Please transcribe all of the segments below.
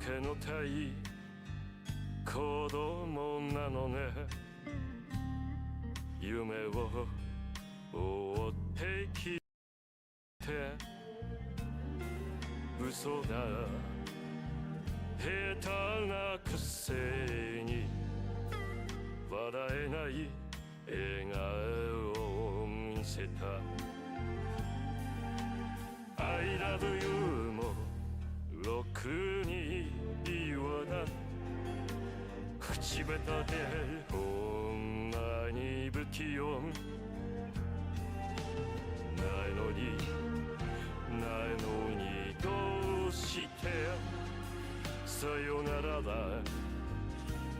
けのたい子供なのね夢を追ってきて嘘だ下手なくせに笑えない笑顔を見せた I love you もろくに言わない口下手でこんなに不器用ないのにどうしてさよならだ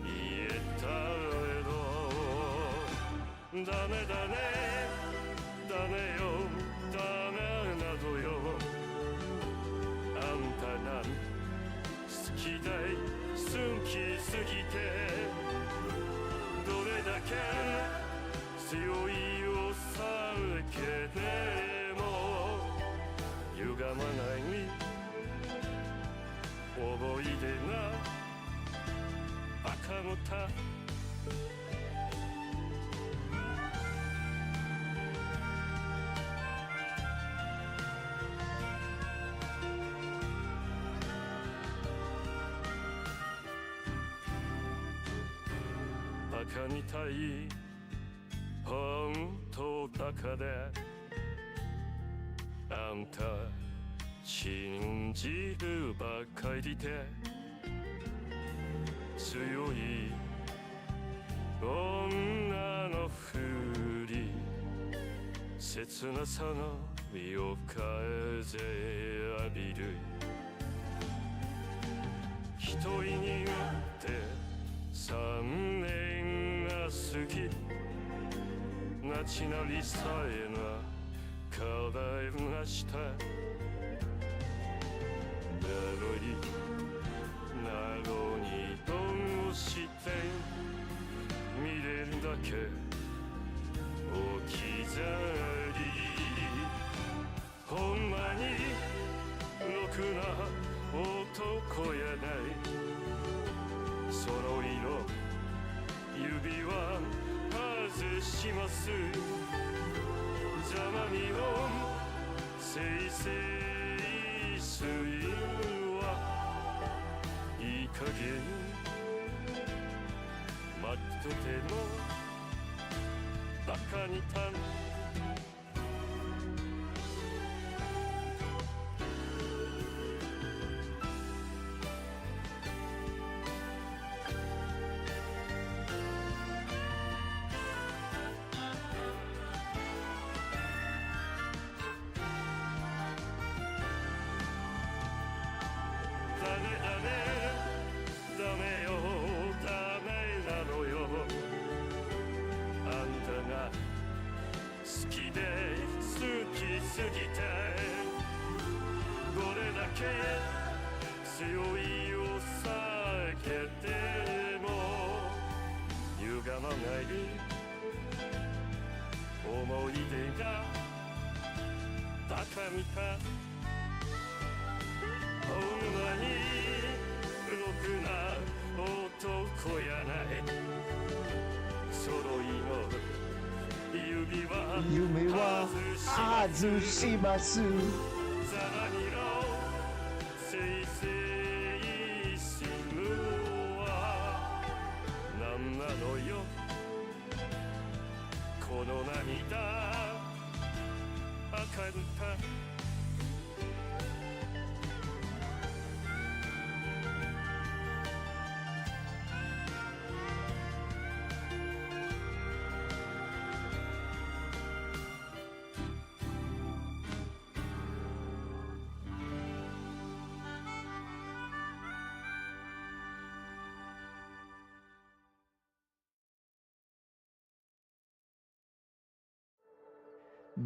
言えたけどダメだねダメよダメなどよあんたが好きだい好きすぎてどれだけ強いを避けても歪まない思い出が赤のたバカみたい本当バカであんた信じるばかりで強い女のふり切なさの夜風浴びる一人になって3年が過ぎ街なりさえが変わりましたなのにどうして見れるだけ置き去りほんまにろくな男やないその色指輪外します邪魔にもせいせい水はいい加減待っててもバカにたん強いを避けても歪まない思い出がバカみたほんまにろくな男やない揃いの指輪夢は外しますこの涙赤んた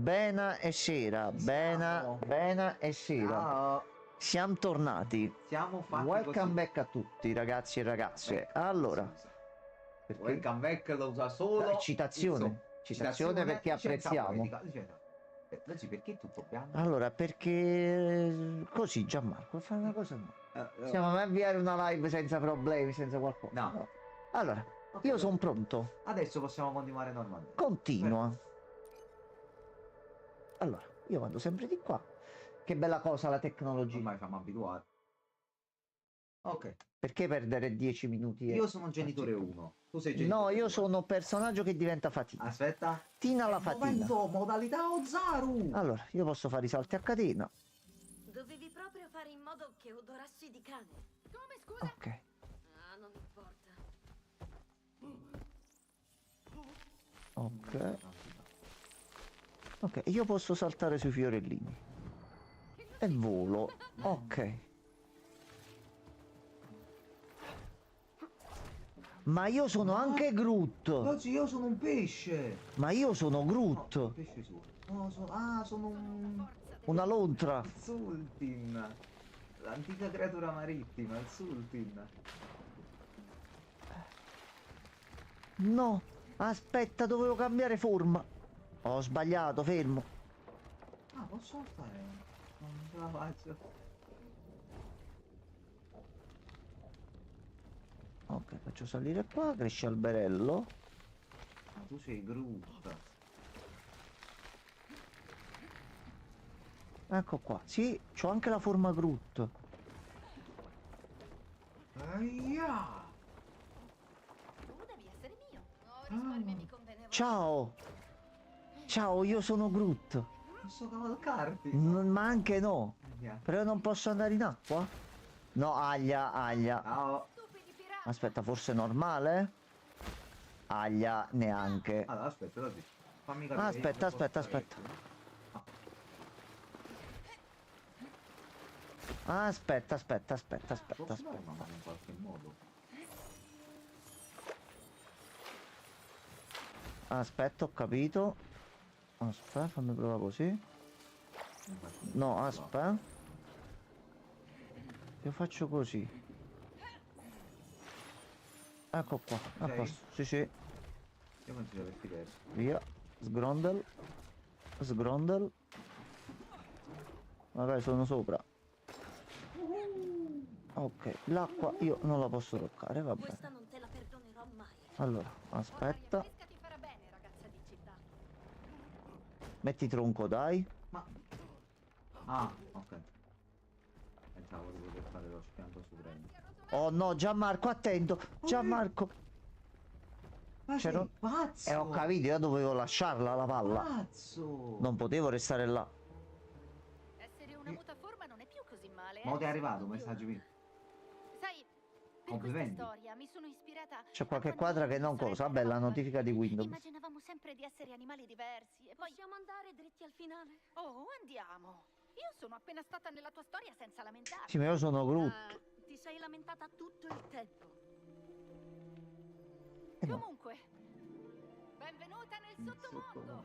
Bena e Shira, Bena e Shira. Ciao. Siamo tornati. Siamo fatti Welcome così. back a tutti ragazzi e ragazze. Allora, perché? Welcome back lo usa solo. Citazione perché apprezziamo. Oggi perché tutto piano? Allora, perché così Gianmarco, fai una cosa no. Possiamo mai avviare una live senza problemi, senza qualcosa? No. Allora, Ok, io sono pronto. Adesso possiamo continuare normalmente. Continua. Allora, io vado sempre di qua. Che bella cosa la tecnologia. Ormai siamo abituati. Ok. Perché perdere 10 minuti? Io sono genitore 1. Tu sei No, genitore io 2. sono personaggio che diventa fatina. Aspetta. Tina la fatina. Momento, modalità Ozaru. Allora, io posso fare i salti a catena. Dovevi proprio fare in modo che odorassi di cane. Come, scusa? Ok. Ah, non importa. Ok. Ok, io posso saltare sui fiorellini. E volo. Ok. Ma io sono anche Groot. Oggi io sono un pesce. Ma io sono No, Groot. un pesce su. No, sono un... Una lontra. il Sultin. L'antica creatura marittima, il Sultin. No. Aspetta, dovevo cambiare forma. Ho sbagliato, fermo. Ah, posso fare? Non ce la faccio. Ok, faccio salire qua, cresce alberello. Ma tu sei Groot. Ecco qua. Sì, c'ho anche la forma Groot. Aia! Tu devi essere mio. Oh, risparmiami convenevole. Ciao. Ciao, io sono Groot. Posso cavalcarti? Ma anche no. Aia. Però non posso andare in acqua? No, aglia, aglia. Ciao. Stupidi pirati. Aspetta, forse normale? Aglia, neanche. Allora, aspetta, dai. Fammi capire. Aspetta, io posso aspetta, fare aspetta. questo. Aspetta, aspetta, aspetta, aspetta, Posso aspetta. fare una in qualche modo? Aspetta, ho capito. Aspetta, fammi provare così. Non faccio niente. No, aspetta. Io faccio così. Ecco qua, a Ok. posto. Sì, sì. Io penso di averti perso. Via. Sgrondel. Sgrondel. Magari sono sopra. Ok, l'acqua io non la posso toccare, va bene. Questa non te la perdonerò mai. Allora, L'aria aspetta. fresca ti farà bene, ragazza di città. Metti tronco, dai. Ma... Ah, ok. Pensavo di poter fare lo schianto supremo. Oh no, Gianmarco, attento. Gianmarco. Ma C'era- sei pazzo! Ho capito, io dovevo lasciarla la palla. Pazzo! Non potevo restare là. Essere una mutaforma non è più così male. Ma ti è eh? arrivato un messaggio mio? Sai, per questa Complimenti. storia mi sono ispirata. C'è qualche a quando quadra che non sarebbe cosa. Vabbè, la eravamo notifica di bambini. Windows. Immaginavamo sempre di essere animali diversi e poi... Possiamo andare dritti al finale? Oh, andiamo. Io sono appena stata nella tua storia senza lamentarmi. Sì, ma io sono Groot. Ah, ti sei lamentata tutto il tempo. No. Comunque, benvenuta nel sottomondo.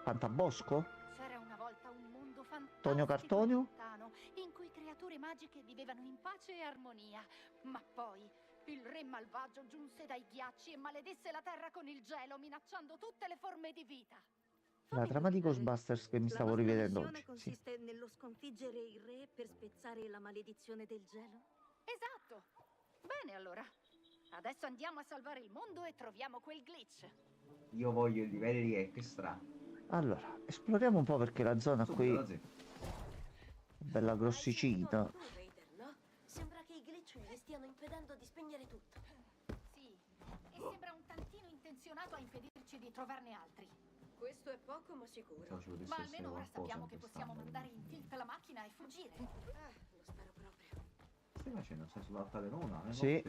Fantabosco? C'era una volta un mondo fantastico Tonio Cartonio? e lontano, in cui creature magiche vivevano in pace e armonia. Ma poi il re malvagio giunse dai ghiacci e maledisse la terra con il gelo, minacciando tutte le forme di vita. La trama di Ghostbusters che mi stavo rivedendo oggi. Sì. consiste nello sconfiggere il re per spezzare la maledizione del gelo? Esatto. Bene allora. Adesso andiamo a salvare il mondo e troviamo quel glitch. Io voglio il livello di extra. Allora, esploriamo un po' perché la zona qui Subito, è sì. bella grossicina. Tu, Vader, no? Sembra che i glitch mi stiano impedendo di spegnere tutto. Sì, e sembra un tantino intenzionato a impedirci di trovarne altri. Questo è poco ma sicuro. Pensavo ci potesse Ma essere almeno ora qualcosa sappiamo in che possiamo quest'anno. mandare in tilt la macchina e fuggire. Ah, lo spero proprio. Che stai facendo? Stai sull'altalena? Sì.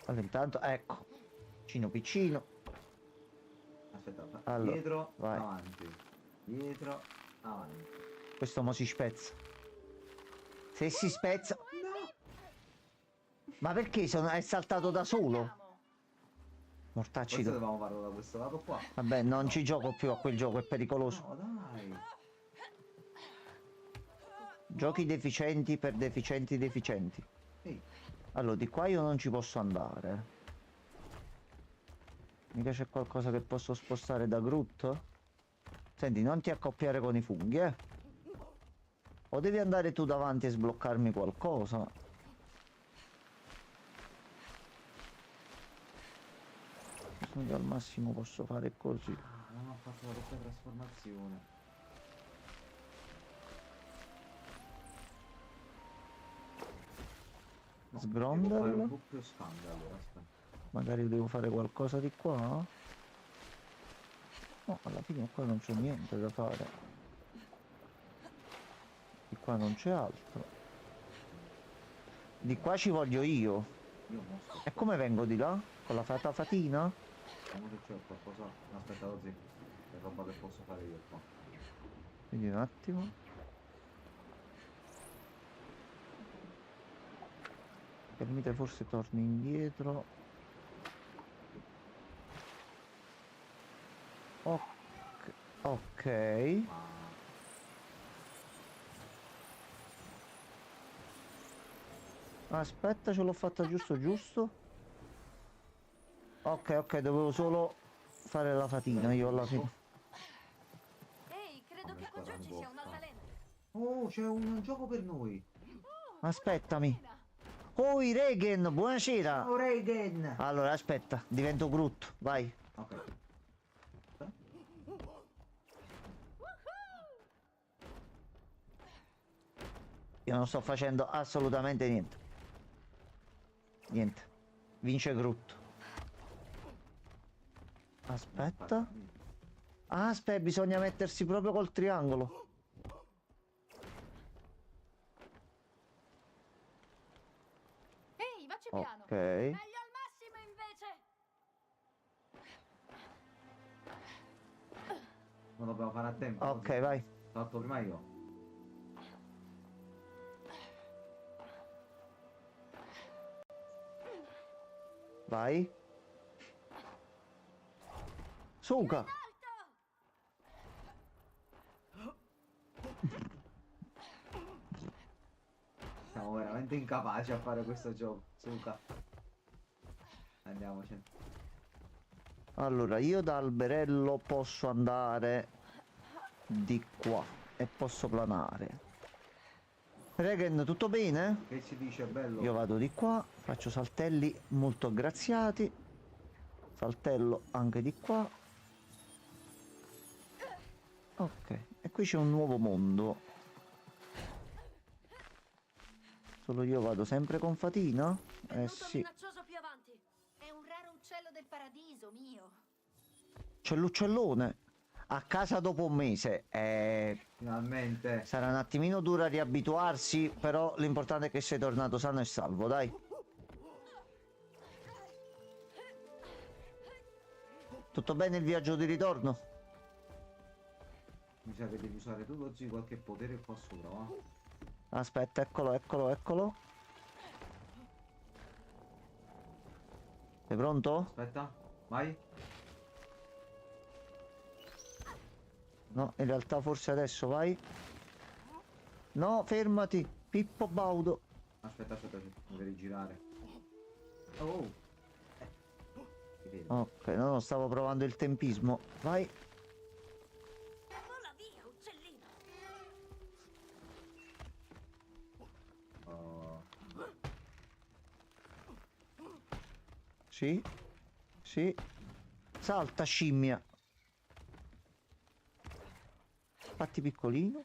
Allora, intanto, ecco. Piccino piccino. Aspetta, Allora, dietro, vai. avanti. Dietro, avanti. Questo mo si spezza. Se si spezza... Ma perché è saltato da solo? Andiamo. Mortacci Forse tu. dovevamo farlo da questo lato qua. Vabbè, non ci gioco più a quel gioco, è pericoloso. No, dai. Giochi deficienti per deficienti deficienti. Ehi, Allora, di qua io non ci posso andare. Mica c'è qualcosa che posso spostare da Groot? Senti, non ti accoppiare con i funghi, eh. O devi andare tu davanti e sbloccarmi qualcosa? Io al massimo posso fare così. Ah, non ho fatto la doppia trasformazione. Devo fare un Sgrondel. doppio scambio allora, aspetta. Magari devo fare qualcosa di qua. No, alla fine qua non c'è niente da fare. Di qua non c'è altro. Di qua ci voglio io. Io mostro. E come vengo di là? Con la fata fatina? Vediamo se c'è qualcosa. No, aspetta così. È roba che posso fare io qua. Quindi un attimo. Permette forse torni indietro. Ok. Ok. Ma Aspetta, ce l'ho fatta giusto giusto. Ok, ok, dovevo solo fare la fatina io alla fine. Ehi, credo che qua giù ci sia un'altalena. oh, c'è un gioco per noi. Aspettami. Oi Regen, buonasera. Ciao Reagan. Allora, aspetta, divento Groot, vai. Ok. Io non sto facendo assolutamente niente. Niente. Vince Groot. Aspetta. Ah, aspetta, bisogna mettersi proprio col triangolo. Ehi, vacci piano. Ok. Meglio al massimo invece. Non dobbiamo fare a tempo. Ok, così. vai. Salto prima io. Vai. Suca. Alto! Siamo veramente incapaci a fare questo gioco. Suca. Andiamocene. Allora, io da alberello posso andare di qua e posso planare. Regen, tutto bene? Che si dice bello? Io vado di qua, faccio saltelli molto graziati. Saltello anche di qua. Ok, e qui c'è un nuovo mondo. Solo io vado sempre con fatina? Eh Venuto sì. minaccioso più avanti. È un raro uccello del paradiso, mio. C'è l'uccellone. A casa dopo un mese. Finalmente. Sarà un attimino dura riabituarsi, però l'importante è che sei tornato sano e salvo, dai. Tutto bene il viaggio di ritorno? Mi sa che devi usare tu così qualche potere qua sopra, va? Aspetta, eccolo, eccolo, eccolo. Sei pronto? Aspetta, vai. No, in realtà forse adesso vai. No, fermati, Pippo Baudo. Aspetta, mi devi girare. Oh. Ti vedo. Ok, no, stavo provando il tempismo. Vai. Vola via, uccellino. Oh. Sì. Sì. Salta, scimmia. Fatti piccolino.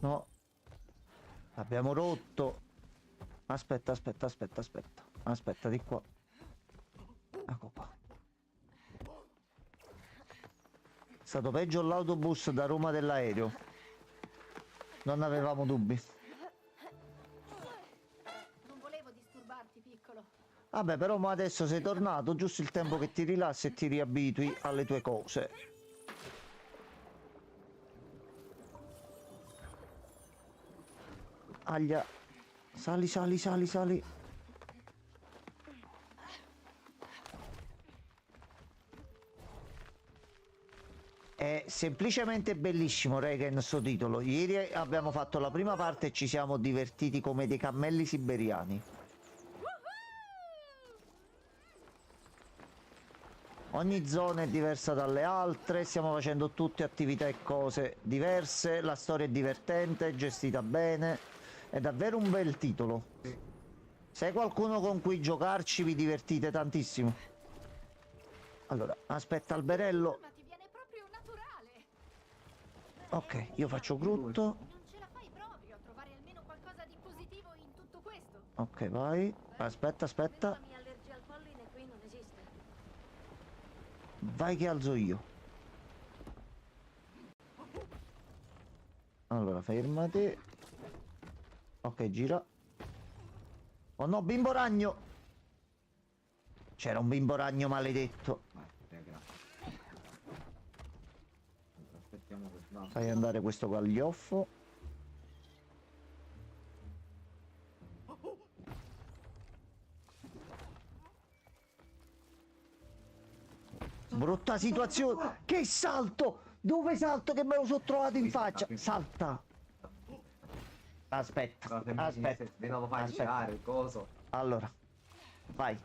No. Abbiamo rotto. Aspetta, aspetta, aspetta, aspetta. Aspetta, di qua. Ecco qua. È stato peggio l'autobus da Roma dell'aereo. Non avevamo dubbi. Non volevo disturbarti, piccolo. Vabbè, però mo adesso sei tornato, giusto il tempo che ti rilassi e ti riabitui alle tue cose. Aglia. Sali, sali, sali, sali. È semplicemente bellissimo, Regan, sto titolo. Ieri abbiamo fatto la prima parte e ci siamo divertiti come dei cammelli siberiani. Ogni zona è diversa dalle altre, stiamo facendo tutte attività e cose diverse, la storia è divertente, è gestita bene, è davvero un bel titolo. Se hai qualcuno con cui giocarci vi divertite tantissimo. Allora, aspetta alberello. Ma ti viene proprio naturale. Ok, io faccio Grutto. Non ce la fai proprio a trovare almeno qualcosa di positivo in tutto questo. Ok, vai. Aspetta, aspetta. La mia allergia al polline qui non esiste. Vai che alzo io. Allora, fermati. Ok, gira. Oh no, bimbo ragno! C'era un bimbo ragno maledetto. Vai, grazie. Aspettiamo che sbaglio. Fai andare questo gaglioffo. Brutta situazione. Che salto! Dove salto che me lo sono trovato in faccia? Salta! Aspetta, aspetta. Se non lo fai aspetta. girare il coso. Allora, vai.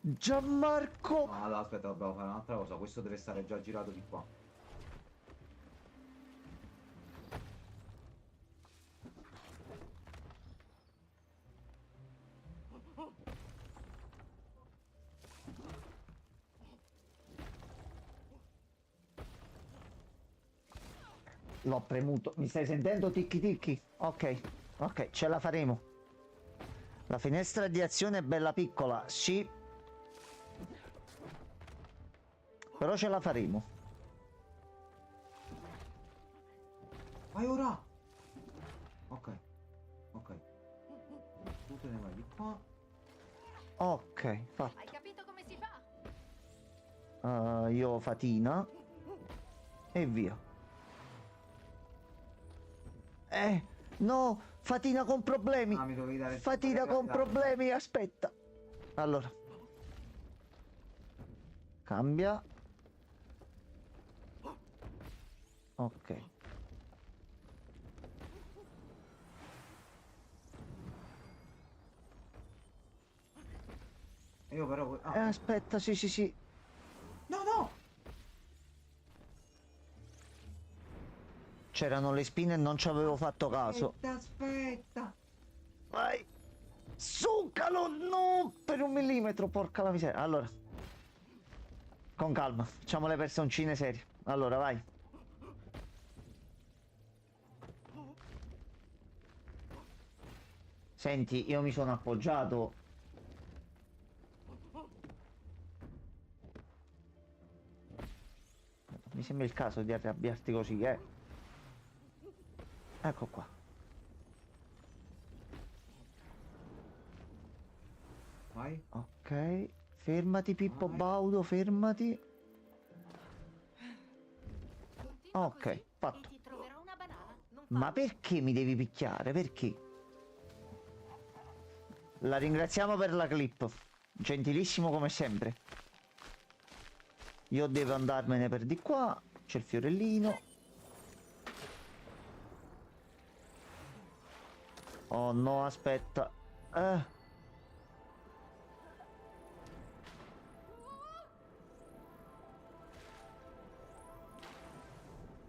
Gianmarco! No, allora aspetta, dobbiamo fare un'altra cosa. Questo deve stare già girato di qua. L'ho premuto. Mi stai sentendo ticchi ticchi? Ok, ok, ce la faremo. La finestra di azione è bella piccola, sì. Però ce la faremo. Vai ora! Ok. Ok. Tu te ne vai di qua. Ok, fatto. Hai capito come si fa? Io fatina. E via. No, fatina con problemi. Ah, mi dovevi dare... Fatina con problemi, aspetta. Allora. Cambia. Ok. Io però... Aspetta, sì, sì, sì. No, no! C'erano le spine e non ci avevo fatto caso. Aspetta! Vai. Succalo, no, per un millimetro, porca la miseria. Allora. Con calma, facciamo le personcine serie. Allora, vai. Senti, io mi sono appoggiato. Mi sembra il caso di arrabbiarti così, eh. Ecco qua. Vai. Ok. Fermati, Pippo Baudo, fermati. Continua Ok, così fatto. e ti troverò una banana. Non Ma perché mi devi picchiare? Perché? La ringraziamo per la clip. Gentilissimo come sempre. Io devo andarmene per di qua. C'è il fiorellino. Oh no, aspetta.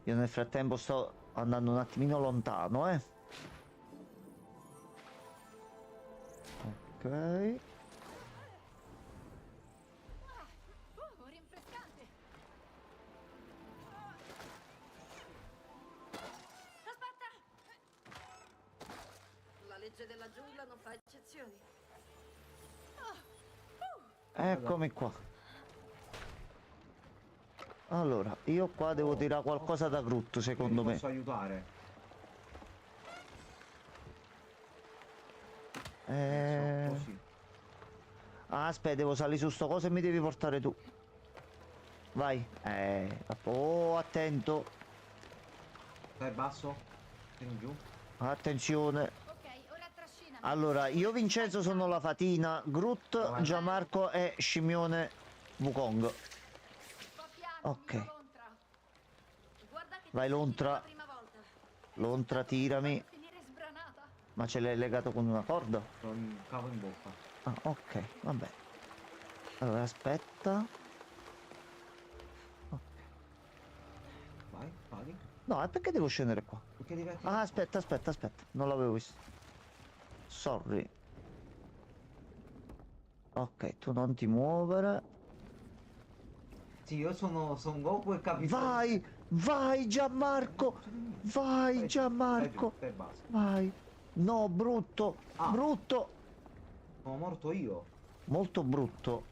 Io nel frattempo sto andando un attimino lontano, eh. Ok. rinfrescante. Aspetta! La legge della giungla non fa eccezioni. Eccomi qua. Allora, io qua devo tirare qualcosa da Groot, secondo me. Posso aiutare? Così. Ah, aspetta, devo salire su sto coso e mi devi portare tu. Vai. Oh, attento. Dai, basso. Tieni giù. Attenzione. Ok, ora trascinami. Allora, io Vincenzo sono la fatina, Groot, Gianmarco è Scimmione Wukong. Un po' piano, Ok. amico Lontra. Guarda che Vai, ti senti Lontra. per la prima volta. Lontra, tirami. Finire sbranata. Ma ce l'hai legato con una corda? Con il cavo in bocca. Ah, ok, vabbè. Allora, aspetta. Ok. Vai, vai. No, e perché devo scendere qua? Perché devi Ah, attivare? aspetta, aspetta, aspetta. Non l'avevo visto. Sorry. Ok, tu non ti muovere. Sì, io sono Son Goku e capisco. Vai! Vai Gianmarco! Vai Stai giù, Gianmarco! stai basta. Vai! No, brutto! Ah. Brutto! Sono morto io. Molto brutto.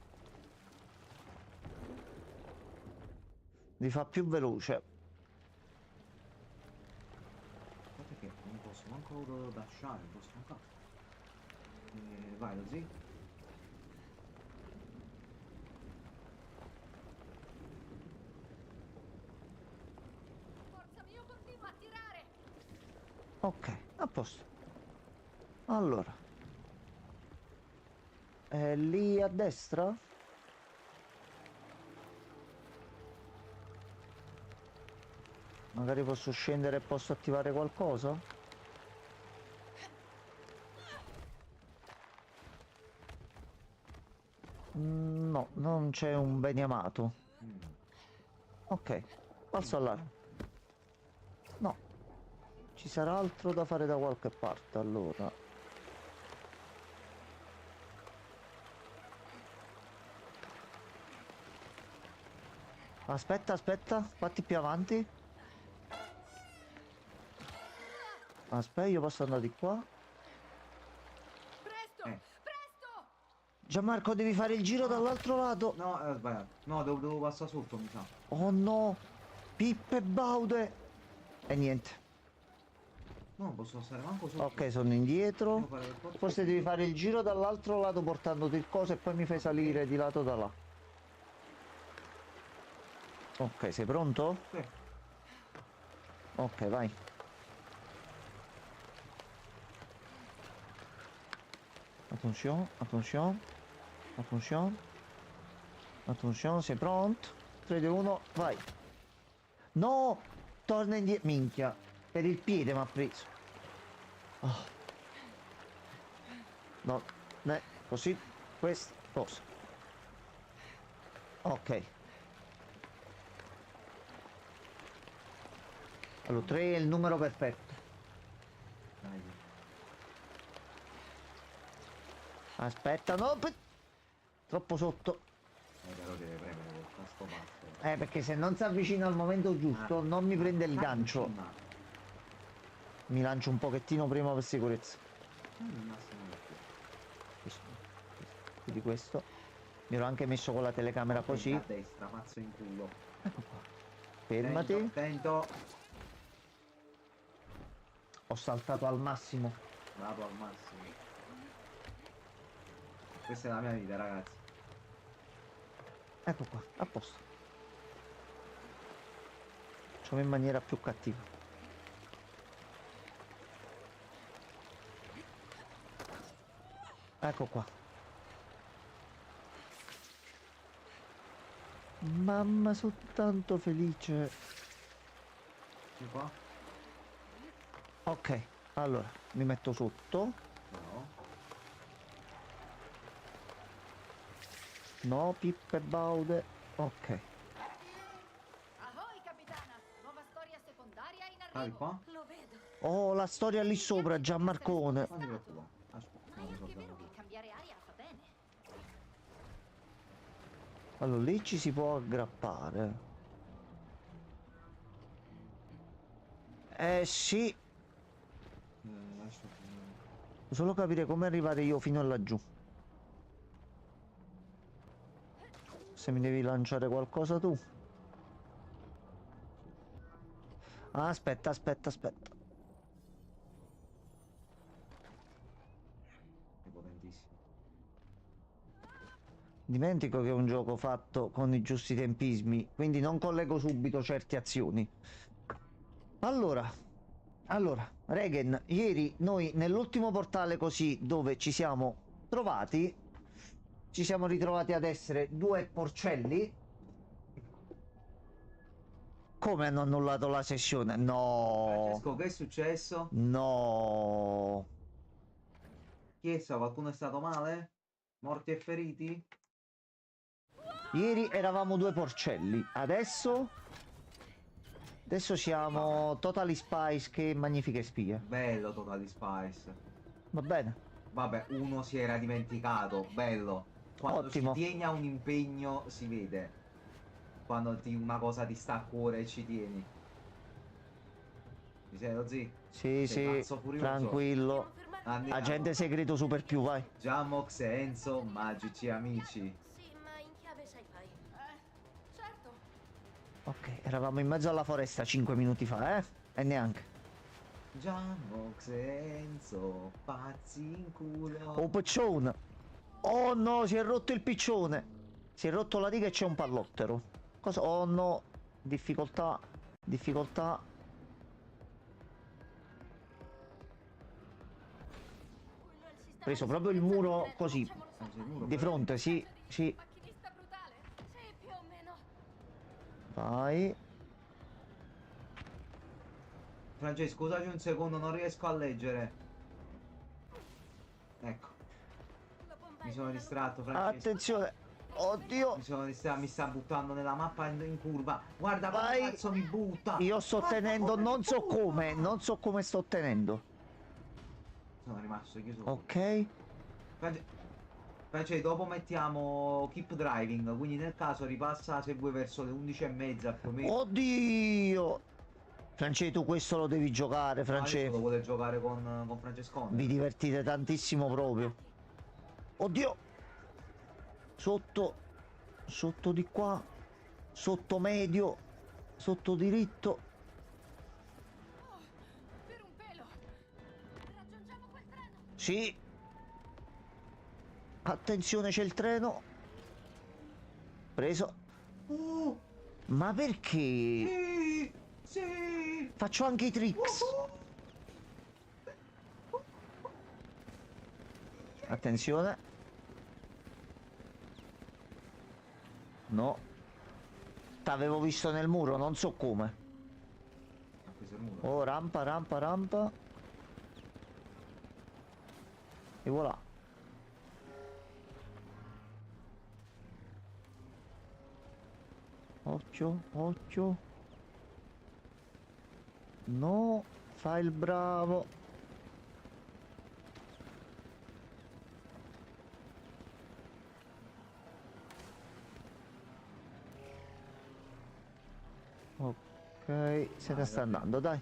Li fa più veloce. Guardate che non posso manco dasciare, non posso manco. Vai, così. Forza mio, continua a tirare! Ok, a posto. Allora. Lì a destra? Magari posso scendere e posso attivare qualcosa? No, non c'è un beniamato. Mm. Ok, passo all'altro. No, ci sarà altro da fare da qualche parte allora. Aspetta, aspetta, fatti più avanti. Aspetta, io posso andare di qua. Presto! Eh. Presto! Gianmarco, devi fare il giro dall'altro lato. No, ho sbagliato. No, devo passare sotto, mi sa. Oh no, Pippe Baude. E niente. No, non posso stare manco sotto. Ok, sono indietro. Devo fare per forza Forse il devi giro. fare il giro dall'altro lato portandoti il coso e poi mi fai salire di lato da là. Ok, sei pronto? Sì. Ok, vai. Attenzione, attenzione, attenzione, attenzione, sei pronto? 3, 2, 1, vai. No, torna indietro, minchia, per il piede mi ha preso. Ah. No, così, questa cosa. Ok. Allora, 3 è il numero perfetto. Dai. Aspetta, no, troppo sotto. Però deve premere quel tasto basso. Perché se non si avvicina al momento giusto, non mi prende il gancio. Mi lancio un pochettino prima per sicurezza. Di questo. Mi ero anche messo con la telecamera così. A destra, pazzo in culo. Ecco qua. Fermati. Attento. Ho saltato al massimo. Vado al massimo. Questa è la mia vita, ragazzi. Ecco qua, a posto. Facciamo in maniera più cattiva. Ecco qua. Mamma, sono tanto felice. Di qua? Ok, allora mi metto sotto. No. No, Pippe Baude. Ok. Ahoy, capitana! Nuova storia secondaria in Dai arrivo. qua? Lo vedo. Oh, la storia lì sopra, Gianmarcone. Non ti preoccupare. Aspetta, Ma è non mi anche so vero bene. che cambiare aria fa bene. Allora, lì ci si può aggrappare. Sì. Lascia Devo solo capire come arrivare io fino a laggiù. Se mi devi lanciare qualcosa tu. Ah, aspetta, aspetta, aspetta. è potentissimo. Dimentico che è un gioco fatto con i giusti tempismi, quindi non collego subito certe azioni. Allora, Regen, ieri noi nell'ultimo portale così dove ci siamo trovati, ci siamo ritrovati ad essere due porcelli. Come hanno annullato la sessione? No, Francesco, che è successo? no. Chi è stato? Qualcuno è stato male? Morti e feriti? Ieri eravamo due porcelli, adesso siamo Totally Spice, che magnifiche spie. Bello Totally Spice. Va bene, Vabbè, uno si era dimenticato. Bello. Quando Ottimo. ci tieni a un impegno si vede. Quando una cosa ti sta a cuore e ci tieni. Ci sei, lo zi? sì, Sei sì, pazzo furioso? tranquillo. Andiamo. Agente segreto super più, vai. Jamox e Enzo, magici amici. Sì, ma in chiave sci-fi. Certo. Ok, eravamo in mezzo alla foresta 5 minuti fa, eh? E neanche. Jamox e Enzo, pazzi in culo. Oh, piccione! Oh no, si è rotto il piccione! Si è rotto la riga e c'è un pallottero. Cosa? Oh no! Difficoltà. Difficoltà. Quello è il sistema Preso di proprio il sicurezza muro segreto, così. facciamolo Ah, c'è il sapere. muro, Di fronte, sì, sì. Macchinista brutale? Sì, più o meno. Vai. Francesco, scusaci un secondo, non riesco a leggere. Ecco, La bomba mi è sono nella distratto, Francesco. Attenzione. Oddio. Mi sono distratto, mi sta buttando nella mappa in curva. Guarda come Vai. cazzo mi butta. Io sto Guarda tenendo, come non mi so butta. come, non so come sto tenendo. Sono rimasto chiuso. Ok. Francesco, dopo mettiamo keep driving, quindi nel caso ripassa se vuoi verso le 11:30 più o meno. Oddio. France, tu questo lo devi giocare, Adesso lo France. vuole giocare con Francescone. Vi divertite tantissimo proprio. Oddio. Sotto. Sotto di qua. Sotto medio. Sotto diritto. Per un pelo. Raggiungiamo quel treno. Sì. Attenzione, c'è il treno. Preso. Oh, Ma perché? sì, sì. Faccio anche i tricks. Attenzione. No. T'avevo visto nel muro, non so come. Ha preso il muro. Oh, rampa, rampa, rampa. E voilà. Occhio, occhio. No, fai il bravo. Ok, se ne sta andando, dai.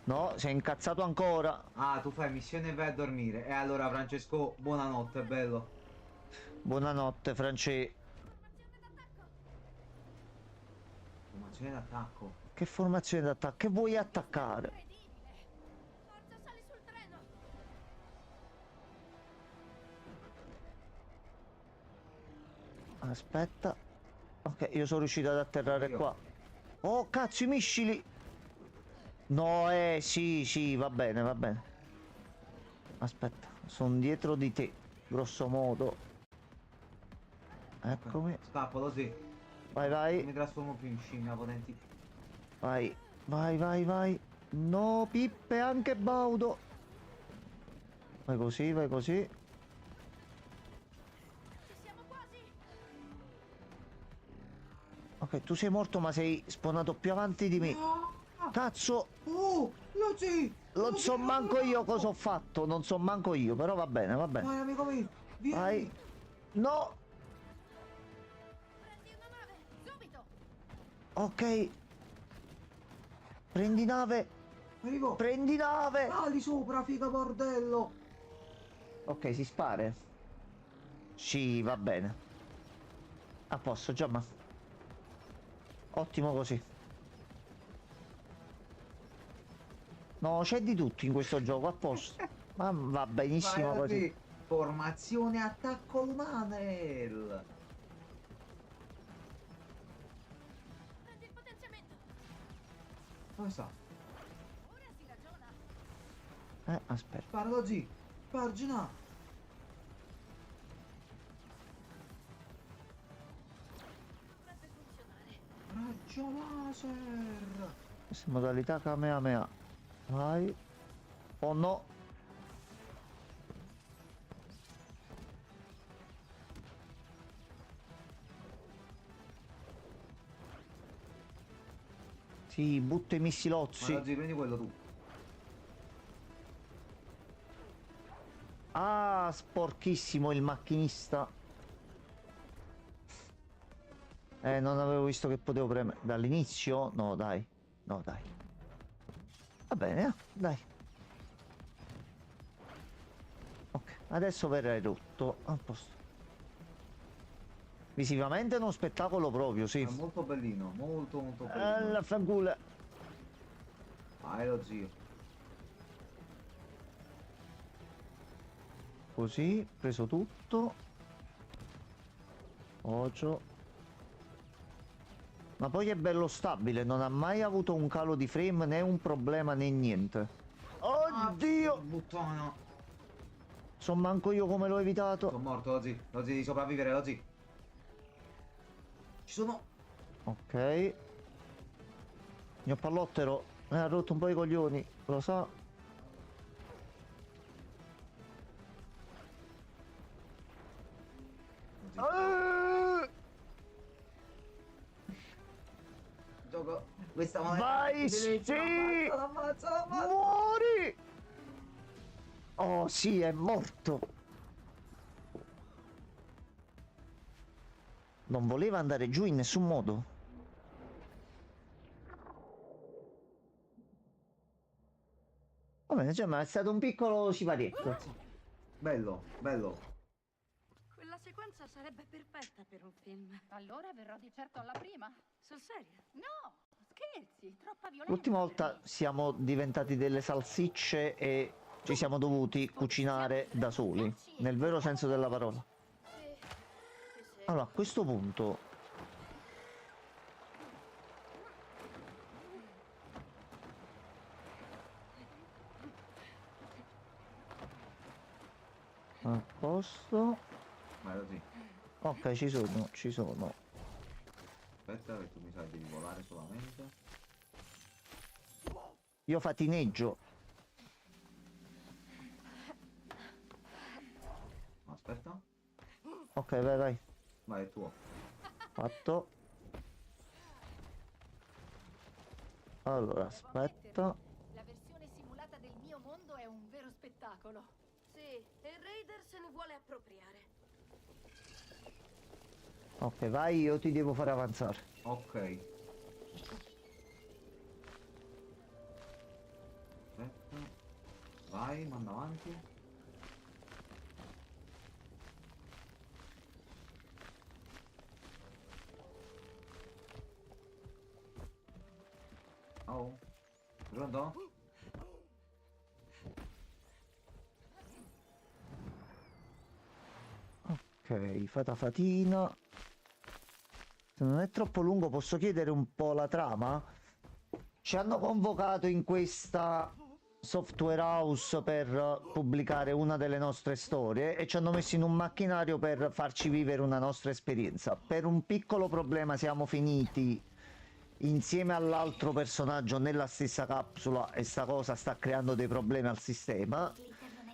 No, si è incazzato ancora. Ah, tu fai missione e vai a dormire. E allora, Francesco, buonanotte, bello. Buonanotte, France. Formazione d'attacco. Che formazione d'attacco? Che vuoi attaccare? Incredibile. Forza, sali sul treno. Aspetta. Ok, io sono riuscito ad atterrare Io. qua. Oh, cazzo, i missili! No, sì, sì, va bene, va bene. Aspetta, sono dietro di te, grosso modo. Eccomi. Scappalo, sì. Vai, Non mi vai, trasformo più in scimmia, potenti. vai, vai, vai, vai. No, pippe, anche Baudo. Vai così, vai così. Ci siamo quasi. Ok, tu sei morto, ma sei spawnato più avanti di me. Cazzo, Oh, lo sì. non so manco io cosa ho fatto. Non so manco io, però va bene, va bene. Vai, amico mio. Vieni. Vai. No, Prendi una nave. Subito. ok. Prendi nave, Arrivo. prendi nave. Sali sopra, figa bordello. Ok, si spara. Sì, va bene. A posto, già ma. Ottimo così. No, c'è di tutto in questo gioco, a posto. Ma va benissimo Vai, così. sì. Formazione attacco Lumanel. Prendi il potenziamento. Dove sta? Ora si ragiona. Aspetta. Sparalo, zi. Spargina. Dovrebbe funzionare. Raggio laser. Questa è modalità Kamehameha. Vai. Oh no. Sì, butta i missilozzi. Ma Zio, prendi quello tu. Ah, sporchissimo il macchinista. Non avevo visto che potevo premere. Dall'inizio? No, dai. No, dai. Va bene, dai. Ok, adesso verrà rotto. A posto. Visivamente è uno spettacolo proprio, sì. È molto bellino, molto bellino. Alla fangula. Vai lo zio. Così, preso tutto. Ocio. Ma poi è bello stabile, non ha mai avuto un calo di frame né un problema né niente. Oddio! Buttona. So manco io come l'ho evitato. Sono morto, lo zio devi sopravvivere, lo zio. Ci sono. Ok. Il mio pallottero mi ha rotto un po' i coglioni, lo sa. Gioco. Questa moneta. Vai, sì! Ammazza. Muori! Oh sì, è morto. Non voleva andare giù in nessun modo. Va bene, cioè, ma è stato un piccolo siparietto. Bello. Quella sequenza sarebbe perfetta per un film. Allora verrò di certo alla prima. Sul serio? No, scherzi, troppa violenza. L'ultima volta siamo diventati delle salsicce e ci siamo dovuti cucinare da soli, nel vero senso della parola. Allora, a questo punto a posto. Vai lo zio. Ok, ci sono. Aspetta che tu mi sa che devi volare solamente. Io fatineggio. Aspetta. Ok, vai. Vai, è tuo. Fatto. Allora, aspetta. La versione simulata del mio mondo è un vero spettacolo. Sì, e il Raider se ne vuole appropriare. Ok, vai, io ti devo fare avanzare. Ok. Aspetta. Vai, manda avanti. Oh. Pronto? Ok, fata fatina. Se non è troppo lungo posso chiedere un po' la trama? Ci hanno convocato in questa software house per pubblicare una delle nostre storie e ci hanno messo in un macchinario per farci vivere una nostra esperienza. Per un piccolo problema siamo finiti insieme all'altro personaggio nella stessa capsula e sta cosa sta creando dei problemi al sistema.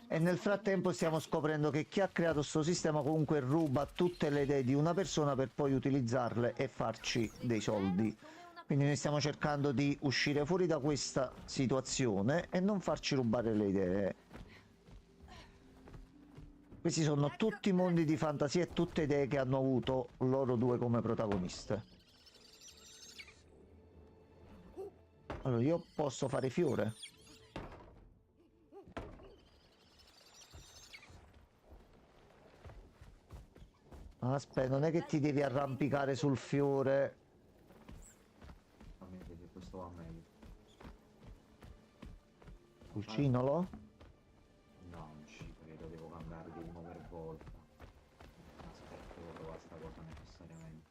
E nel frattempo stiamo scoprendo che chi ha creato questo sistema comunque ruba tutte le idee di una persona per poi utilizzarle e farci dei soldi. Quindi noi stiamo cercando di uscire fuori da questa situazione e non farci rubare le idee. Questi sono tutti mondi di fantasia e tutte idee che hanno avuto loro due come protagoniste. Allora io posso fare fiore. Aspetta, non è che ti devi arrampicare sul fiore. Fammi vedere se questo va meglio. Cucinalo. No, non ci credo, devo cambiare di uno per volta. Aspetta, devo trovare sta cosa necessariamente.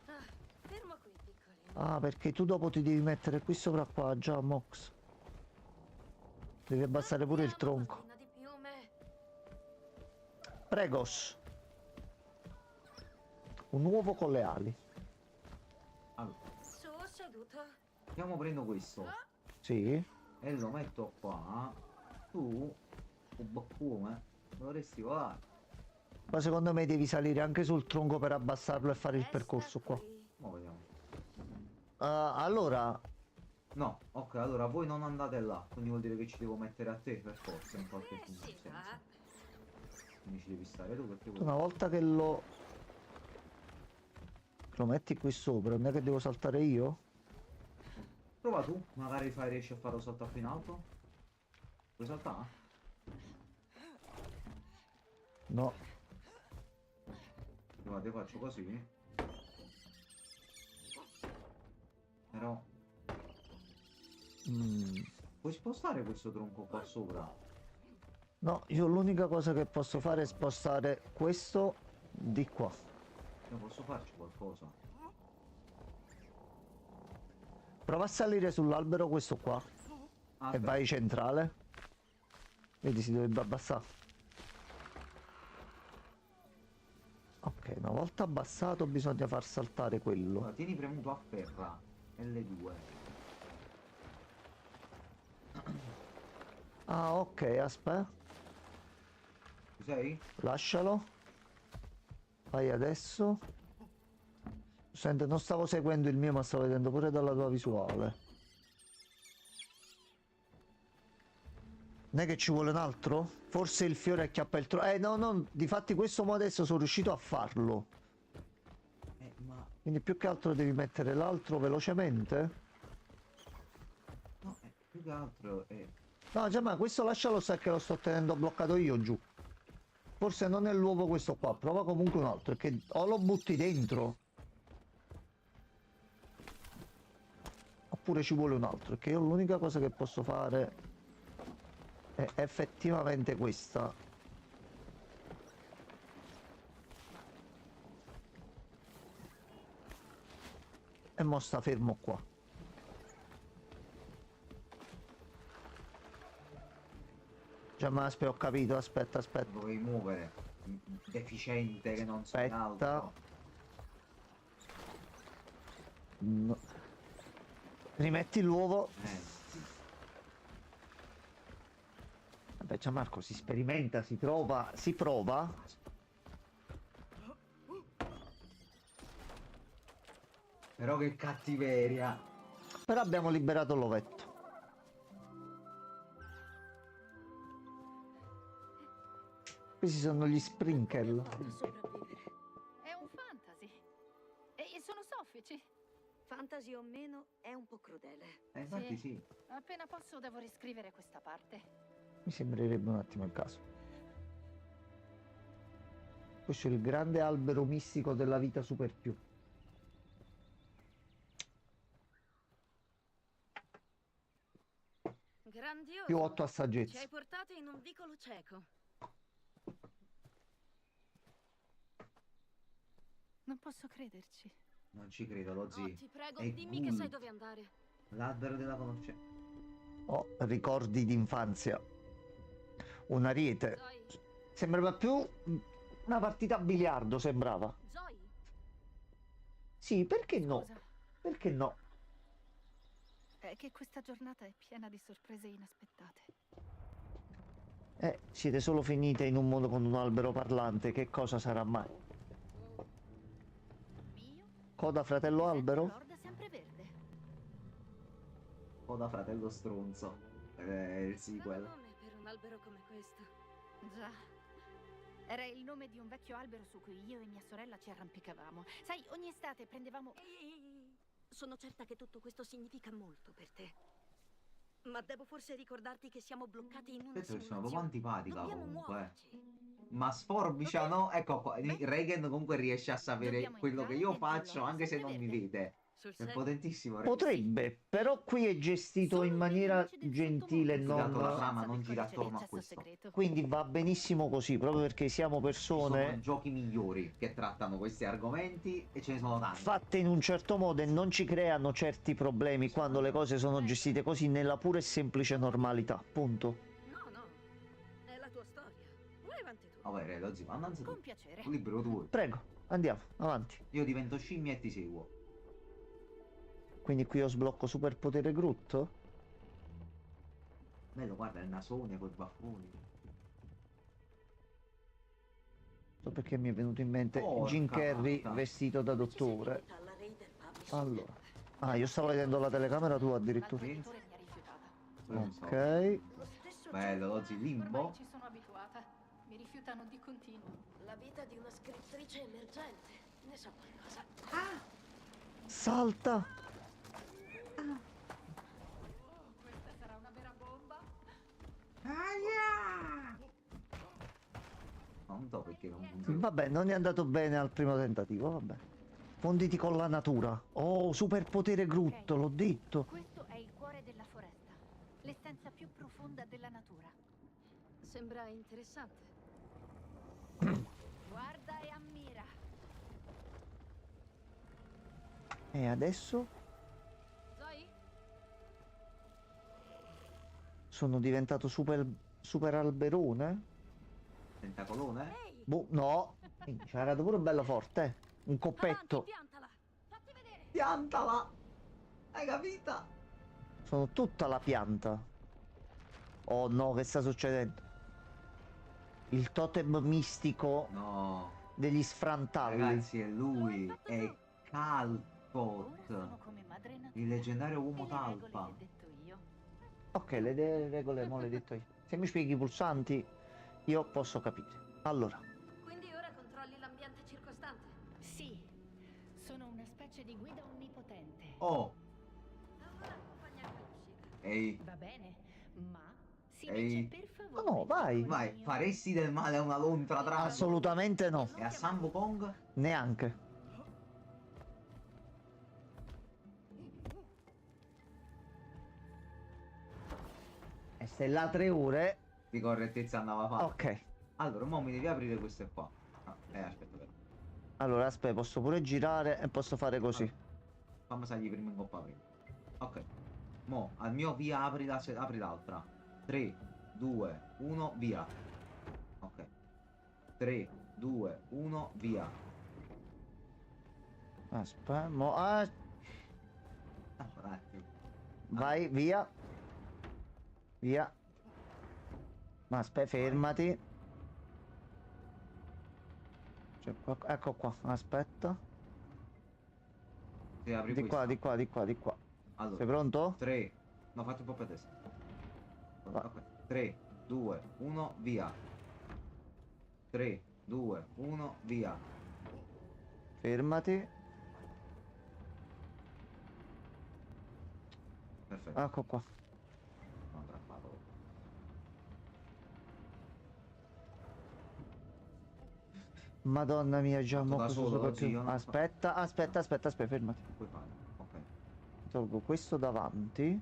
Ah, fermo qui, piccolino. Ah, perché tu dopo ti devi mettere qui sopra qua, già, Mox. Devi abbassare pure il Andiamo, tronco. pallina di piume. Pregos. Un uovo con le ali. Allora, Su, seduto. andiamo prendo questo Sì. e lo metto qua. Tu, un boccume, dovresti volare. Ma secondo me devi salire anche sul tronco per abbassarlo e fare il Resta percorso qua. qui. Mo' vediamo. Allora, No, ok, allora voi non andate là, quindi vuol dire che ci devo mettere a te per forza in qualche Si senso. va. Quindi ci devi stare tu perché Una volta che lo metti qui sopra, non è che devo saltare io? Prova tu, magari riesci a farlo saltare più in alto. Puoi saltare? No. Guarda, io faccio così. Però Mm. puoi spostare questo tronco qua sopra. No, io l'unica cosa che posso fare è spostare questo di qua. Io posso farci qualcosa. Prova a salire sull'albero questo qua Ah, e aspetta. vai centrale. Vedi, si dovrebbe abbassare. Ok, una volta abbassato bisogna far saltare quello. Allora, tieni premuto a ferra. L2. Ah, ok, aspetta. Ci sei? Lascialo. Vai adesso. Senti, non stavo seguendo il mio, ma stavo vedendo pure dalla tua visuale. Non è che ci vuole un altro? Forse il fiore acchiappa il tronco. No, no, difatti questo mo adesso sono riuscito a farlo. Ma... Quindi più che altro devi mettere l'altro velocemente. No, più che altro è... No, già, ma questo lascialo stare che lo sto tenendo bloccato io giù. Forse non è l'uovo questo qua, prova comunque un altro, perché o lo butti dentro. Oppure ci vuole un altro, perché io l'unica cosa che posso fare è effettivamente questa. E mo sta fermo qua. Già, ma aspetta, ho capito, aspetta. Dovevi muovere. Deficiente che non sei Aspetta. altro. No. Rimetti l'uovo. Sì. Vabbè, Gianmarco, si sperimenta, si prova, si prova. Però che cattiveria. Però abbiamo liberato l'ovetto. Questi sono gli sprinkle. Da sopravvivere. È un fantasy. E sono soffici. Fantasy o meno, è un po' crudele. Infatti sì. Appena posso devo riscrivere questa parte. Mi sembrerebbe un attimo il caso. Questo è il grande albero mistico della vita super più. Grandioso. Più 8 Ci hai assaggetti. portato in un vicolo cieco. Non posso crederci. Non ci credo, lo Oh, zii. ti prego, È dimmi che Ghoul. sai dove andare. L'albero della conoscenza. Oh, ricordi d'infanzia. Un ariete. Zoe, Sembrava più una partita a biliardo, sembrava. Zoe, Sì, perché no? Scusa, Perché no? è che questa giornata è piena di sorprese inaspettate. Siete solo finite in un mondo con un albero parlante, che cosa sarà mai? Mio? Coda fratello albero? Lord sempreverde. O da fratello stronzo. Il bel sequel. nome per un albero come questo. Già. Era il nome di un vecchio albero su cui io e mia sorella ci arrampicavamo. Sai, ogni estate prendevamo... Ehi. Sono certa che tutto questo significa molto per te. Ma devo forse ricordarti che siamo bloccati in una Aspetta, che sono simulazione. proprio antipatica Dobbiamo comunque. muoverci. Ma sforbiciano, ecco qua, Beh. Reagan comunque riesce a sapere Dobbiamo quello che entrare io dentro faccio l'orto anche se non mi sempreverde. vede. Sul È serio? potentissimo Reagan. Potrebbe, però qui è gestito Solo in gli maniera nemici del gentile e sottomondo Dato la non... trama senza non gira piccole attorno a accesso questo. segreto. Quindi va benissimo così, proprio perché siamo Ci persone sono giochi migliori che trattano questi argomenti e ce ne sono tanti. fatte in un certo modo e non ci creano certi problemi quando le cose sono gestite così nella pura e semplice normalità, punto. No, è la tua storia. Vai avanti tu. Vabbè, lo zio, annanzi tu. Con piacere. Libero tu. Prego, andiamo, avanti. Io divento scimmia e ti seguo. Quindi qui ho sblocco superpotere Groot? Bello, guarda il nasone con i baffoni. So perché mi è venuto in mente Porca Jim Carrey vacca. vestito da Come ci sei dottore. venuta alla Raider Publishing? Allora, Ah, io stavo vedendo la telecamera, tu addirittura. L'alternatore mi ha rifiutata. Non so. Ok. Lo stesso Bello, Ozzy Ormai Limbo. ci sono abituata. Mi rifiutano di continuo. La vita di una scrittrice emergente. Ne so qualcosa. Salta. Questa sarà una vera bomba. Non so perché non funziona. Vabbè, non è andato bene al primo tentativo, vabbè. Fonditi con la natura. Oh, superpotere Groot, l'ho detto. Questo è il cuore della foresta. L'essenza più profonda della natura. Sembra interessante. Guarda e ammira. E adesso Zoe? sono diventato super alberone? Tentacolone? Ehi! Boh, no. C'era dato pure bello forte, eh. Un Avanti, coppetto. piantala! Fatti vedere! Piantala! Hai capito? Sono tutta la pianta. Oh no, che sta succedendo? Il totem mistico No. degli sfrantalli. Ragazzi, è lui. È Ora Calpot. sono come madre natura. Il leggendario uomo E le regole talpa. le ho detto io. Ok, le regole mo le ho detto io. Se mi spieghi i pulsanti, io posso capire. Allora, Quindi ora controlli l'ambiente circostante. Sì, sono una specie di guida onnipotente. Oh, Allora accompagnarmi all'uscita. ehi, Va bene, ma si Ehi. dice per favore. No, no, vai. piccolo vai, mio. faresti del male a una lontra drago? assolutamente no. E a Sambo Kong? Neanche. E se là 3 ore. Di correttezza andava fatta. Ok. Allora, mo mi devi aprire queste qua. Ah, aspetta, aspetta. Allora, aspetta, posso pure girare e posso fare così. Fammi salire prima in coppa prima. Ok. Mo, al mio via apri l'altra. 3, 2, 1, via. Ok. 3, 2, 1, via. Aspetta, Allora, attimo. vai, via. Via. Ma aspetta, fermati. Cioè, ecco qua, aspetta. Se apri Di qua, questa. di qua, di qua, di qua. Allora, Sei pronto? 3. No, fatti un po' per destra. Va. Ok. 3, 2, 1, via. 3, 2, 1, via. Fermati. Perfetto. Ecco qua. Sono trappato. Madonna mia, già Fatto mo da questo solo, sopra sì, io più. non Aspetta, aspetta, aspetta, aspetta, fermati. Puoi fare. Ok. Tolgo questo davanti.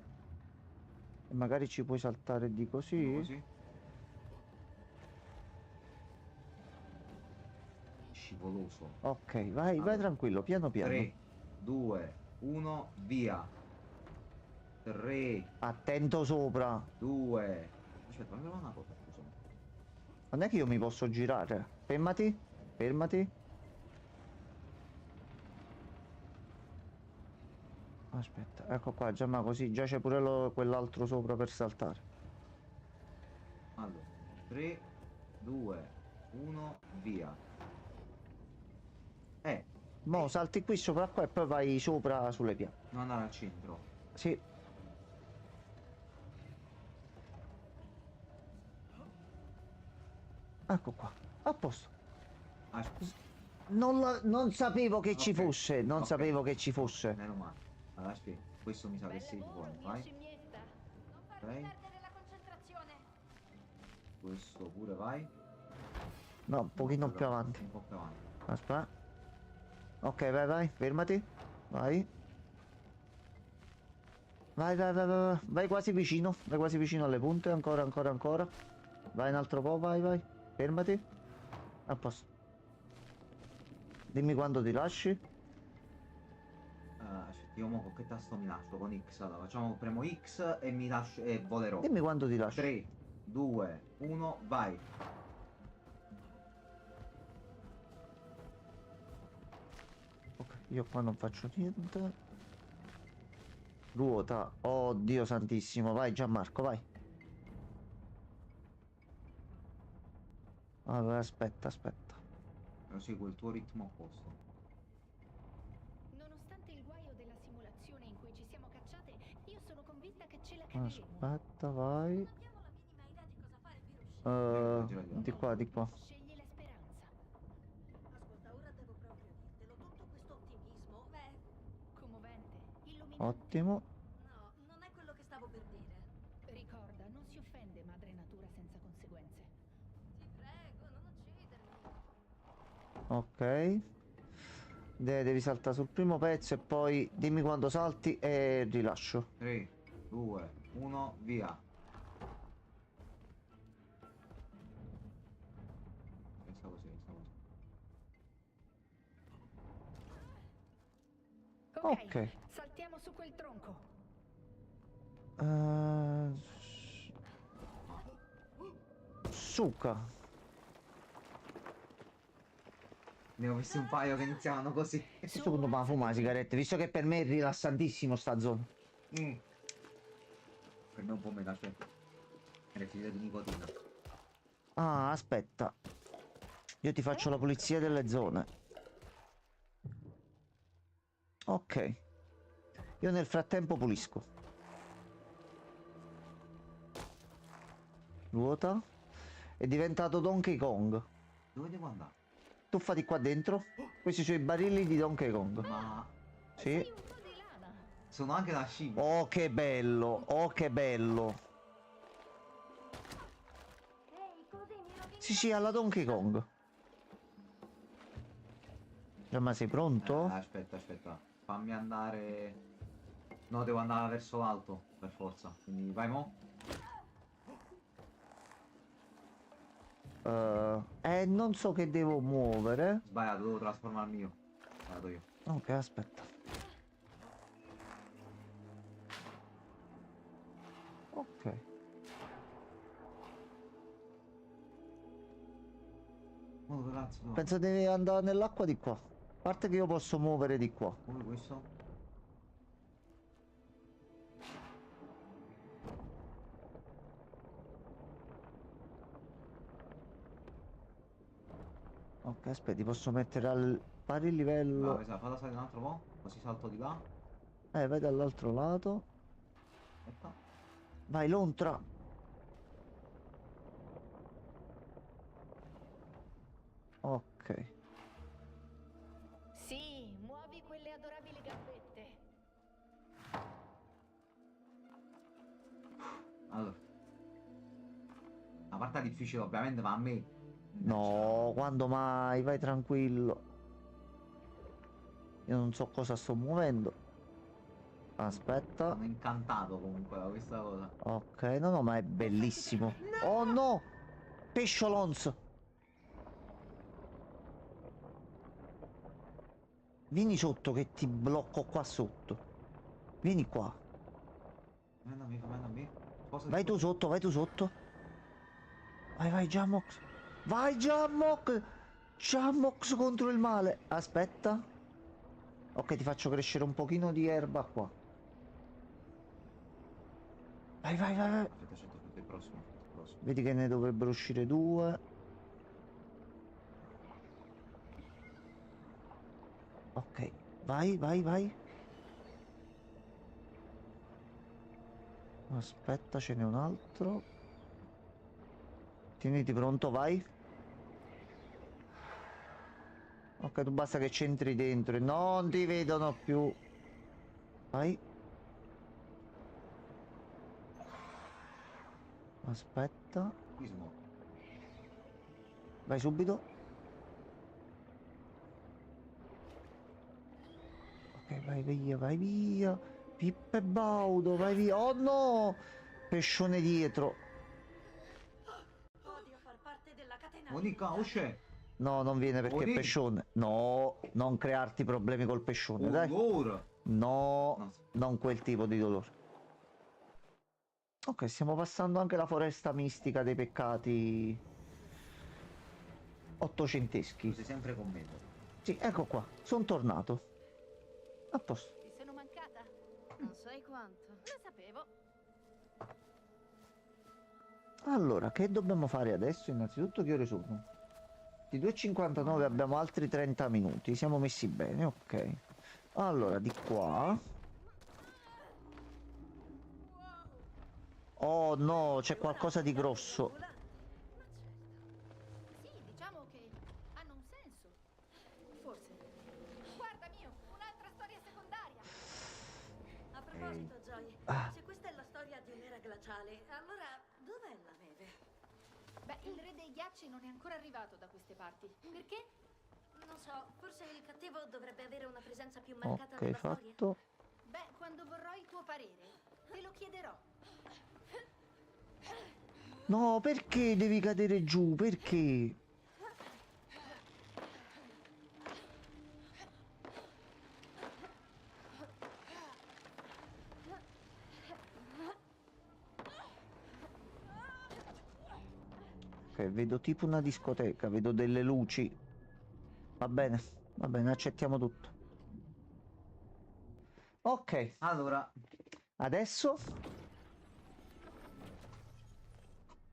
E magari ci puoi saltare di così. Così. Scivoloso. Ok, vai, vai tranquillo, piano piano. 3, 2, 1, via. 3, Attento sopra. 2. Aspetta, fammi vedere una cosa, scusami. Non è che io mi posso girare. Fermati, fermati. Aspetta, ecco qua, già ma così, già c'è pure quell'altro sopra per saltare. Allora, 3, 2, 1, via. Mo salti qui sopra qua e poi vai sopra sulle piante. Non andare al centro. Sì. Ecco qua, a posto. Aspetta. Non sapevo che ci Ok, fosse, non ok. sapevo che ci fosse. Meno male. Allora, aspetta. Questo mi sa che Bel sei lavoro, fuori, mia vai. scimmietta. Non farmi Ok. perdere la concentrazione. Questo pure vai. No, un pochino No, più avanti. Un po' più avanti. Aspetta. Ok, vai, vai, fermati. Vai. Vai, vai, vai, vai, vai. Vai quasi vicino. Vai quasi vicino alle punte. Ancora, ancora, ancora. Vai un altro po', vai, vai. Fermati. A posto. Dimmi quando ti lasci. Aspetta, io mo con che tasto mi lascio? Con X. Allora, facciamo, premo X e mi lascio e volerò. Dimmi quando ti lasci. 3, 2, 1, vai. Ok, io qua non faccio niente. Ruota. Oddio santissimo. Vai Gianmarco, vai. Allora, aspetta, aspetta. Seguo il tuo ritmo opposto. Nonostante il guaio della simulazione Aspetta, vai. Di qua, di qua. Scegli la speranza. Ascolta, ora devo proprio dirtelo. Tutto questo ottimismo, beh, Commovente, illuminante. Ottimo. no, non è quello che stavo per dire. Ricorda, non si offende madre natura senza conseguenze. Ti prego, non uccidermi. Ok. Devi saltare sul primo pezzo e poi dimmi quando salti e rilascio. 3, 2, 1, via. Pensa così, pensa così. Ok. Saltiamo su quel tronco. Suca. Ne ho visti un paio che iniziavano così. Secondo me fumare sigarette, visto che per me è rilassantissimo sta zona. Per me un po' meno, cioè. È figlio di nicotina. Ah, aspetta. Io ti faccio la pulizia delle zone. Ok. Io nel frattempo pulisco. Ruota. È diventato Donkey Kong. Dove devo andare? Tuffati qua dentro. Questi sono i barili di Donkey Kong. Ma Sì. Sei un po' di lana. sono anche da scimmia. Oh, che bello. Oh, che bello. Ehi, così mi rovini. Sì, sì, alla Donkey Kong. Ma sei pronto? Aspetta, aspetta. Fammi andare. No, devo andare verso l'alto, per forza. Quindi vai mo. Non so che devo muovere. Sbagliato, devo trasformarmi io. Vado io. Ok, aspetta. Ok. Oh, dove cazzo no? Penso devi andare nell'acqua di qua. A parte che io posso muovere di qua. Come questo? Ok, aspetta, ti posso mettere al pari livello. Vai, falla salire un altro po'. Così salto di là. Vai dall'altro lato. Aspetta. Vai, lontra. Ok. Sì, muovi quelle adorabili gambette. Allora. La parte difficile ovviamente, ma a me. No, quando mai? Vai tranquillo. Io non so cosa sto muovendo. Aspetta. Sono incantato comunque da questa cosa. Ok, no, ma è bellissimo. Oh no! Pesciolons! Vieni sotto che ti blocco qua sotto. Vieni qua. Manda a me, manda a me. Vai tu sotto, vai tu sotto. Vai, Jammox. Vai, Jammox! Jammox contro il male. Aspetta. Ok, ti faccio crescere un pochino di erba qua. Vai. Aspetta, il prossimo. Vedi che ne dovrebbero uscire 2. Ok, vai. Aspetta, ce n'è un altro. Tieniti pronto, vai. Ok, tu basta che c'entri dentro e non ti vedono più. Vai. Aspetta. Gizmo. Vai subito. Ok, vai via. Pippo e Baudo, vai via. Oh no! Pescione dietro. Odio far parte della catena. Monica, usce. No, non viene perché è Oni. pescione. No, non crearti problemi col pescione, dai. Dolore. No, No. non quel tipo di dolore. Ok, stiamo passando anche la foresta mistica dei peccati Tu ottocenteschi. sei sempre con me. Sì, ecco qua, sono tornato. A posto. Ti sono mancata? Non sai quanto. Lo sapevo. Allora, che dobbiamo fare adesso? Innanzitutto che ore sono? Di 2.59 abbiamo altri 30 minuti. Siamo messi bene, ok. Allora, di qua. Oh no, c'è qualcosa di grosso. Ma certo. Sì, diciamo che hanno un senso. Forse. Guarda mio, un'altra storia secondaria. A proposito, Joy, Ah. se questa è la storia di un'era glaciale, allora dov'è la neve? Beh, il re dei ghiacci non è ancora arrivato da queste parti. Perché? Non so, forse il cattivo dovrebbe avere una presenza più marcata Ok, nella storia. fatto. Beh, quando vorrò il tuo parere, te lo chiederò. No, perché devi cadere giù? Perché? Ok, vedo tipo una discoteca, vedo delle luci. Va bene, accettiamo tutto. Ok, Allora, adesso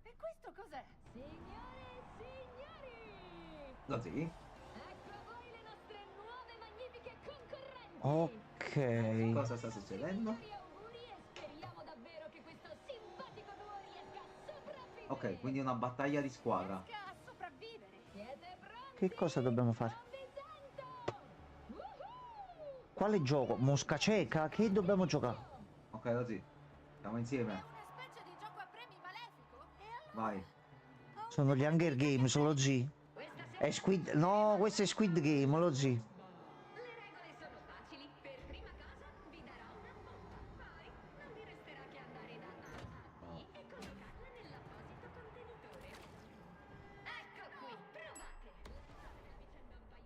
E questo cos'è? Signore e signori! così. Ecco a voi le nostre nuove magnifiche concorrenti! ok. Cosa sta succedendo? Migliori auguri e speriamo davvero che questo simpatico duo riesca a sopravvivere! Ok, quindi una battaglia di squadra. Riesca a sopravvivere! Siete pronti? Che cosa dobbiamo fare? Non vi sento! Woohoo! Quale gioco? Mosca cieca? Che dobbiamo giocare? Ok, così. Siamo È insieme. una specie di gioco a premi malefico? E allora? Vai. Sono gli Hunger Games, lo zi. È Squid... No, questo è Squid Game, lo zi. Le regole sono facili. Per prima cosa vi darò una bomba. Poi non vi resterà che andare da A a B e collocarla nell'apposito contenitore. Ecco qui, provate.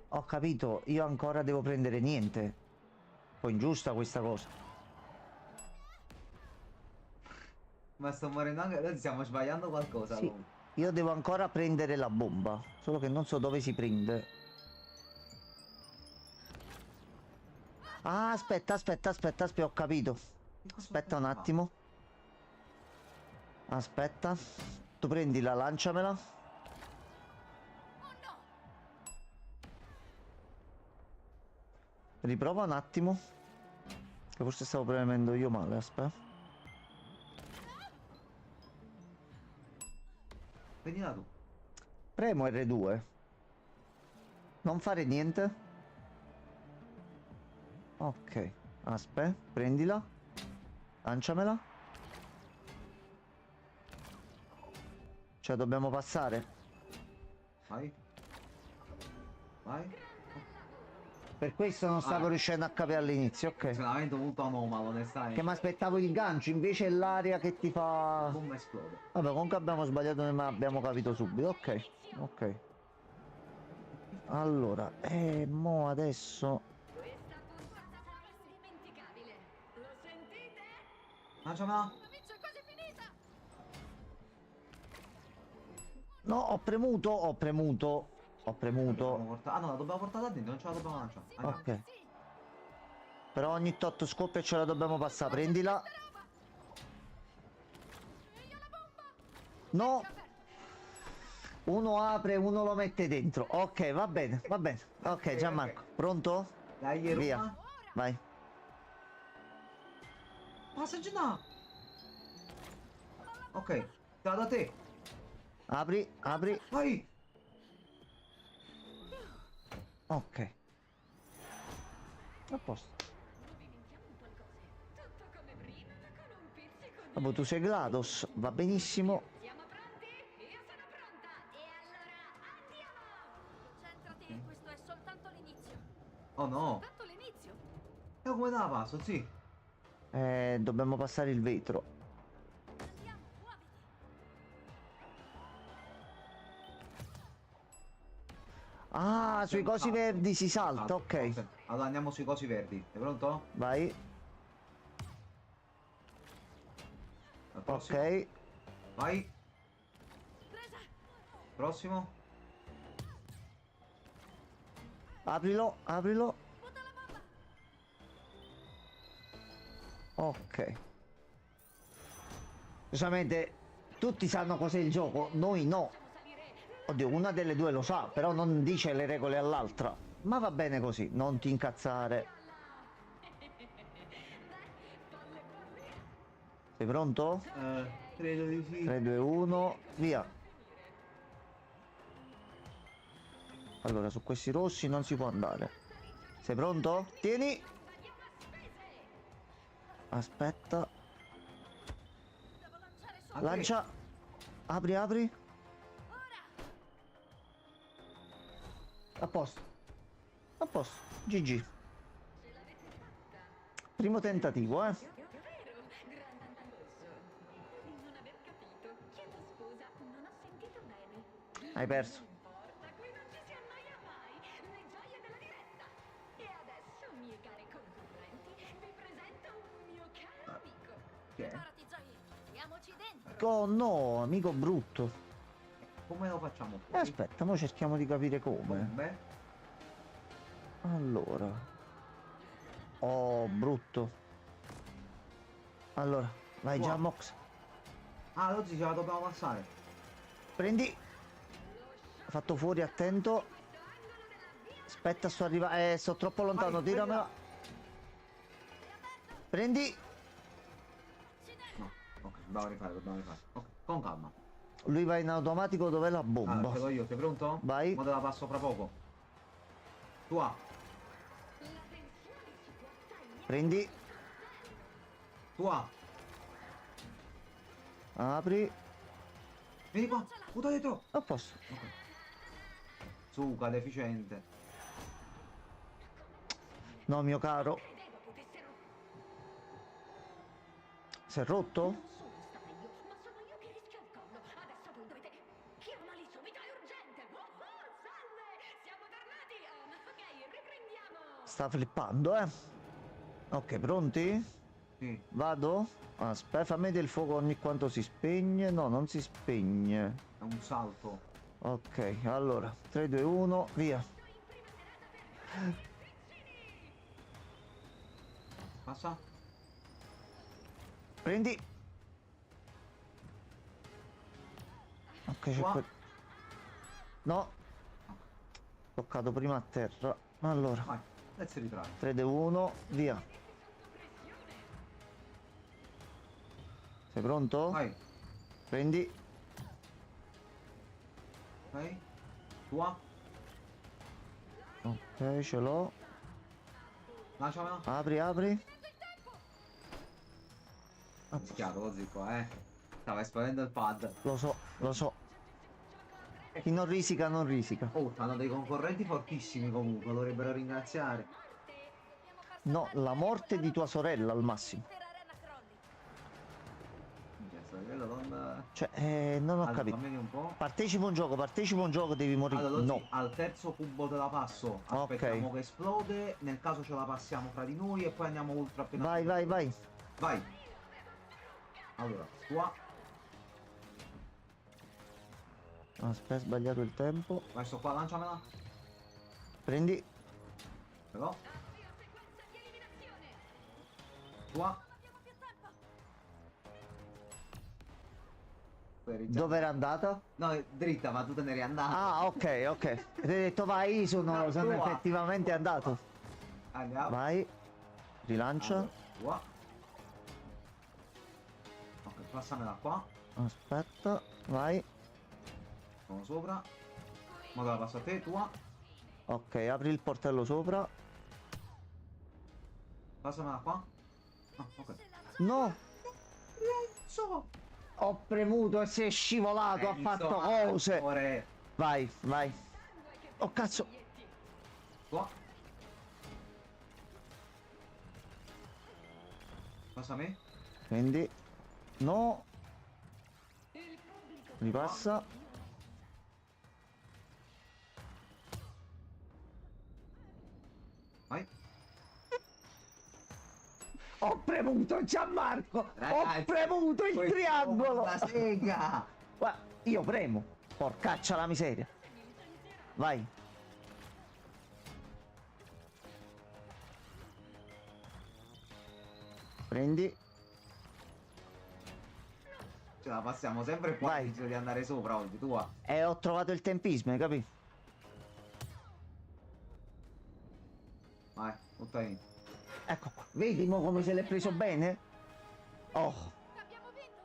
Ho capito, io ancora devo prendere niente. Un po' ingiusta questa cosa. Ma sto morendo anche. Noi stiamo sbagliando qualcosa. Sì, comunque. io devo ancora prendere la bomba. Solo che non so dove si prende. Ah, aspetta, ho capito. Aspetta un attimo. Aspetta. Tu prendila, lanciamela. Oh no! Riprova un attimo. Che forse stavo premendo io male, aspetta. Prendila tu. Premo R2. Non fare niente. Ok. Aspetta, prendila. Lanciamela. Cioè, dobbiamo passare. Vai. Vai. Per questo non stavo riuscendo a capire all'inizio, ok. Funzionamento molto anomalo, Che onestamente. mi aspettavo il gancio, invece è l'aria che ti fa... Bomba esplode. Vabbè, comunque abbiamo sbagliato, ma abbiamo capito subito. Ok, ok. Allora, mo adesso... Questa puntata sarà indimenticabile. Lo sentite? Lanciamela. Amici, è quasi finita! No, ho premuto. Ah no, la dobbiamo portare da dentro, non ce la dobbiamo lanciare. Andiamo. Ok. Però ogni tot scoppia ce la dobbiamo passare. Prendila. No. Uno apre, uno lo mette dentro. Ok, va bene, va bene. Ok, Gianmarco, pronto? Dai, Roma. Via. Vai. Passa giù là. Ok, sta da te. Apri, apri. Vai. Ok. A posto. Movimentiamo un po' le cose. Tutto come prima, ma con un pizzico di... Vabbè, tu sei GLaDOS, va benissimo. Siamo pronti? Io sono pronta. E allora andiamo! Concentrati, questo è soltanto l'inizio. Oh no. Tanto l'inizio! E come te la passo, sì. Dobbiamo passare il vetro. Andiamo, muoviti. Ah, sui cosi verdi si salta, ok. Allora andiamo sui cosi verdi. Sei pronto? Vai. Al prossimo. Ok. Vai. Presa. Prossimo. Aprilo, aprilo. Butta la bomba. Ok. Giustamente tutti sanno cos'è il gioco, noi no. Oddio, una delle due lo sa, però non dice le regole all'altra. Ma va bene così, non ti incazzare. Sei pronto? Credo di sì. 3, 2, 1, via. Allora, su questi rossi non si può andare. Sei pronto? Tieni! Aspetta. A Lancia. Apri, apri. A posto. A posto. GG. Primo tentativo, eh. Vero, grandangoloso. Non aver capito. Chiedo scusa, non ho sentito bene. Hai perso. Non importa, qui non ci si annoia mai. Le gioie della diretta. E adesso, miei cari concorrenti, vi presento un mio caro amico. Che è? Preparati, Zoe. Andiamoci dentro. Oh no, amico brutto. Come lo facciamo fuori? Aspetta, mo cerchiamo di capire come. Bombe? Allora. Oh, brutto. Allora, vai Wow. già, Mox. Ah, oggi ce la dobbiamo passare. Prendi. Fatto fuori, attento. Aspetta, sto arrivando. Sto troppo lontano, Vai, tiramela. Prendi. No, ok, dobbiamo rifare, dobbiamo rifare. Ok, con calma. Lui va in automatico, dov'è la bomba? Allora, ce l'ho io, sei pronto? Vai. Ma te la passo fra poco. Tua, Prendi. tua. Apri. Vieni qua, butta dietro. A posto. Suca, deficiente. No, mio caro. Credevo potessero... Si è rotto? Non sono stata io, ma sono io che rischio il collo. Adesso voi dovete... Chiamali subito, è urgente! Oh, salve! Siamo tornati! Ok, riprendiamo! Sta flippando, eh. Ok, pronti? Sì. Vado? Aspetta, fammi del fuoco ogni quanto si spegne. No, non si spegne. È un salto. Ok, allora. 3, 2, 1, via. Passa. Prendi. Ok, c'è Qua. quel... No. Toccato prima a terra. Allora. Vai, let's retry. 3, 2, 1, via. Sei pronto? Vai. Prendi. Ok. Tua. Ok, ce l'ho. Lanciamela. Apri, apri. Mischiato così qua, eh. Stava esplodendo il pad. Lo so, lo so. Chi non risica, non risica. Oh, hanno dei concorrenti fortissimi comunque, dovrebbero ringraziare. No, la morte di tua sorella al massimo. Minchia, sto livello non... Cioè, non ho Allora, capito. fammi un po'. Partecipa un gioco, devi morire. Allora, No. Lozzi, al terzo cubo te la passo. Aspettiamo che esplode. Nel caso ce la passiamo fra di noi e poi andiamo ultra appena. Vai, vai, vai. Vai. Allora, qua. Aspetta, sbagliato il tempo. Vai, sto qua, lanciamela. Prendi. Però. Qua. Dove era andata? No, è dritta, ma tu te ne eri andata. Ah, ok, ok. E ti ho detto vai, sono tua. effettivamente andato. Andiamo. Vai. Rilancia. Allora, qua. Ok, passamela qua. Aspetta, vai. Sono sopra. Ma te la passo a te, tua. Ok, apri il portello sopra. Passamela qua. Ah, ok. No, So. ho premuto e si è scivolato, ha fatto cose. Amore. Vai, vai. Oh cazzo. Qua. Passa a me. Prendi. No. Ripassa. Vai. Ho premuto Gianmarco. Ho Ragazzi, premuto il questo triangolo. La sega. Guarda, io premo. Porcaccia la miseria. Vai. Prendi. Ce la passiamo sempre qua. Vai. Invece di andare sopra oggi, tua. E ho trovato il tempismo, hai capito? Vai, butta in. Ecco qua. Vedi mo come se l'è preso bene? Oh. Abbiamo vinto?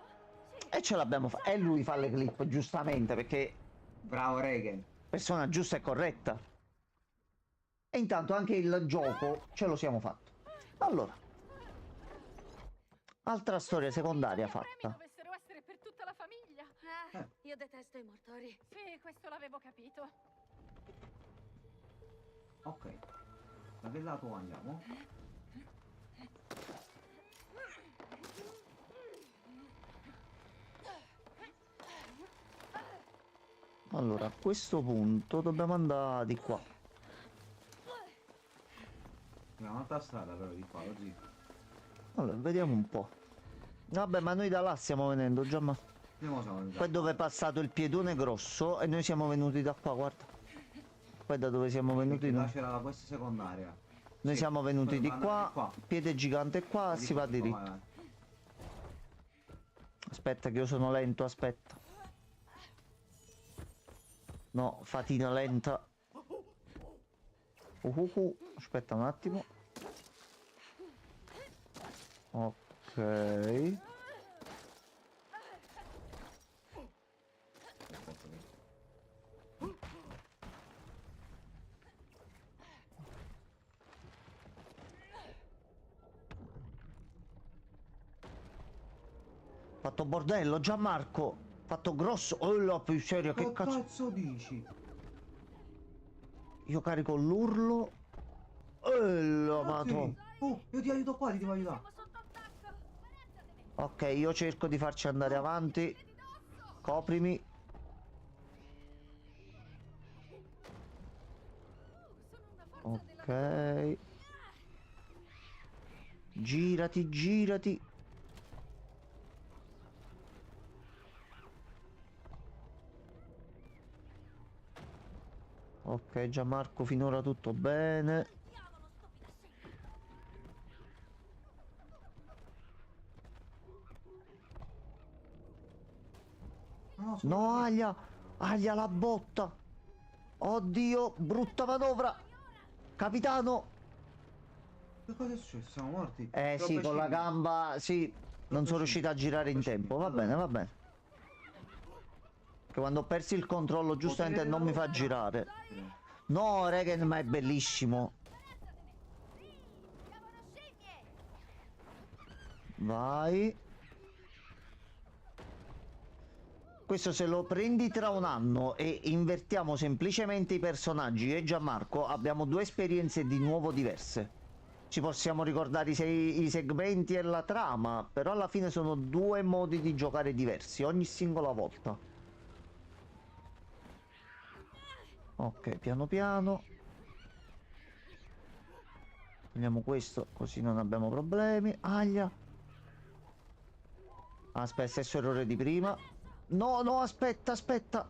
Sì. E ce l'abbiamo fatta. E lui fa le clip, giustamente, perché Bravo Regan. persona giusta e corretta. E intanto anche il gioco ce lo siamo fatto. Allora, altra storia secondaria I premi fatta. dovessero essere per tutta la famiglia. Io detesto i mortori. Sì, questo l'avevo capito. Ok. Da che lato andiamo? Allora, a questo punto dobbiamo andare di qua. Abbiamo un'altra strada però di qua, così. Allora, vediamo un po'. Vabbè, ma noi da là stiamo venendo già, ma... Andiamo siamo venuti. Qua è dove è passato il piedone grosso e noi siamo venuti da qua, guarda. Qua è da dove siamo venuti Là noi. c'era la questa secondaria. Noi Sì, siamo venuti poi di andare qua, piede gigante qua, si va Vai, diritto. vai. Aspetta che io sono lento, aspetta. No, fatina lenta. Aspetta un attimo. Ok. Fatto bordello, Gianmarco. Fatto grosso. Oh, la più serio, che Che cazzo. cazzo dici? Io carico l'urlo. La madonna. Io ti aiuto qua, ti devo aiutare. Ok, io cerco di farci andare avanti. Coprimi. Ok. Girati, girati. Ok, Gianmarco, finora tutto bene. No, Aglia! Aglia la botta! Oddio, brutta manovra! Capitano! Che cosa è successo? Siamo morti? Sì, con la gamba, sì, non sono riuscito a girare in tempo. Va bene, va bene. Che quando ho perso il controllo, giustamente non mi fa girare. No, Regan, ma è bellissimo. Vai. Questo se lo prendi tra un anno e invertiamo semplicemente i personaggi, io e Gianmarco abbiamo due esperienze di nuovo diverse. Ci possiamo ricordare i segmenti e la trama, però alla fine sono due modi di giocare diversi, ogni singola volta. Ok, piano piano. Prendiamo questo, così non abbiamo problemi. Aglia. Aspetta, stesso errore di prima. No, no, aspetta, aspetta.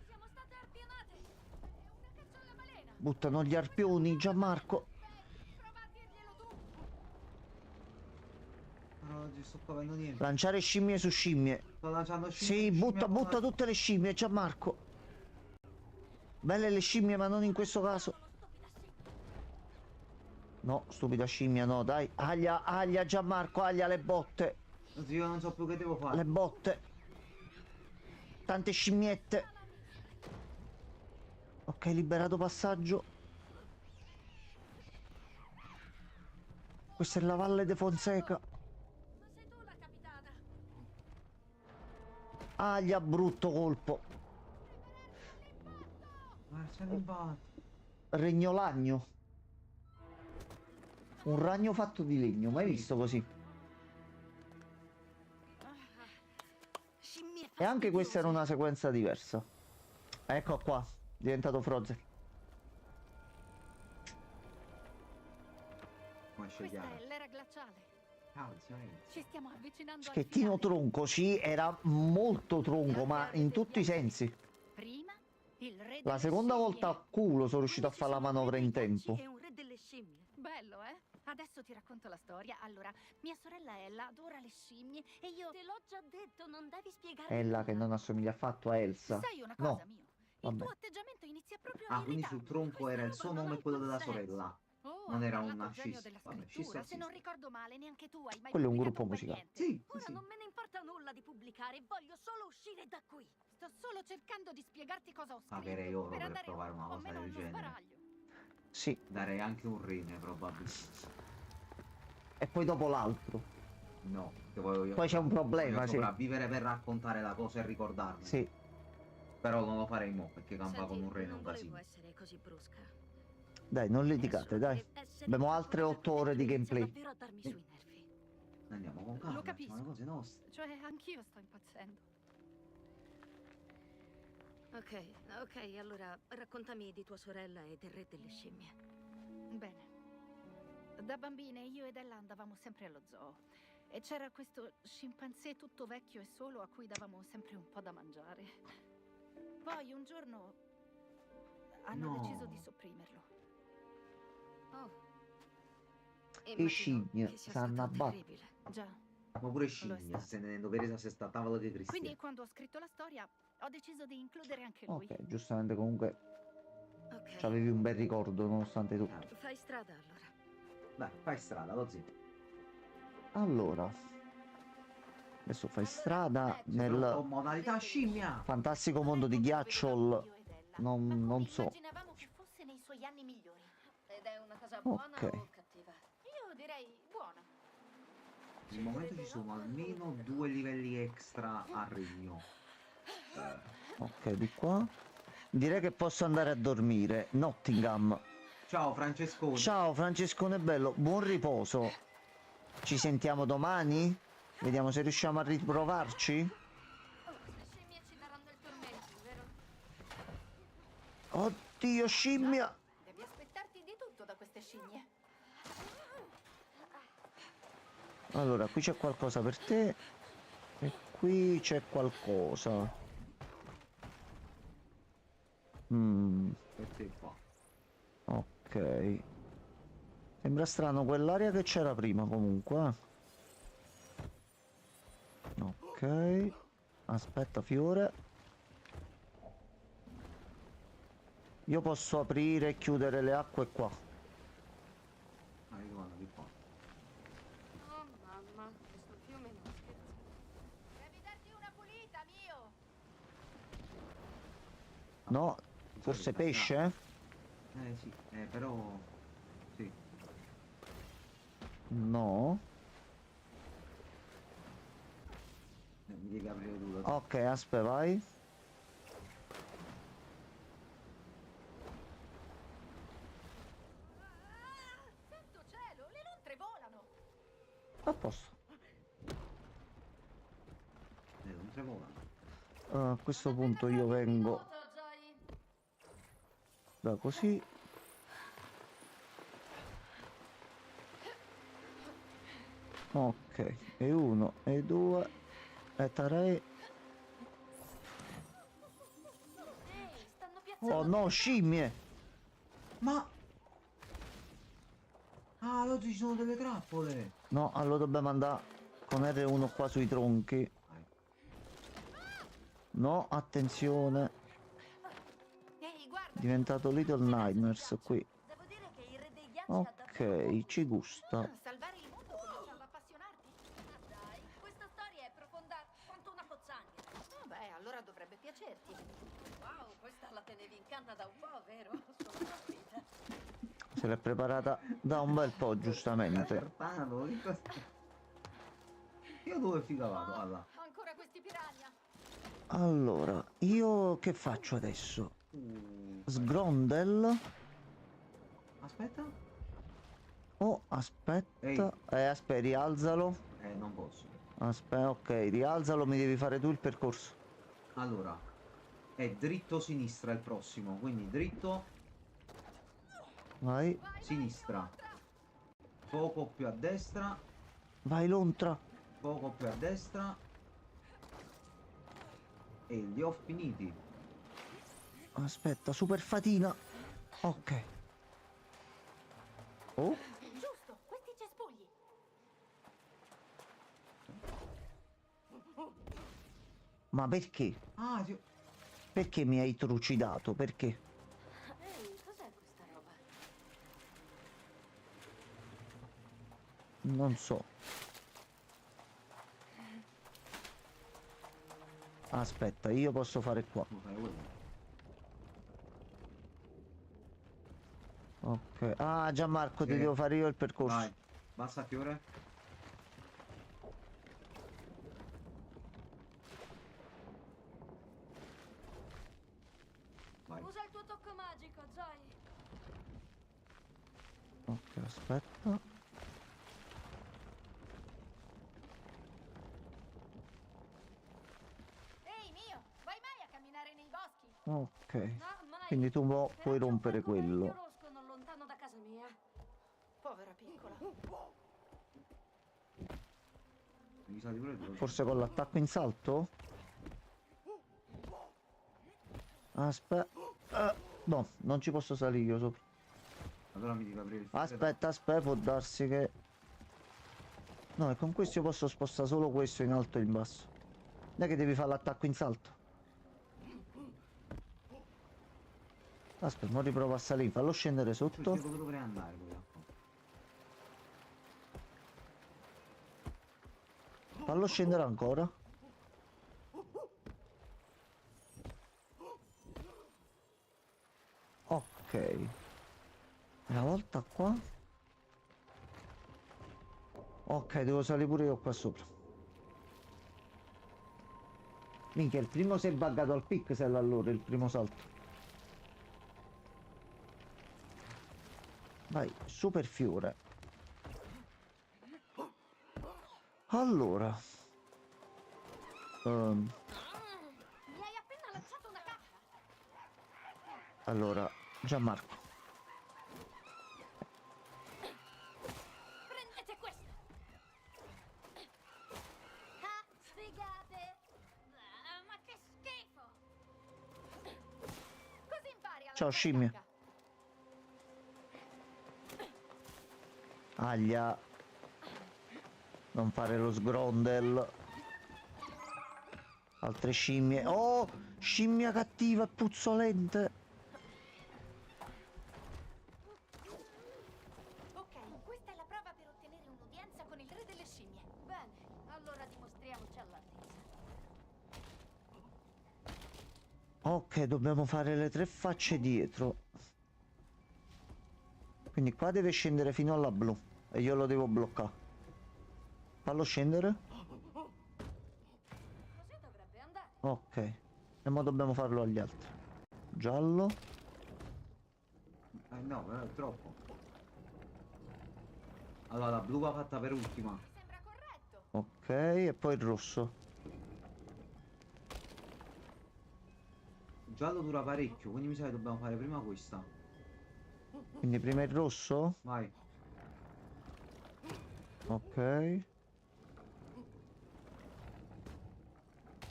Siamo state arpionate. È una caccia alla balena. Buttano gli arpioni, Gianmarco. Prova a dirglielo tu. Non ci sto capendo niente. Lanciare scimmie su scimmie. Sto lanciando Sì, butta tutte le scimmie, Gianmarco. Belle le scimmie, ma non in questo caso. No, stupida scimmia, no, dai. Aglia, aglia, Gianmarco, aglia le botte. Io non so più che devo fare. Le botte. Tante scimmiette. Ok, liberato passaggio. Questa è la Valle de Fonseca. Ma sei tu la capitana? Aglia, brutto colpo. Ma siamo in basso. Regnolagno. Un ragno fatto di legno, mai visto così? Scimmie E anche questa era fastidiose. una sequenza diversa. Ecco qua, diventato Frozen. Ma Questa scegliamo. è l'era glaciale. Ci stiamo avvicinando al Schettino finale. tronco, sì, era molto tronco, ma in tutti i sensi. Prima, il re La delle seconda scimmie. volta a culo sono riuscito a fare la manovra in tempo. È un re delle scimmie. Bello, eh? Adesso ti racconto la storia. Allora, mia sorella Ella adora le scimmie e io... Te l'ho già detto, non devi spiegare. Ella che non assomiglia affatto a Elsa. Sai una cosa, No, mio? Il vabbè. tuo atteggiamento inizia proprio a Ah, quindi irritarmi. sul tronco era il suo nome e quello della sorella. Oh, Non ha era parlato una il genio scissa. della Vabbè, scrittura. Se non scissa. ricordo male, neanche tu hai mai Quello è un pubblicato gruppo bel musicale. niente. Sì, Ora sì. non me ne importa nulla di pubblicare, voglio solo uscire da qui. Sto solo cercando di spiegarti cosa ho scritto. Pagherei oro per per andare provare una o cosa meno del allo genere. sparaglio. Sì, Darei anche un rene, probabilmente. e poi dopo l'altro. No, che voglio, Poi c'è un problema, voglio sì. sopravvivere per raccontare la cosa e ricordarmi. Sì. Però non lo farei mo, perché campa Senti, con un rene è non un volevo casino. essere così brusca. Dai, non È litigate, solo dai. che essere Abbiamo troppo altre coraggio 8 ore di inizia gameplay. davvero a darmi sui nervi. Andiamo con Lo calma, capisco. facciamo le cose nostre. Cioè, anch'io sto impazzendo. Ok, allora raccontami di tua sorella e del re delle scimmie. Bene. Da bambine io ed Ella andavamo sempre allo zoo. E c'era questo scimpanzé tutto vecchio e solo a cui davamo sempre un po' da mangiare. Poi un giorno hanno No. deciso di sopprimerlo. Oh. Che Immagino scimmie, che sia sanno stato abbattere. terribile. Già. Ma pure Lo è scimmie, stato. se ne presa se sta a tavola di Quindi cristiani. quando ho scritto la storia ho deciso di includere anche lui. Ok, giustamente comunque Ok, avevi un bel ricordo nonostante tutto. fai strada allora. Dai, fai strada, lo zio. Allora, adesso fai strada Con nel modalità scimmia. fantastico mondo di Ghiacciol. Non so. Immaginavamo che fosse nei suoi anni migliori. Ed è una cosa buona Ok. o cattiva? Io direi buona. Al momento ci sono almeno 2 livelli extra a regno. Ok, di qua. Direi che posso andare a dormire. Nottingham. Ciao Francesco. Ciao Francescone bello, buon riposo. Ci sentiamo domani? Vediamo se riusciamo a riprovarci. Le scimmie ci daranno il tormento, vero? Oddio, scimmia! Devi aspettarti di tutto da queste scimmie. Allora, qui c'è qualcosa per te. E qui c'è qualcosa. Per te qua. Ok. Sembra strano quell'area che c'era prima comunque. Ok. Aspetta, fiore. Io posso aprire e chiudere le acque qua. Ah, io vado di qua. Oh mamma, questo fiume non scherza. Devi darti una pulita, mio. No, forse pesce? Sì, però... Sì. No. Mi devi aprire tu da Ok, aspetta, vai. Santo cielo, le lontre volano. A posto. non tremola. A questo punto io vengo da così. Ok, e uno, e due, e tre. Ehi, stanno piazzando Oh no, scimmie! Ma... Ah, oggi ci sono delle trappole. No, allora dobbiamo andare con R1 qua sui tronchi. Vai. No, attenzione. Ehi, guarda. Diventato Little Nightmares qui. Devo dire che il re dei ghiacci ha davvero Ok, ci gusta. Salvare il mondo cominciava a appassionarti? Ma dai, questa storia è profonda quanto una pozzanghera. Beh, allora dovrebbe piacerti. Wow, questa la tenevi in canna da un po', vero? Sono colpita. Se l'è preparata da un bel po', giustamente. Serpano, che cosa... Io dove figa vado? Ah, là. Ancora questi piranha. Allora, io che faccio adesso? Sgrondel? Aspetta. Oh, aspetta. Aspetta, rialzalo. Non posso. Aspetta, ok, rialzalo, mi devi fare tu il percorso. Allora, è dritto sinistra il prossimo, quindi dritto Vai, sinistra. Poco più a destra, vai Lontra. poco più a destra. E li ho finiti. Aspetta, super fatina. Ok. Oh, Giusto, questi cespugli. ma perché? Ah, ti... Perché mi hai trucidato? Perché? Ehi, cos'è questa roba? Non so. Aspetta, io posso fare qua. Devo fare quello. Ok. Ah, Gianmarco, ti Sì. devo fare io il percorso. Vai. Basta a che ore? Vai. Usa il tuo tocco magico, Zoe. Ok, aspetta. Ehi, mio, vai mai a camminare nei boschi? Ok. No, mai. Quindi tu puoi Però c'è un rompere parco parecchio quello. rosco non lontano da casa mia. Povera piccola. Mi sa di pure tu. Forse con l'attacco in salto? Aspetta. No, non ci posso salire io sopra. Allora mi devi aprire il segreto. Aspetta, aspetta, può darsi che... No, e con questo io posso spostare solo questo in alto e in basso. Non è che devi fare l'attacco in salto. Aspetta, mo riprovo a salire, fallo scendere Io sotto. spiego dove dovrei andare poi. Fallo scendere ancora. Ok. Una volta qua. Ok, devo salire pure io qua sopra. Minchia, il primo si è buggato al pixel allora, il primo salto. Vai, super fiore. Allora. Mi hai appena lanciato una cacca. Allora, Gianmarco. Prendete questo. Ah, sfigate. Ma che schifo. Così impari a Ciao, lanciare scimmia. cacca. Aglia. Non fare lo sgrondel. Altre scimmie. Oh, scimmia cattiva e puzzolente. Ok, questa è la prova per ottenere un'udienza con il re delle scimmie. Bene, allora dimostriamoci all'altezza. Ok, dobbiamo fare le 3 facce dietro. Quindi qua deve scendere fino alla blu. E io lo devo bloccare. Fallo scendere. Così dovrebbe andare. Ok. E ora dobbiamo farlo agli altri. Giallo. No, però è troppo. Allora, la blu va fatta per ultima. Mi sembra corretto. Ok, e poi il rosso. Il giallo dura parecchio, quindi mi sa che dobbiamo fare prima questa. Quindi prima il rosso. Vai. Ok.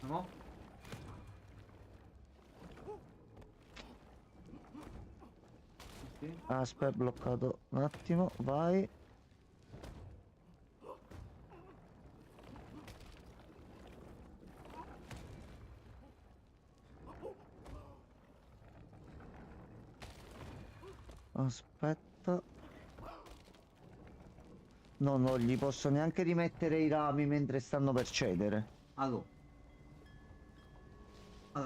No? Sì. Aspetta, bloccato un attimo. Vai. Aspetta. No, non gli posso neanche rimettere i rami mentre stanno per cedere. Allora,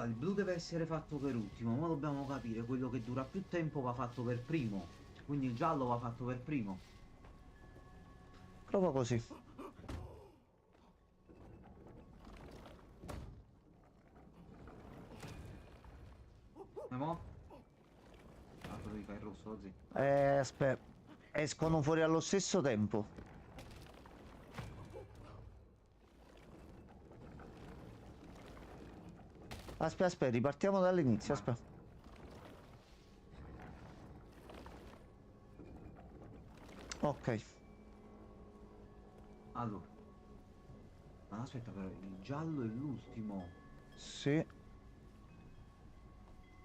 il blu deve essere fatto per ultimo, ma dobbiamo capire quello che dura più tempo va fatto per primo. Quindi il giallo va fatto per primo. Prova così. E mo? Ah, devi fare il rosso così. Aspetta. Escono fuori allo stesso tempo. Aspetta, aspetta, ripartiamo dall'inizio, aspetta. Ok. Allora. Ma aspetta però, il giallo è l'ultimo. Sì.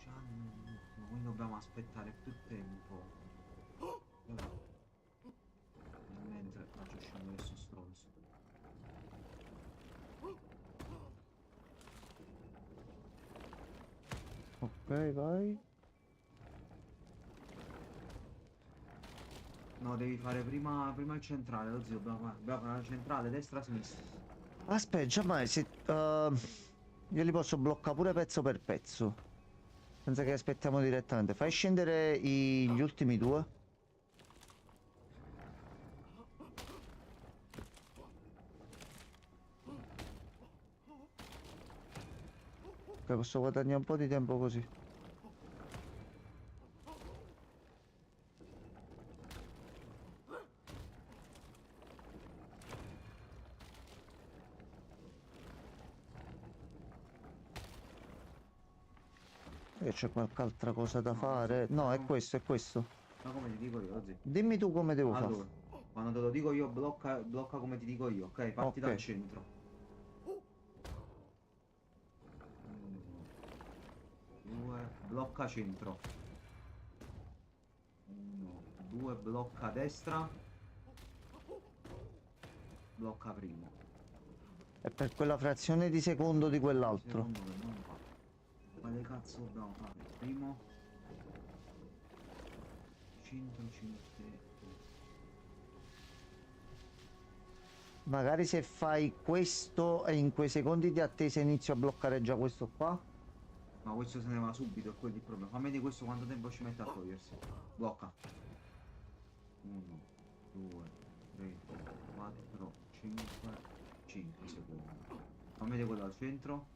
Giallo è l'ultimo, quindi dobbiamo aspettare più tempo. Nel mentre faccio scendere questo stronzo. Ok, vai. No, No, devi fare prima il centrale, lo zio. Dobbiamo fare la centrale, destra, sinistra. Aspetta, Giammai, se... io li posso bloccare pure pezzo per pezzo. Senza che aspettiamo direttamente. Fai scendere gli ultimi due. Ok, posso guadagnare un po' di tempo così. E c'è qualche altra cosa da fare? No, è questo, è questo. Ma come ti dico io, lo zio? Dimmi tu come devo fare. Allora, quando te lo dico io, blocca come ti dico io, ok? Parti Ok. dal centro. 2, blocca centro. 1, 2, blocca destra. Blocca primo. È per quella frazione di secondo di quell'altro. Secondo che non fa. Quale cazzo dobbiamo fare? Primo. Centro, centro. Magari se fai questo e in quei secondi di attesa inizio a bloccare già questo qua. Ma questo se ne va subito, è quello il problema. Fammi vedere questo quanto tempo ci mette a togliersi. Blocca. 1, 2, 3, 4, 5, 5 secondi. Fammi vedere quello al centro.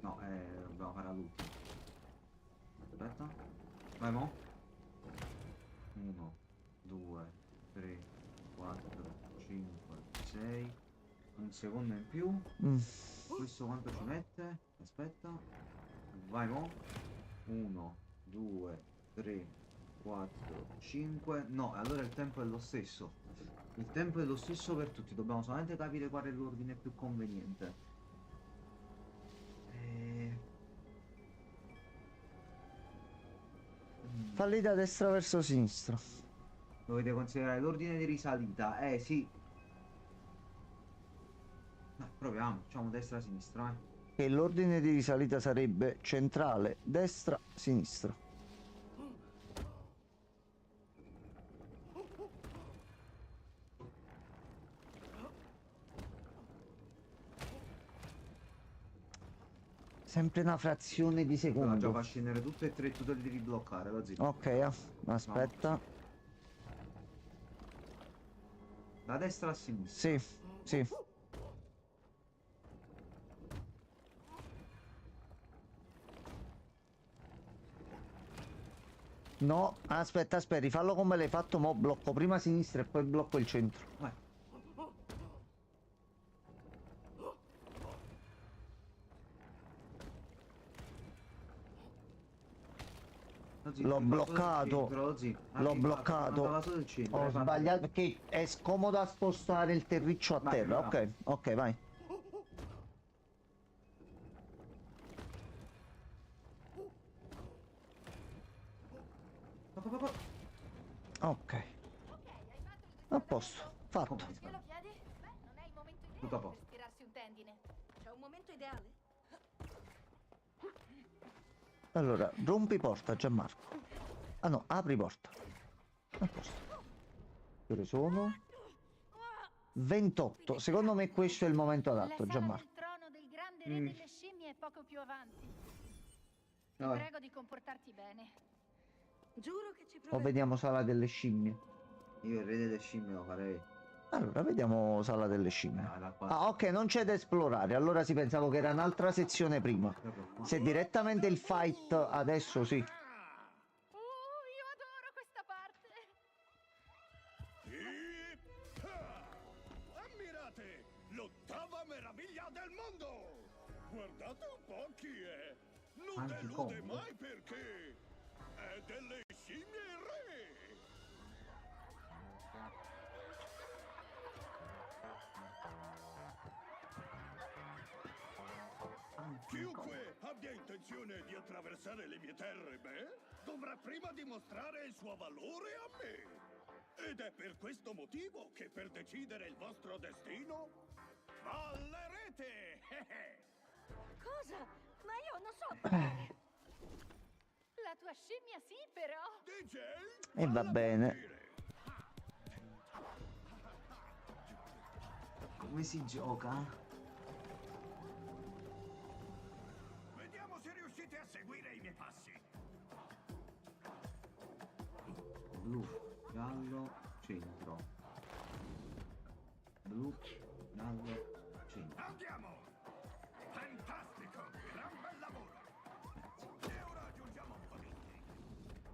No, dobbiamo fare all'ultimo. Aspetta. Vai mo. 1, 2, 3, 4, 5, 6. Un secondo in più. Questo quanto ci mette? Aspetta. Vai mo. 1, 2, 3, 4, 5. No, allora il tempo è lo stesso. Il tempo è lo stesso per tutti. Dobbiamo solamente capire qual è l'ordine più conveniente. Falli da destra verso sinistra. Dovete considerare l'ordine di risalita. Sì. Proviamo. Facciamo destra-sinistra. E l'ordine di risalita sarebbe centrale, destra, sinistra. Sempre una frazione di Allora, già secondo. fa scendere tutte e tre, tu te li devi bloccare, lo zio. Ok, aspetta. Da destra a sinistra. Sì, sì. No, aspetta, rifallo come l'hai fatto, mo blocco prima sinistra e poi blocco il centro. Vai. L'ho bloccato. L'ho bloccato. Ho sbagliato perché è scomodo a spostare il terriccio a Vai, terra. vai. Ok, ok, vai. Ok, a posto, fatto. Glielo chiedi? Beh, non è il momento Tutto a ideale posto. per stirarsi un tendine. C'è un momento ideale? Allora, rompi porta, Gianmarco. Ah no, apri porta. A posto. Che ore sono? 28. Secondo me questo è il momento La adatto, sala Gianmarco. del trono del grande re delle scimmie è poco più avanti. Ti Vai. prego di comportarti bene. Giuro che ci O proverò. vediamo sala delle scimmie. Io il re delle scimmie lo farei. Allora, vediamo sala delle scimmie. Da qua. Ah, ok, non c'è da esplorare. Allora si pensavo che era un'altra sezione prima. Proprio qua. Se direttamente il fight adesso sì. Io adoro questa parte. Ammirate l'ottava meraviglia del mondo! Guardate un po' chi è! Non Anche delude comodo. mai perché è delle scimmie il re! Chiunque abbia intenzione di attraversare le mie terre, dovrà prima dimostrare il suo valore a me. Ed è per questo motivo che per decidere il vostro destino, ballerete! Cosa? Ma io non so ballare. La La tua scimmia sì, però. E va bene. Come si gioca? Vediamo se riuscite a seguire i miei passi. Blu, giallo, centro. Blu, giallo, centro. Andiamo! Fantastico! Gran bel lavoro! E ora aggiungiamo un po' di intriga.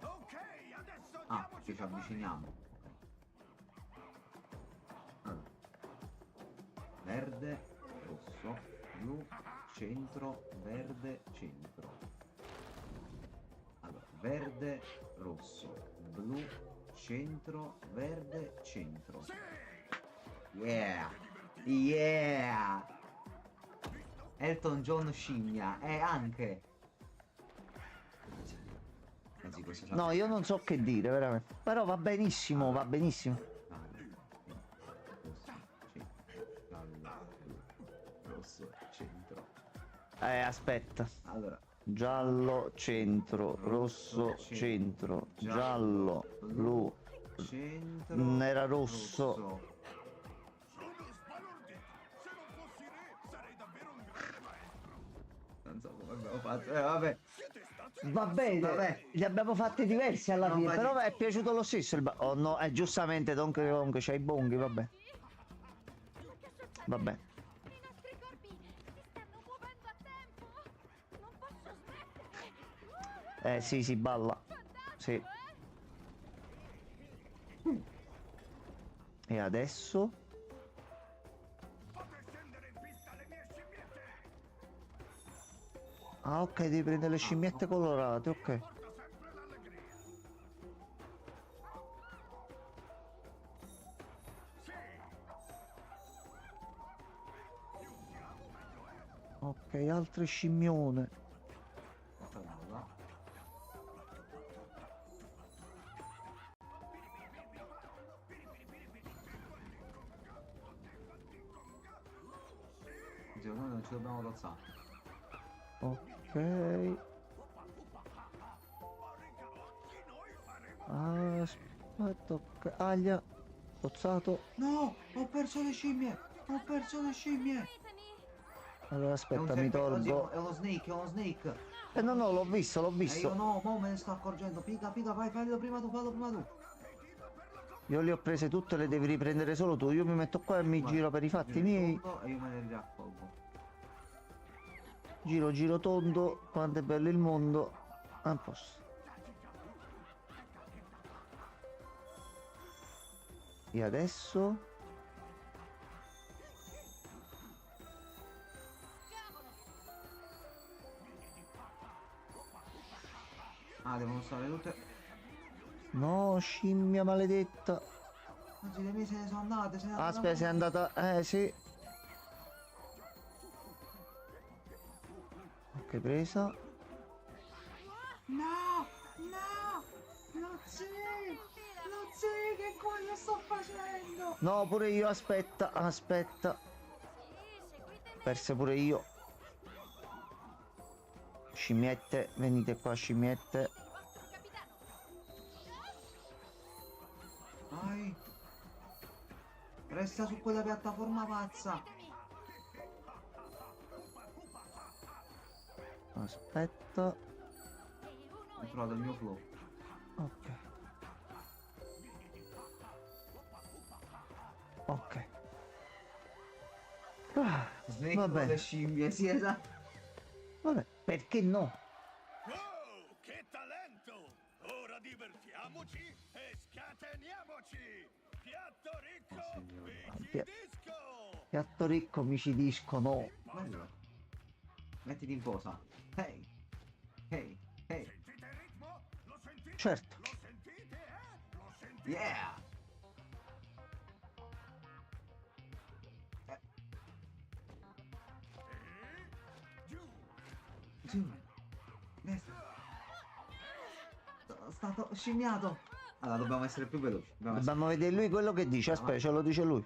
Ok, adesso Ah, diamoci che ci da fare. avviciniamo. Allora. Verde, rosso, blu, centro, verde, centro. Allora, verde, rosso, blu, centro, verde, centro. Yeah! Yeah! Elton John scimmia, anche! Anzi, questo c'ha- No, io non so che dire, veramente. Però va benissimo, va benissimo. Rosso, centro. Aspetta. Allora, Giallo, centro, rosso, centro, giallo, blu. centro. Era rosso. Sono sbalordito! Se non fossi re, sarei davvero un grande maestro! Non so come abbiamo fatto. Vabbè. Siete stati... Va bene, Vabbè. li abbiamo fatti diversi alla Non fine, va però niente. è piaciuto lo stesso il oh no, giustamente Donkey Kong c'hai i bonghi, vabbè. Vabbè. I nostri corpi si stanno muovendo a tempo. Non posso smettere. Sì, si balla. Sì. E adesso? Fate scendere in pista le mie scimmiette! Ah, ok, devi prendere le scimmiette colorate, ok. Porta sempre l'allegria! Sì! Ok, altre scimmione. Allora. Secondo me non ci dobbiamo rozzare. Ok. Aspetta, ok. Aglia. Pozzato. No! Ho perso le scimmie! Ho perso le scimmie! Allora È aspetta, un mi serpente, tolgo. è uno snake, è uno snake! No, no, l'ho visto, l'ho E io visto. no, mo me ne sto accorgendo. Pica, pica, vai, fallo prima tu, fallo prima tu. Io le ho prese tutte, le devi riprendere solo tu. Io mi metto qua e mi Guarda, giro per i fatti io miei. tondo e io me ne riaccolgo. Giro, giro tondo. Quanto è bello il mondo. A posto. E adesso? Ah, devono stare tutte. No, scimmia maledetta. Oggi le mie se ne sono andate, se ne sono Aspetta, sei andata. Sì. Ok, presa. No! No! Non sì! Non sì! Che cosa sto facendo? No, pure io, aspetta, aspetta. Perse pure io. Scimmiette, venite qua, scimmiette. Vai! Resta su quella piattaforma pazza! Aspetta. Ho trovato il mio flow. Ok. Ok. Ah, Snake va con le bene. scimmie, sì, esatto. Vabbè, perché no? Oh, che talento! Ora divertiamoci e scateniamoci! Piatto ricco, disco! Piatto ricco, micidisco, no. Bello. Mettiti in posa. Hey! Hey! Hey! Sentite il ritmo? Lo sentite? Certo. Lo sentite, Lo sentite? Yeah! Giù! Giù! Destra! Sono stato scimmiato! Allora, dobbiamo essere più veloci. Dobbiamo vedere lui quello che dice. Aspetta, ce lo dice lui.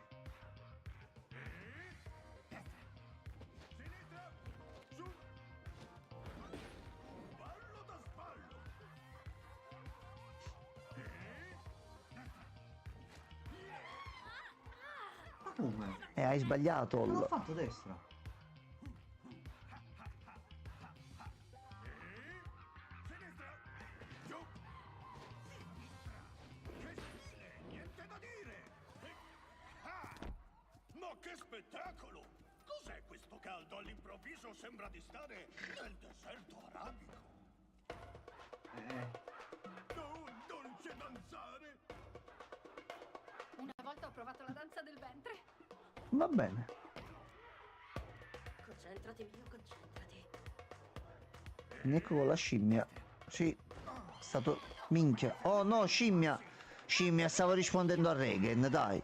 Come? Hai sbagliato. Non ho fatto destra. Sinistra, giù, sinistra, che stile, niente da dire. Ah, ma che spettacolo! Cos'è questo caldo? All'improvviso sembra di stare nel deserto arabico. No, dolce danzare. Una volta ho provato la danza del ventre. Va bene. Concentrati, mio, concentrati. Nico con la scimmia. Sì. È stato... Minchia. Oh no, scimmia. Scimmia, stavo rispondendo a Regen, dai.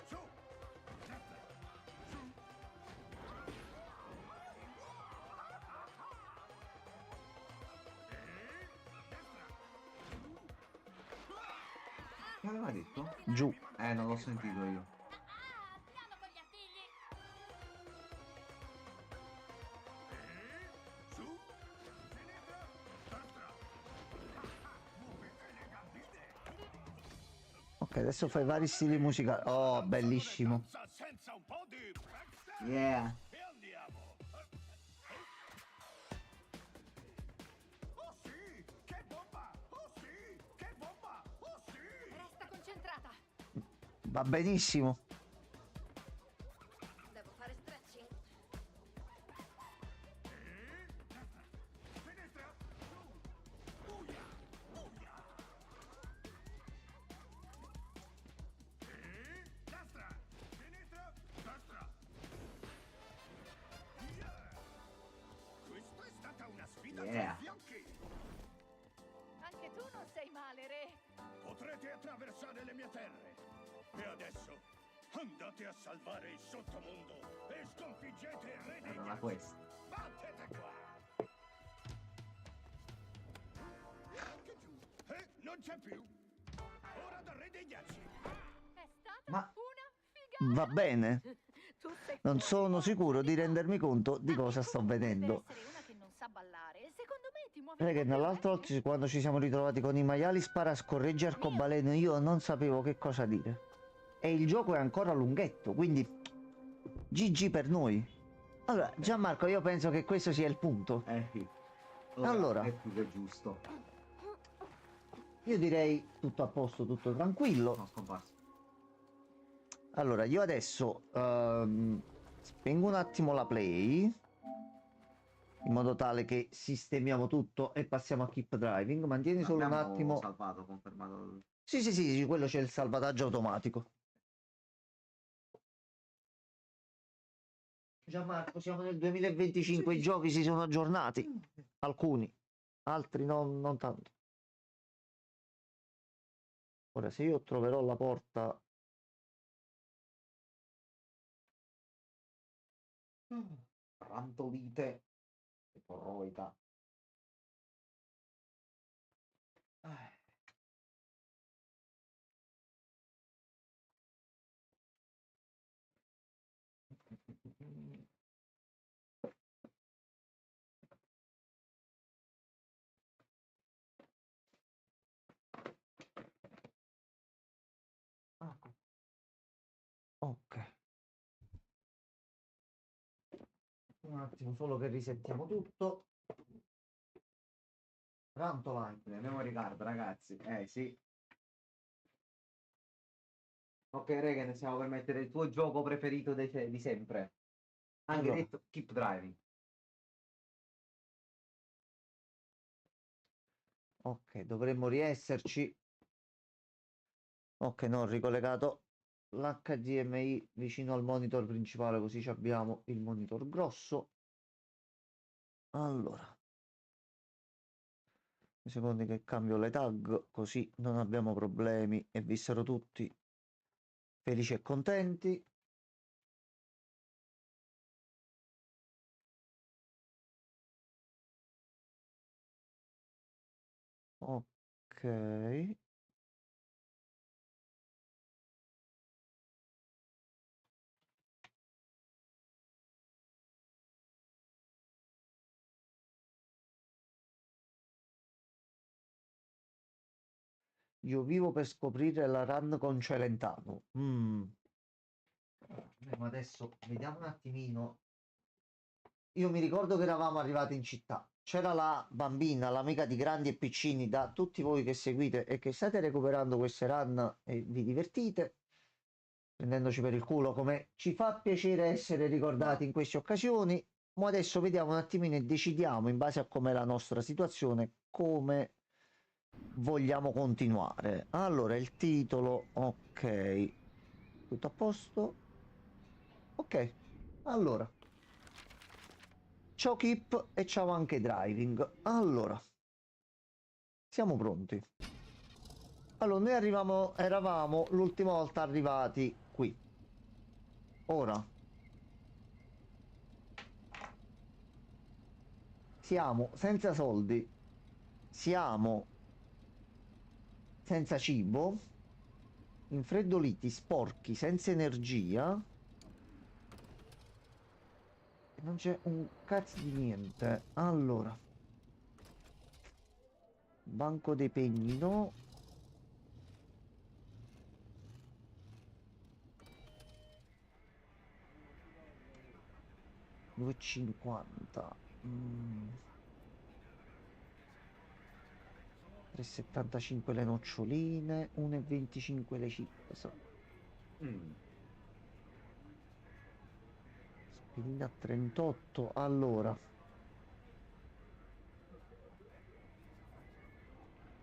Su, Che aveva detto? Giù. Non l'ho sentito io. Piano con gli artigli! su, sinistra, destra. Muovete le gambine. Ok, adesso fai vari stili musicali. Oh, bellissimo. Danza senza un po' di breakdance. Yeah. E andiamo. Oh sì, che bomba! Oh sì, che bomba! Oh sì! Resta concentrata. Va benissimo. Devo fare stretching. Sinistra, su, uia, uia. Destra, sinistra, destra. Yeah. Questa è stata una sfida Yeah. tra fianchi. Anche tu non sei male, Re. Potrete attraversare le mie terre. E adesso andate a salvare il sottomondo e sconfiggete il re dei Era ghiacci. questa. Battete qua. Anche giù. Non c'è più. Ora dal re dei ghiacci. È stata Ma- una figata. Va bene. Tu sei Non fuori. sono sicuro di rendermi conto di cosa sto Potrebbe vedendo. essere una che non sa ballare. Secondo me ti muovi Regen, proprio l'altra bene. volta quando ci siamo ritrovati con i maiali spara scorreggi arcobaleno, io non sapevo che cosa dire. E il gioco è ancora lunghetto, quindi GG per noi. Allora, Gianmarco, io penso che questo sia il punto. Sì. Allora. È più che giusto. Io direi tutto a posto, tutto tranquillo. Sono scomparso. Allora, io adesso spengo un attimo la play, in modo tale che sistemiamo tutto e passiamo a keep driving. Mantieni solo un Abbiamo attimo. salvato, confermato. Sì, sì, sì, sì, quello c'è il salvataggio automatico. Gianmarco, siamo nel 2025, i giochi si sono aggiornati. Alcuni, altri non tanto. Ora, se io troverò la porta... Rantolite. Eporoida. Ok. Un attimo solo che risettiamo tutto. Rantoline. Memory card, ragazzi. Sì. Ok, Regen, stiamo per mettere il tuo gioco preferito di sempre. Anche Allora. detto Keep Driving. Ok, dovremmo riesserci. Ok, no, ho ricollegato l'HDMI vicino al monitor principale, così ci abbiamo il monitor grosso. Allora, secondi che cambio le tag, così non abbiamo problemi e vissero tutti felici e contenti. Ok. Io vivo per scoprire la run con Celentano. Ma adesso vediamo un attimino. Io mi ricordo che eravamo arrivati in città. C'era la bambina, l'amica di grandi e piccini, da tutti voi che seguite e che state recuperando queste run e vi divertite, prendendoci per il culo, come ci fa piacere essere ricordati in queste occasioni. Ma adesso vediamo un attimino e decidiamo, in base a com'è la nostra situazione, come vogliamo continuare. Allora, il titolo, ok, tutto a posto. Ok, allora. Ciao Kip e ciao anche Driving. Allora, siamo pronti. Allora, noi eravamo l'ultima volta arrivati qui. Ora siamo senza soldi, siamo senza cibo, infreddoliti, sporchi, senza energia. E non c'è un cazzo di niente. Allora, banco dei pegni no. $2,50. 3,75 le noccioline, 1,25 le chip. Spillina a 38. Allora,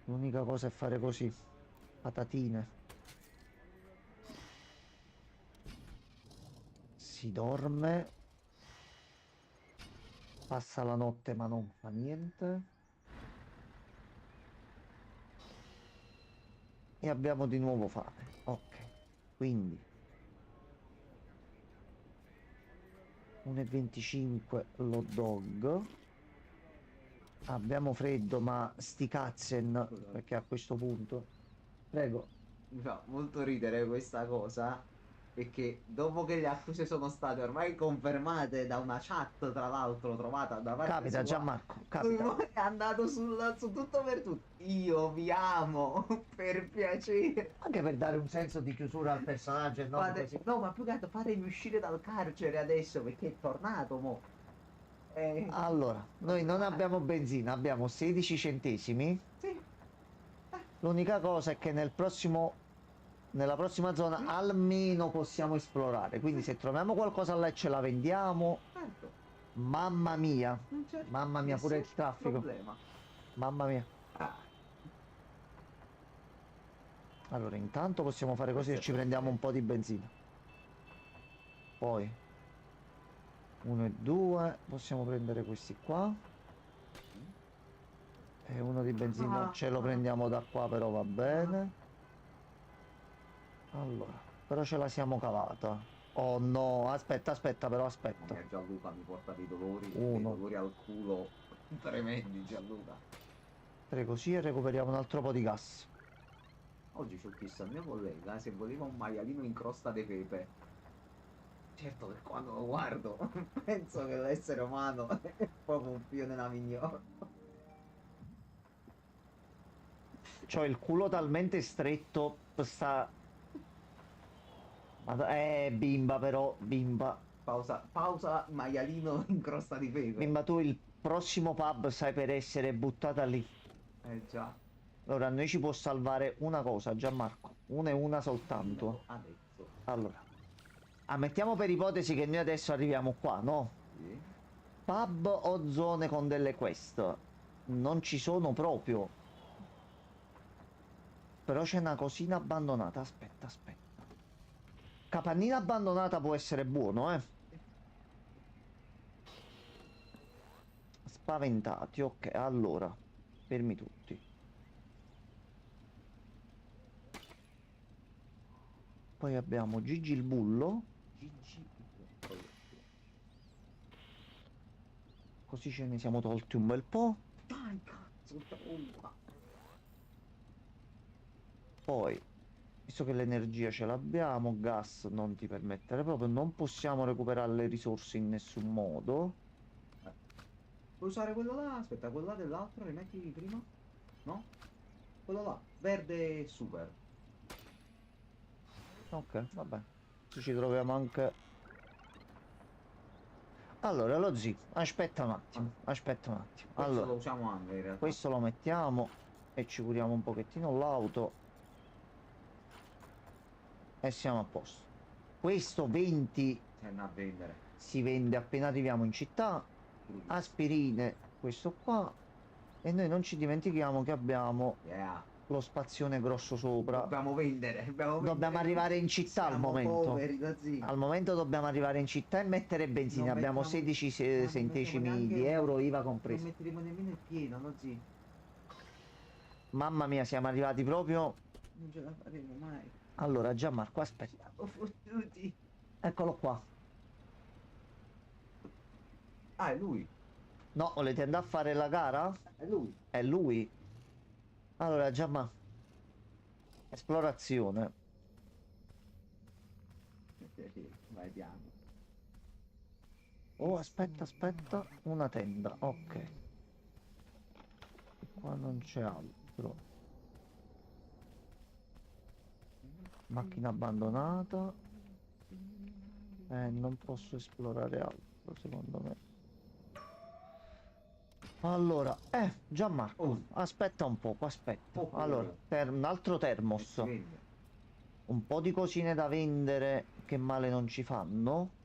l'unica cosa è fare così. Patatine. Si dorme. Passa la notte ma non fa niente. E abbiamo di nuovo fame. Ok. Quindi 1,25 l'hot dog. Abbiamo freddo, ma sti catzen, perché a questo punto. Prego. Mi fa molto ridere questa cosa, perché dopo che le accuse sono state ormai confermate da una chat, tra l'altro trovata da parte Capita, sua, Gianmarco, lui capita. è andato su tutto per tutto. Io vi amo, per piacere. Anche per dare un senso di chiusura al personaggio e non così. No, ma più che altro fatemi uscire dal carcere adesso, perché è tornato, mo. Allora, noi non abbiamo benzina, abbiamo 16 centesimi. Sì, L'unica cosa è che nella prossima zona almeno possiamo esplorare. Quindi se troviamo qualcosa là e ce la vendiamo, certo, mamma mia. non c'è Mamma mia, pure il nessun traffico. problema. Mamma mia. Ah, Allora, intanto possiamo fare così e ci prendiamo un po' di benzina. Poi 1 e 2, possiamo prendere questi qua. E uno di benzina ce lo prendiamo da qua, però va bene. Allora, però ce la siamo cavata. Oh no, aspetta, però aspetta. Gianluca mi porta dei dolori, Uno. dei dolori al culo tremendi, Gianluca. 3 così e recuperiamo un altro po' di gas. Oggi ci ho chiesto al mio collega se voleva un maialino in crosta di pepe. Certo che quando lo guardo penso che l'essere umano è proprio un figlio nella mignola. C'ho il culo talmente stretto, sta... bimba però, bimba. Pausa, maialino in crosta di pepe. Bimba, tu il prossimo pub sai per essere buttata lì. Già. Allora, a noi ci può salvare una cosa, Gianmarco. Una e una soltanto. Adesso. Allora, ammettiamo per ipotesi che noi adesso arriviamo qua, no? Sì. Pub o zone con delle quest? Non ci sono proprio. Però c'è una cosina abbandonata. Aspetta. Capannina abbandonata può essere buono, eh. Spaventati, ok, allora. Fermi tutti. Poi abbiamo Gigi il bullo. Così ce ne siamo tolti un bel po'. Dai, cazzo, tromba. Poi, visto che l'energia ce l'abbiamo, gas non ti permettere proprio, non possiamo recuperare le risorse in nessun modo. Puoi usare quello là? Aspetta, quello là dell'altro, rimetti prima? No? Quello là, verde super. Ok, vabbè. Ci troviamo anche. Allora, lo zio, aspetta un attimo, aspetta un attimo. Questo Allora, lo usiamo anche in realtà. questo lo mettiamo e ci curiamo un pochettino l'auto e siamo a posto. Questo 20 Se ne a vendere. si vende appena arriviamo in città. Aspirine, questo qua. E noi non ci dimentichiamo che abbiamo Yeah. lo spazione grosso sopra. Dobbiamo vendere. Dobbiamo arrivare in città al Siamo momento. poveri, da zio. Al momento dobbiamo arrivare in città e mettere benzina. Non Abbiamo mettiamo- 16 ma non centesimi mettiamo di neanche- euro, IVA Non compresa. metteremo nemmeno il pieno, no zio? Mamma mia, siamo arrivati proprio. Non ce la faremo mai. Allora, Gianmarco, aspetta. Siamo fottuti. Eccolo qua. Ah, è lui. No, volete andare a fare la gara? È lui. È lui. Allora, Gianmarco. Esplorazione. Vai piano. Oh, aspetta, aspetta. Una tenda, ok. Qua non c'è altro. Macchina abbandonata. Non posso esplorare altro, secondo me. Allora, Gianmarco, Oh. aspetta un poco, aspetta. Oh, Allora, un altro termos. Si vende. Un po' di cosine da vendere che male non ci fanno.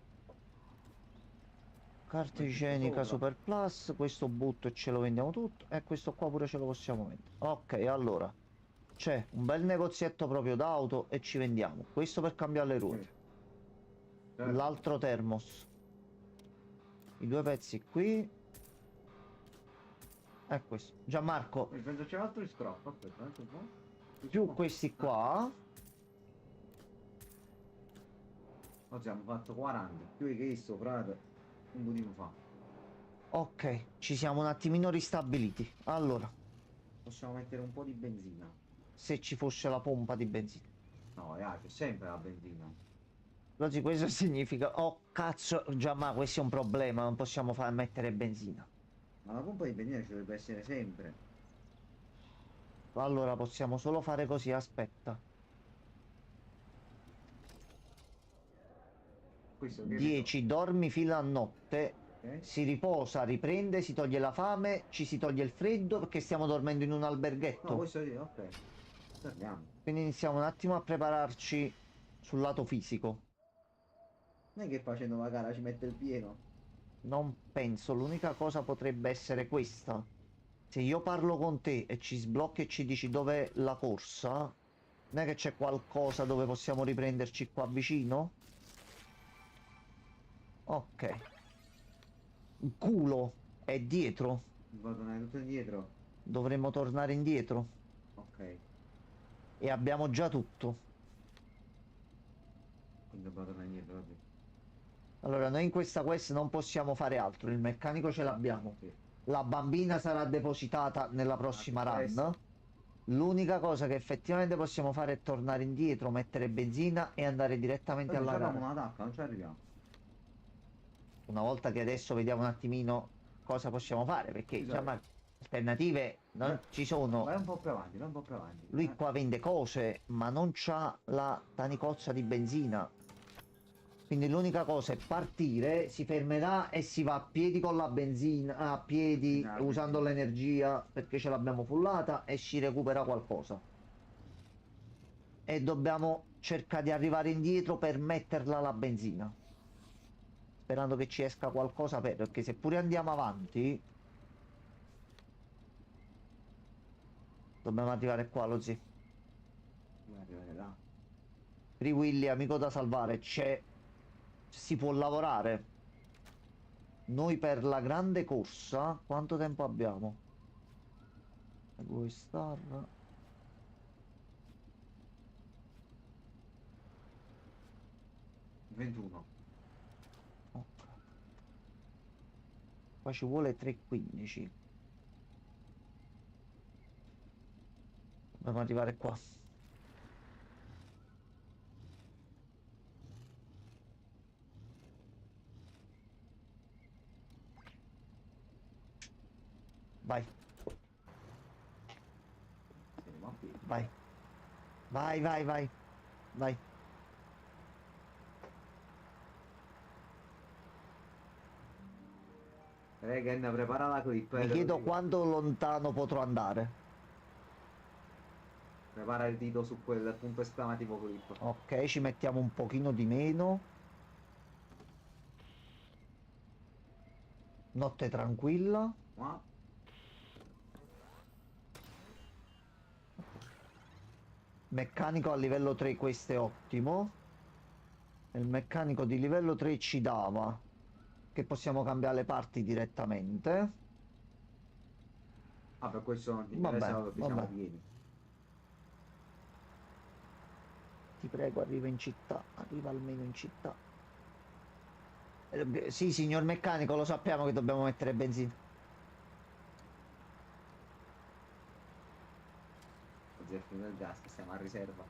Carta Metti igienica sopra. Super Plus, questo butto e ce lo vendiamo tutto. E questo qua pure ce lo possiamo vendere. Ok, allora. C'è un bel negozietto proprio d'auto e ci vendiamo. Questo per cambiare le ruote. Certo. L'altro termos. I due pezzi qui. E questo. Gianmarco, Penso c'è altro di scrap. Aspetta, un po'. più questi qua. Oggi abbiamo fatto 40. Più che questo, frate. Un pochino fa. Ok, ci siamo un attimino ristabiliti. Allora, Possiamo mettere un po' di benzina. se ci fosse la pompa di benzina. No, c'è sempre la benzina. Oggi questo significa. Oh cazzo, Gianmarco, questo è un problema. Non possiamo far mettere benzina. Ma la pompa di benzina ci dovrebbe essere sempre. Allora possiamo solo fare così, aspetta. Questo che 10, dormi fino a notte. ne so, ok? Si riposa, riprende, si toglie la fame, ci si toglie il freddo perché stiamo dormendo in un No, alberghetto. questo sì, ok. Torniamo. Quindi iniziamo un attimo a prepararci sul lato fisico. Non è che facendo la gara ci mette il pieno. Non penso, l'unica cosa potrebbe essere questa. Se io parlo con te e ci sblocchi e ci dici dov'è la corsa, non è che c'è qualcosa dove possiamo riprenderci qua vicino? Ok. Il culo è dietro. Devo tornare tutto indietro. Dovremmo tornare indietro. Ok. E abbiamo già tutto. Quindi devo tornare indietro. Vabbè. Allora, noi in questa quest non possiamo fare altro. Il meccanico ce l'abbiamo. Sì. La bambina sarà depositata nella prossima Ah, run. questo. L'unica cosa che effettivamente possiamo fare è tornare indietro, mettere benzina e andare direttamente Poi alla abbiamo gara. una tacca, non ci arriviamo. Una volta che adesso vediamo un attimino cosa possiamo fare, perché Esatto. diciamo, alternative non ci sono. Vai un po' più avanti, vai un po' più avanti. Lui qua vende cose, ma non c'ha la tanicozza di benzina. Quindi l'unica cosa è partire, si fermerà e si va a piedi con la benzina, a piedi Ah, usando benzina. l'energia perché ce l'abbiamo fullata e si recupera qualcosa. E dobbiamo cercare di arrivare indietro per metterla la benzina. Sperando che ci esca qualcosa perché se pure andiamo avanti dobbiamo arrivare qua, lo zio. Dobbiamo arrivare là. Free Willy, amico da salvare, si può lavorare. Noi per la grande corsa, quanto tempo abbiamo? 2 star. 21. Ok. Qua ci vuole 3:15. Dobbiamo arrivare qua. Vai. Fermo. Vai. Vai, vai, vai. Vai. Regen, prepara la clip. Mi te lo chiedo dico. quanto lontano potrò andare. Prepara il dito su quel punto esclamativo clip. Ok, ci mettiamo un pochino di meno. Notte tranquilla. Qua. Meccanico a livello 3, questo è ottimo. Il meccanico di livello 3 ci dava che possiamo cambiare le parti direttamente. Ah, per questo non ti Vabbè, interessa perché siamo vabbè. pieni. Ti prego, arriva in città. Arriva almeno in città. Sì, signor meccanico, lo sappiamo che dobbiamo mettere benzina. Oggi è finito il gas, siamo a riserva.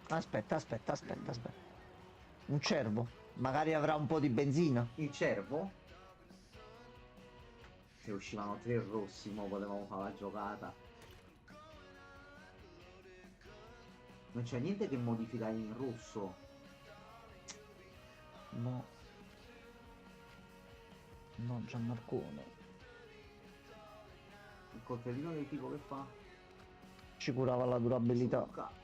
Aspetta, aspetta, aspetta, aspetta. Un cervo. Magari avrà un po' di benzina. Il cervo? Se uscivano 3 rossi, mo potevamo fare la giocata. Non c'è niente che modifica in rosso. No. No, Gianmarcone. Il coltellino del tipo che fa? Ci curava la durabilità. Succa.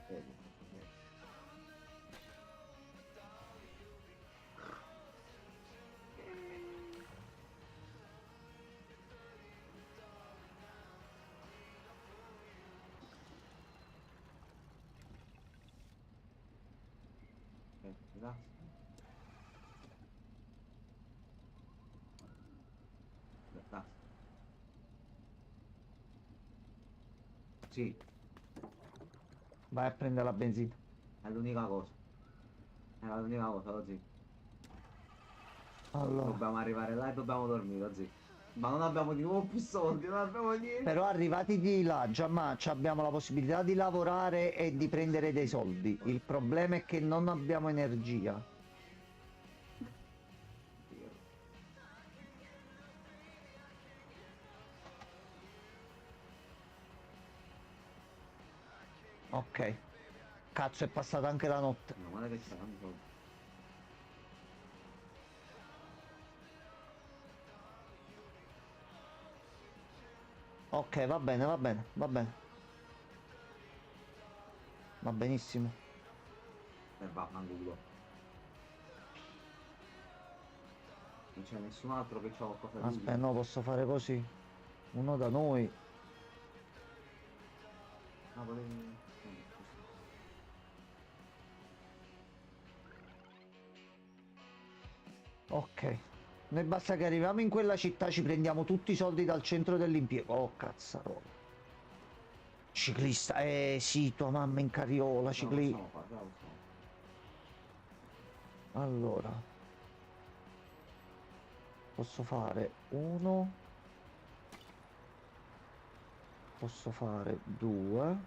Vedi. Là. Là. Sì, Vai a prendere la benzina. è l'unica cosa. Era l'unica cosa, così. Allora. Dobbiamo arrivare là e dobbiamo dormire, così. Ma non abbiamo di nuovo più soldi, non abbiamo niente. Però arrivati di là, già abbiamo la possibilità di lavorare e di prendere dei soldi. Il problema è che non abbiamo energia. Ok. Cazzo, è passata anche la notte. No, guarda che c'è tanto. Ok, va bene, va bene, va bene. Va benissimo. Vaffanculo. Non c'è nessun altro che c'ha qualcosa di Aspetta, no, posso fare così. Uno da noi. Ah, volevi... Ok. Noi basta che arriviamo in quella città, ci prendiamo tutti i soldi dal centro dell'impiego. Oh, cazzarola. Ciclista, sì, tua mamma in carriola, ciclista. No, qua, bravo, Allora. Posso fare uno. Posso fare due.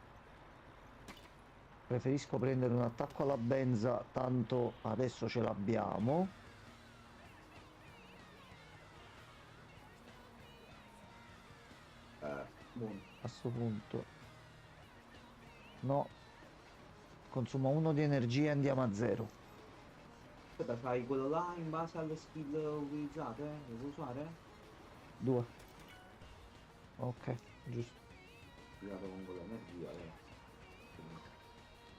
Preferisco prendere un attacco alla benza, tanto adesso ce l'abbiamo. buono. A sto punto. No. Consuma uno di energia e andiamo a zero. Aspetta, fai quello là in base alle skill utilizzate? Le puoi usare? Due. Ok, giusto. Tirato con quell'energia,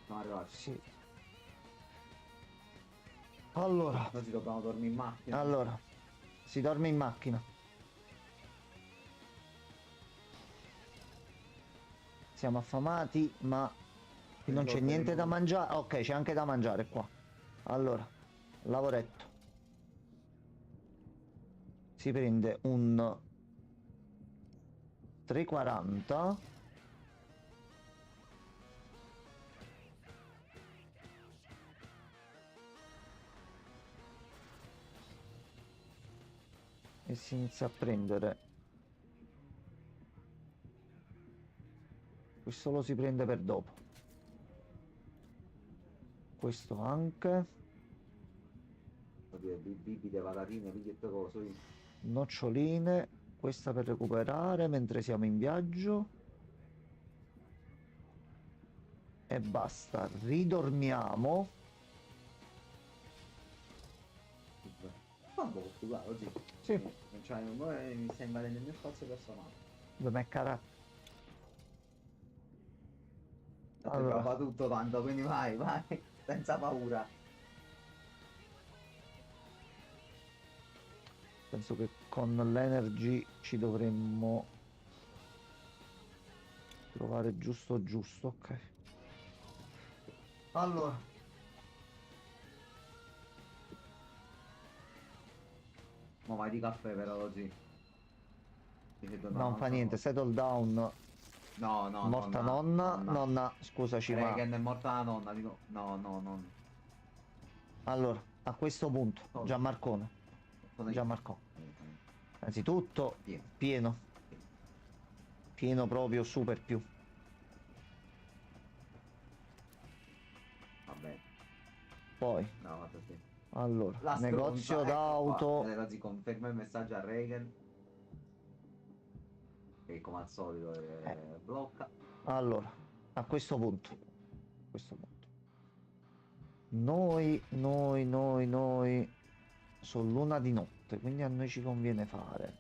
siamo arrivati. Sì. Allora. Noi ci dobbiamo dormire in macchina. Allora. Si dorme in macchina. Siamo affamati, ma qui non c'è niente da mangiare. Ok, c'è anche da mangiare qua. Allora, lavoretto. Si prende un 3,40. E si inizia a prendere. Questo lo si prende per dopo. Questo anche. Oddio, bibite, patatine, pigliette cose. Noccioline. Questa per recuperare mentre siamo in viaggio. E basta. Ridormiamo. Fa un po' qua, così. Sì. Non c'hai, mi stai invadendo il mio spazio personale. Dove me carattere. Allora. Allora. Prova tutto tanto, quindi vai, senza paura. Penso che con l'energy ci dovremmo trovare giusto, ok. Allora. Ma vai di caffè però così. Non fa niente, settle down. No, no, Morta nonna. Nonna, scusaci, ma... Regan è morta la nonna, dico. No, no, no. Allora, a questo punto, Cosa? Gianmarcone. Gianmarco. Anzitutto, Pieno. pieno. Pieno proprio, super più. Vabbè, Poi, no, vado sì. allora, La negozio stronza, d'auto. Ragazzi, conferma il messaggio a Regan. Che come al solito blocca. Allora, a questo punto. Noi sono l'una di notte, quindi a noi ci conviene fare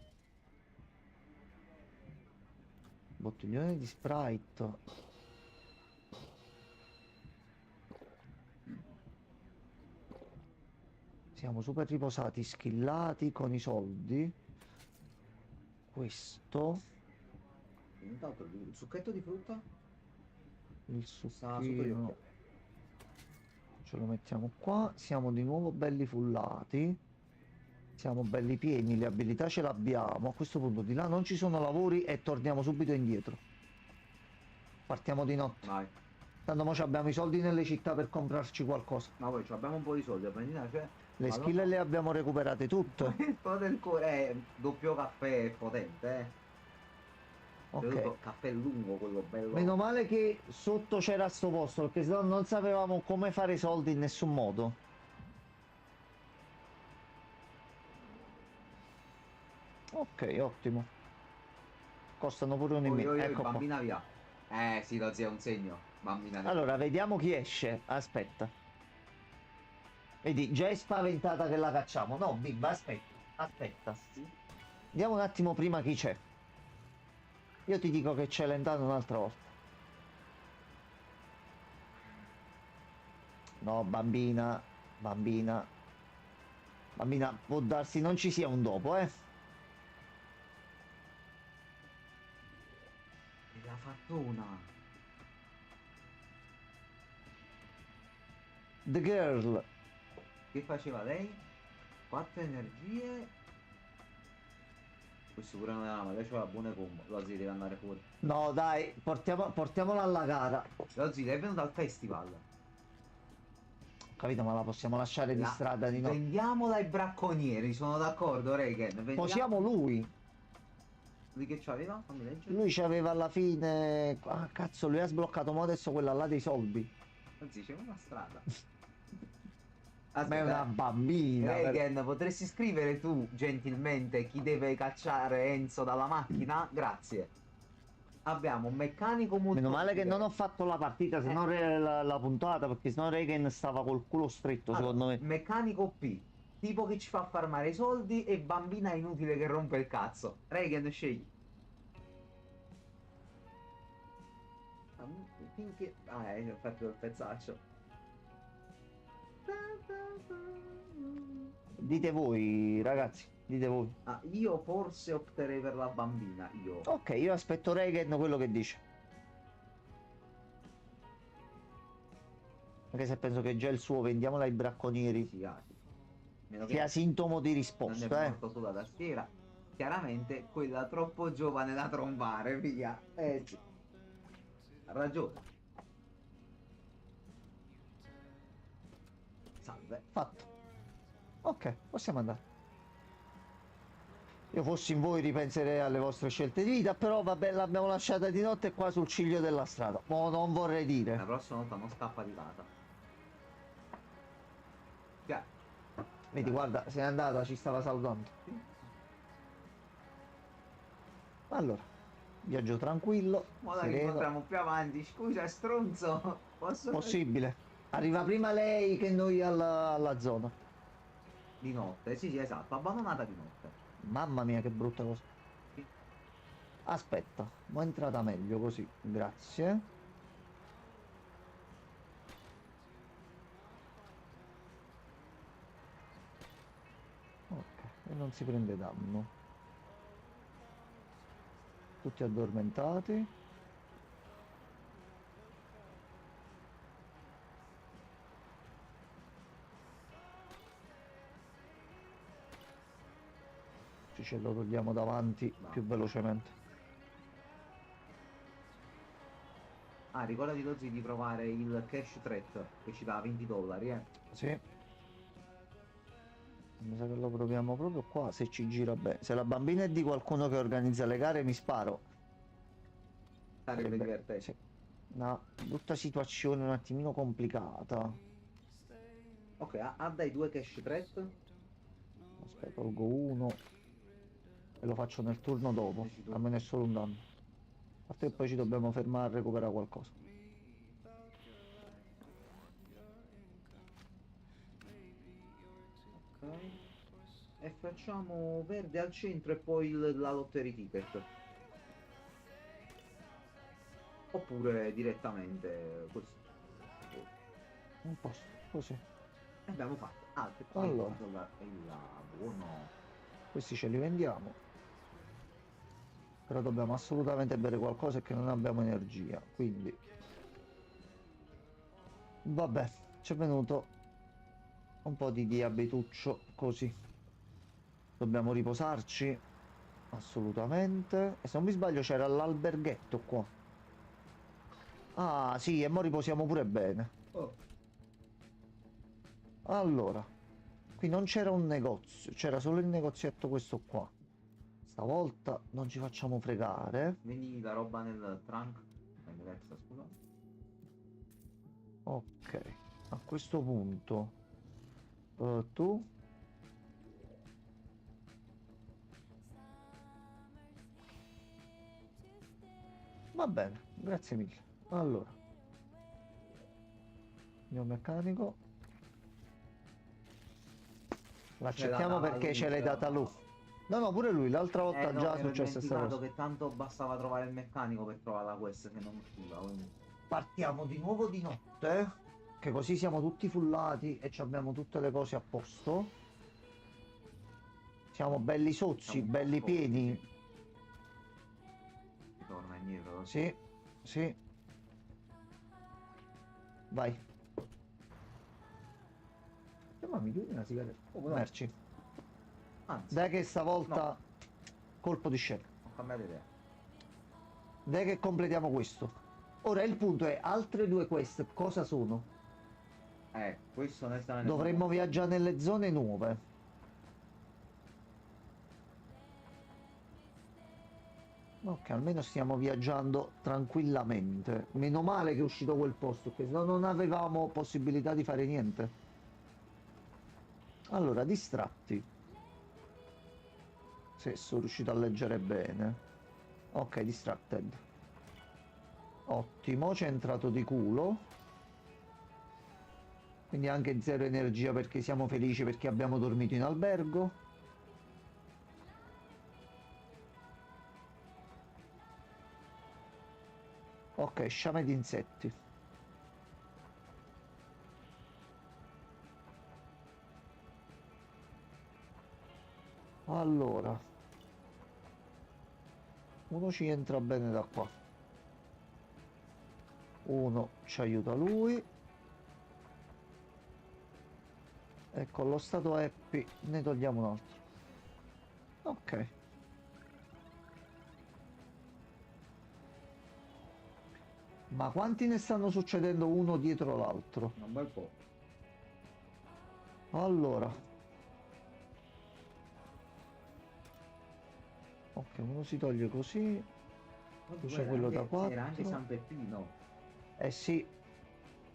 bottiglione di Sprite. Siamo super riposati, skillati con i soldi. Questo, Intanto il succhetto di frutta il sta sotto gli succhino, occhi. ce lo mettiamo qua. Siamo di nuovo belli fullati. Siamo belli pieni, le abilità ce l'abbiamo. A questo punto di là non ci sono lavori e torniamo subito indietro. Partiamo di notte. Vai. Tanto mo abbiamo i soldi nelle città per comprarci qualcosa. Ma poi abbiamo un po' di soldi, prendina, cioè. Le ma skill le abbiamo recuperate tutte. Il po' del cuore doppio caffè è potente, Ok. Soprattutto caffè lungo, quello bello. Meno male che sotto c'era sto posto, perché sennò non sapevamo come fare i soldi in nessun modo. Ok, ottimo. Costano pure un in meno. Ecco qua. Bambina via. Sì, lo zio è un segno. Bambina via. Allora, vediamo chi esce. Aspetta. Vedi, già è spaventata che la cacciamo. No, bimba, aspetta. Vediamo un attimo prima chi c'è. Io ti dico che c'è Lentano un'altra volta. No, bambina, può darsi non ci sia un dopo, E l'ha fatto una. The girl. Che faceva lei? 4 energie. Questo pure non era male, lei c'aveva buone combo. Lo zio deve andare fuori. No, dai, portiamola alla gara. Lo zio è venuto al festival. Capito, ma la possiamo lasciare di strada di notte. Vendiamola ai bracconieri, sono d'accordo, Regan. Posiamo lui. Lui che c'aveva? Fammi leggere. Lui c'aveva alla fine. Ah, cazzo, lui ha sbloccato mo adesso quella là dei soldi. Anzi, c'è una strada. Ma è una bambina. Regan, potresti scrivere tu gentilmente chi deve cacciare Enzo dalla macchina? Grazie. Abbiamo un meccanico molto Meno male che utile. non ho fatto la partita, se no la puntata, perché sennò Regan stava col culo stretto, secondo me. Meccanico P, tipo che ci fa farmare i soldi, e bambina inutile che rompe il cazzo. Regan, scegli. Finché... ho fatto il pezzaccio. Dite voi, ragazzi, dite voi. Io forse opterei per la bambina, io. Ok, io aspetto Regan quello che dice. Anche se penso che già il suo vendiamola ai bracconieri Sì, sia sintomo di non è risposta, morto sulla tastiera. chiaramente quella troppo giovane da trombare, via. Sì. Ha ragione. Salve. Fatto. Ok, possiamo andare. Io fossi in voi ripenserei alle vostre scelte di vita, però vabbè, l'abbiamo lasciata di notte qua sul ciglio della strada. Mo non vorrei La dire. prossima volta non scappa di casa. Chiaro. Vedi, guarda, se n'è andata, ci stava salutando. Allora, viaggio tranquillo, Ora che sereno, incontriamo più avanti. Scusa, stronzo. Posso... possibile. Arriva prima lei che noi alla zona. Di notte, sì, sì, esatto. Abbandonata di notte. Mamma mia, che brutta cosa. Sì. Aspetta, mo' è entrata meglio così, grazie. Ok, e non si prende danno. Tutti addormentati. Ce lo togliamo davanti No. più velocemente. Ah, ricordati Lozzi di provare il cash threat che ci dà $20, Sì. Mi sa che lo proviamo proprio qua, se ci gira bene. Se la bambina è di qualcuno che organizza le gare, mi sparo. Sarebbe divertente. Sì. Una brutta situazione, un attimino complicata. Ok, ha dai 2 cash threat. Aspetta, tolgo uno e lo faccio nel turno dopo. Dici tu. Almeno è solo un danno. A parte che poi ci dobbiamo fermare a recuperare qualcosa. Ok. E facciamo verde al centro e poi la lottery ticket. Oppure direttamente così. Un posto, così. E abbiamo fatto altri Allora. buono. Questi ce li vendiamo. Però dobbiamo assolutamente bere qualcosa e che non abbiamo energia. Quindi... Vabbè, ci è venuto un po' di diabituccio così. Dobbiamo riposarci. Assolutamente. E se non mi sbaglio c'era l'alberghetto qua. Ah sì, e mo riposiamo pure bene. Oh, Allora, qui non c'era un negozio, c'era solo il negozietto questo qua. Stavolta non ci facciamo fregare. vendi la roba nel trunk. Nell'extra, scusa. Ok, a questo punto tu va bene, grazie mille. Allora, mio meccanico l'accettiamo data perché lui, ce l'hai però. data lui. No, no, pure lui, l'altra volta No, già ero successa questa dimenticato cosa. che tanto bastava trovare il meccanico per trovare la quest che non usciva, quindi... Partiamo di nuovo di notte, che così siamo tutti fullati e ci abbiamo tutte le cose a posto. Siamo belli sozzi, Siamo un po' belli scotti, pieni. sì. Si torna indietro. Sì, sì. Vai. Chiamami tu una sigaretta. Oh, no. Merci. Anzi, Dai che stavolta No. colpo di scena. ho cambiato idea. Dai che completiamo questo. Ora il punto è, altre due quest cosa sono? Questo onestamente... Dovremmo viaggiare nelle zone nuove. Ok, almeno stiamo viaggiando tranquillamente. Meno male che è uscito quel posto, perché sennò non avevamo possibilità di fare niente. Allora, distratti. Se sono riuscito a leggere bene. Ok, distracted. Ottimo, ci è entrato di culo. Quindi anche zero energia perché siamo felici perché abbiamo dormito in albergo. Ok, sciame di insetti. Allora, uno ci entra bene da qua. Uno ci aiuta lui. E con lo stato happy ne togliamo un altro. Ok. Ma quanti ne stanno succedendo uno dietro l'altro? Un bel po'. Allora. Ok, uno si toglie così. Oddio, C'è quello da era anche 4. San Peppino. Eh sì.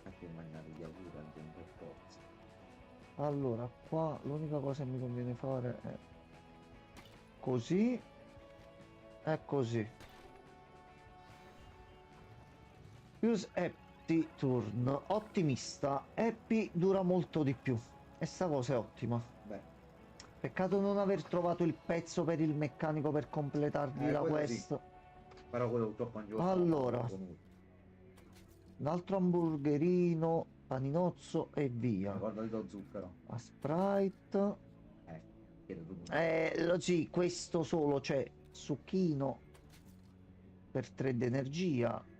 Anche mandare gli auguri anche un per forza. Allora, qua l'unica cosa che mi conviene fare è così e così. Use Happy Turn. Ottimista. Happy dura molto di più. E sta cosa è ottima. Beh, Peccato non aver trovato il pezzo per il meccanico per completargli la quello sì. quest. Però quello purtroppo non Allora. Un altro hamburgerino, paninozzo e via. Ricordati lo zucchero. A Sprite. Chiedo tu. Sì, questo solo c'è succhino per 3 d'energia.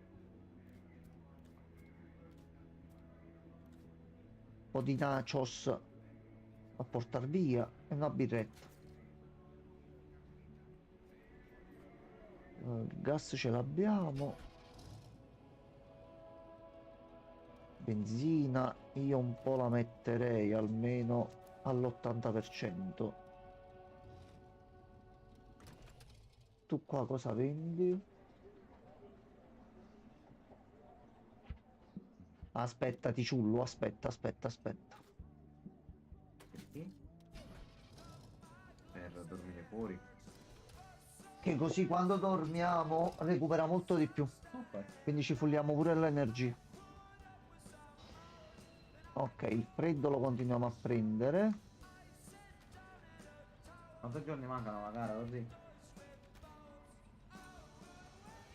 Un po' di nachos a portar via e una birretta. Il gas ce l'abbiamo. Benzina, io un po' la metterei almeno all'80%. Tu qua cosa vendi? Aspetta, ti ciullo, aspetta. Perché? Per dormire fuori. Che così quando dormiamo recupera molto di più. Ok. Quindi ci fulliamo pure l'energia. Ok, il freddo lo continuiamo a prendere. Quanti giorni mancano alla gara così?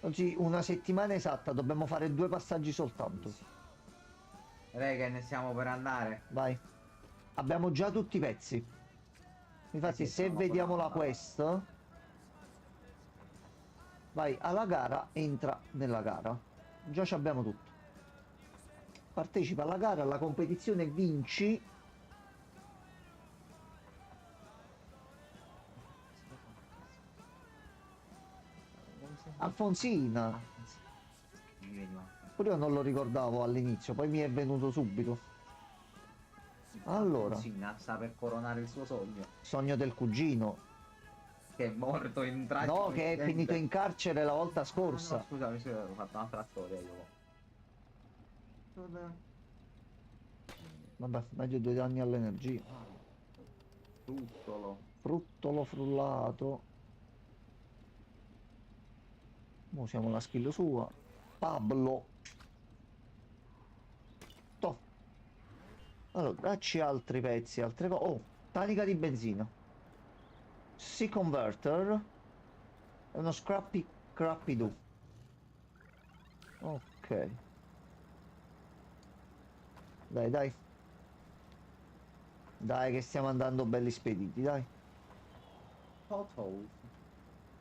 Oggi una settimana esatta, dobbiamo fare 2 passaggi soltanto. Raga, ne stiamo per andare. Vai. Abbiamo già tutti i pezzi. Infatti Sì, se stiamo vediamo la provando. quest, vai alla gara, entra nella gara. Già ci abbiamo tutto. Partecipa alla gara, alla competizione, vinci. Alfonsina. Mi vedi, ma. Pure io non lo ricordavo all'inizio, poi mi è venuto subito. Allora, Alfonsina sta per coronare il suo sogno. sogno del cugino. Che è morto in tragico No, che è incidente. finito in carcere la volta Ah, no, scorsa. scusami, ho fatto un'altra storia io. Vabbè, meglio 2 danni all'energia. Fruttolo. Fruttolo frullato. Usiamo la skill sua. Pablo. Toh. Allora, dacci altri pezzi, altre cose. Oh, tanica di benzina. Sea Converter. È uno scrappy do. Ok. Dai. Dai che stiamo andando belli spediti, dai. Pothole.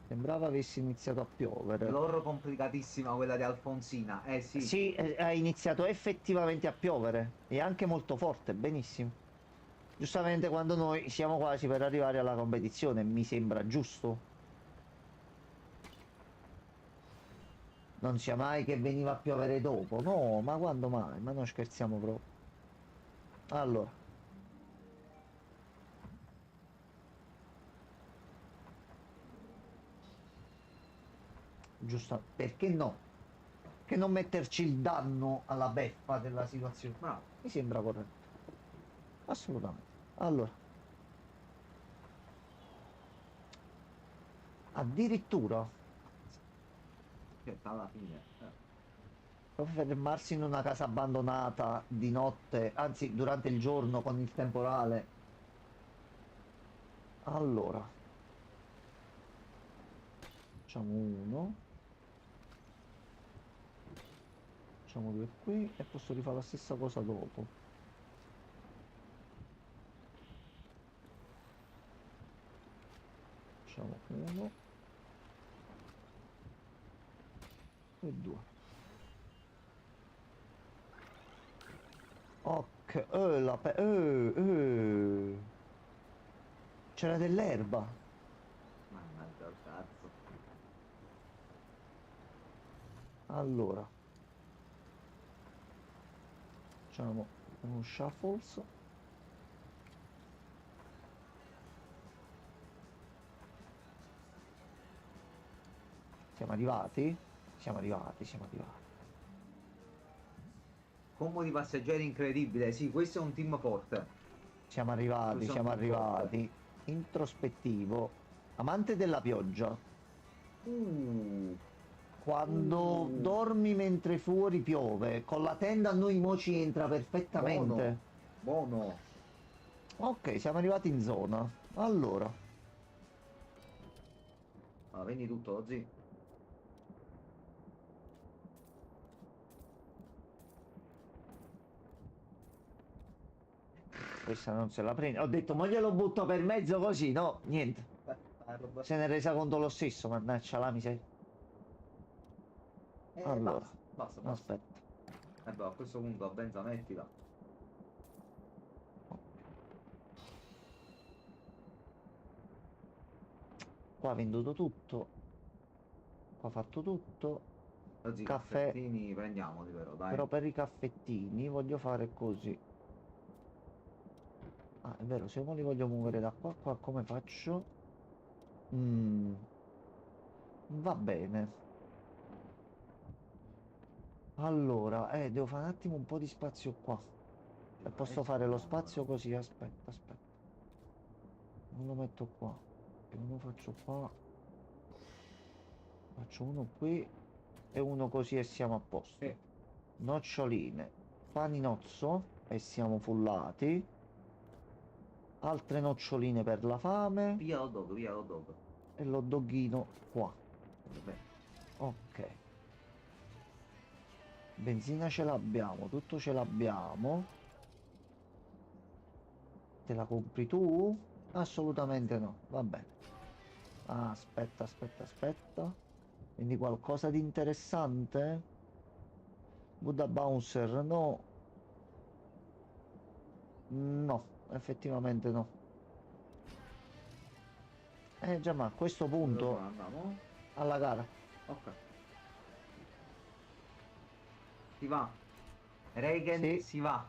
Sembrava avessi iniziato a piovere. L'oro complicatissima quella di Alfonsina. Eh sì. Sì, ha iniziato effettivamente a piovere. E anche molto forte, benissimo. Giustamente quando noi siamo quasi per arrivare alla competizione, mi sembra giusto. Non sia mai che veniva a piovere dopo. No, ma quando mai? Ma non scherziamo proprio. Allora. Giusto, perché no? Che non metterci il danno alla beffa della situazione? Bravo. Mi sembra corretto. Assolutamente. Allora. Addirittura Aspetta, alla fine. proprio fermarsi in una casa abbandonata di notte, anzi durante il giorno con il temporale. Allora. Facciamo uno. Facciamo 2 qui e posso rifare la stessa cosa dopo. Facciamo 1 e 2. Ok, c'era dell'erba. Mannaggia il cazzo. Allora, Facciamo uno shuffles. Siamo arrivati? Siamo arrivati, siamo arrivati. Combo di passeggeri incredibile. Sì, questo è un team forte. Siamo arrivati, Questo siamo non mi ricordo. arrivati. Introspettivo. Amante della pioggia. Quando dormi mentre fuori piove, con la tenda a noi mo ci entra perfettamente. Buono. Ok, siamo arrivati in zona. Allora, Allora, vendi tutto, Ozzy. questa non se la prende. Ho detto, ma glielo butto per mezzo così, no? Niente. Se ne è resa conto lo stesso, mannaggia la miseria. Allora, Basta. aspetta. Beh, a questo punto la benza mettila. Qua ha venduto tutto. Qua ha fatto tutto. Ozzy, Caffè. caffettini prendiamoli però, dai. Però per i caffettini voglio fare così. Ah, è vero, se io li voglio muovere da qua a qua, come faccio? Va bene. Allora, devo fare un attimo un po' di spazio qua. E posso fare lo spazio così, aspetta. Non lo metto qua. E uno faccio qua. Faccio uno qui e uno così e siamo a posto. Sì. Noccioline, paninozzo e siamo fullati. Altre noccioline per la fame Via hot dog. e l'hot doghino qua. Vabbè. Ok. Benzina ce l'abbiamo, tutto ce l'abbiamo. Te la compri tu? Assolutamente no, va bene. Aspetta. Quindi qualcosa di interessante? Buddha Bouncer, no. No, effettivamente no. Già, ma a questo Dove punto andiamo? alla gara. Ok. Si va. Reagan Sì. si va.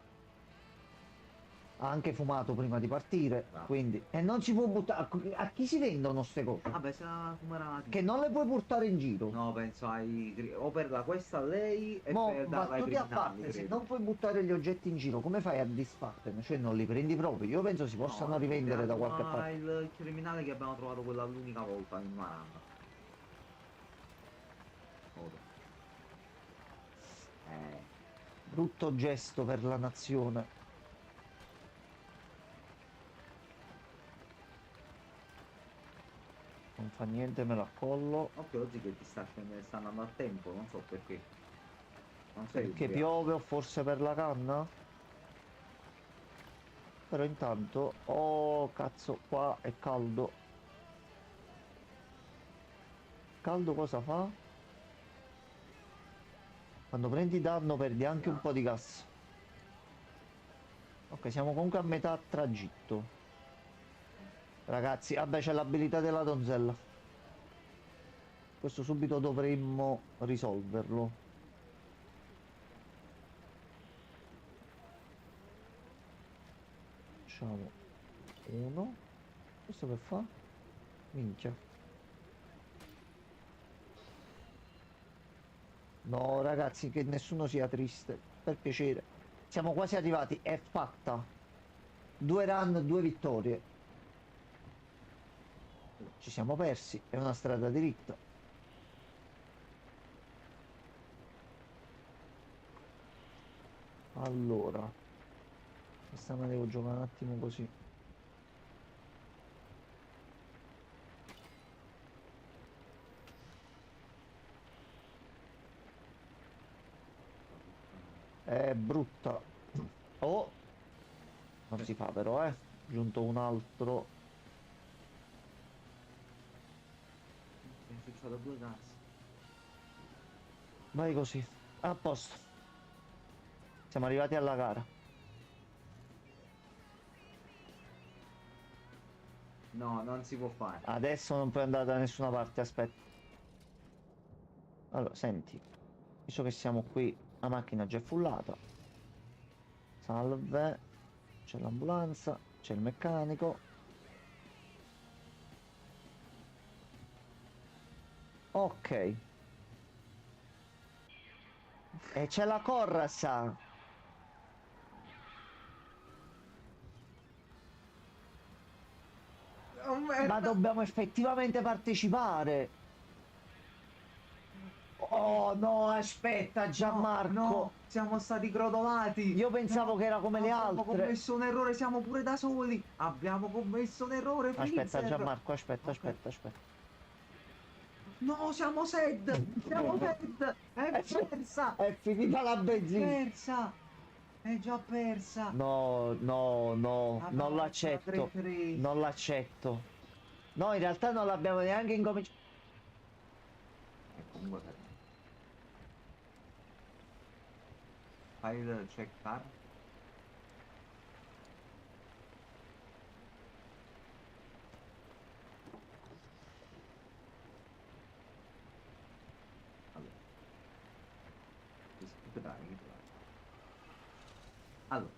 Ha anche fumato prima di partire, Bravo. quindi... E non si può buttare... A chi si vendono ste cose? Vabbè, se la fumerà. Che non le puoi portare in giro. No, penso o per la questa a lei e Mo, per darla ai battute a criminali, parte, se credo. non puoi buttare gli oggetti in giro, come fai a disfartene? Cioè non li prendi proprio? Io penso si possano No, rivendere da qualche ma parte. il criminale che abbiamo trovato quella l'unica volta in Maranda. Brutto gesto per la nazione. Non fa niente, me lo accollo. Occhio oggi che ti sta andando a tempo, non so perché. Non sei Perché ubriaco. piove o forse per la canna? Però intanto... Oh, cazzo, qua è caldo. Caldo cosa fa? Quando prendi danno perdi anche un po' di gas. Ok, siamo comunque a metà tragitto. Ragazzi, vabbè, c'è l'abilità della donzella. Questo subito dovremmo risolverlo. Facciamo uno. Questo che fa? Minchia. No, ragazzi, che nessuno sia triste. Per piacere. Siamo quasi arrivati. È fatta. 2 run, 2 vittorie. Ci siamo persi. È una strada diritta. Allora. Questa me la devo giocare un attimo così. È brutta. Oh! Non si fa però, Giunto un altro. Mi è successo 2 gas. Vai così. A posto. Siamo arrivati alla gara. No, non si può fare. Adesso non puoi andare da nessuna parte, aspetta. Allora, senti. Visto che siamo qui, la macchina già è fullata. Salve. C'è l'ambulanza, c'è il meccanico. Ok. E c'è la Corrasa. Oh, Ma merda. dobbiamo effettivamente partecipare. Oh no, aspetta Gianmarco. No, siamo stati grodolati. Io pensavo che era come le Abbiamo altre. commesso un errore, siamo pure da soli. Abbiamo commesso un errore, Aspetta Freezer. Gianmarco, aspetta, Ok. aspetta. No, siamo Sed. Siamo Sed. È persa. È finita la È benzina. persa. È già persa. No, no, no, Ah, non no, l'accetto. 3-3. Non l'accetto. No, in realtà non l'abbiamo neanche incominciato. Comunque fai il check car. Allora. Dai. Allora.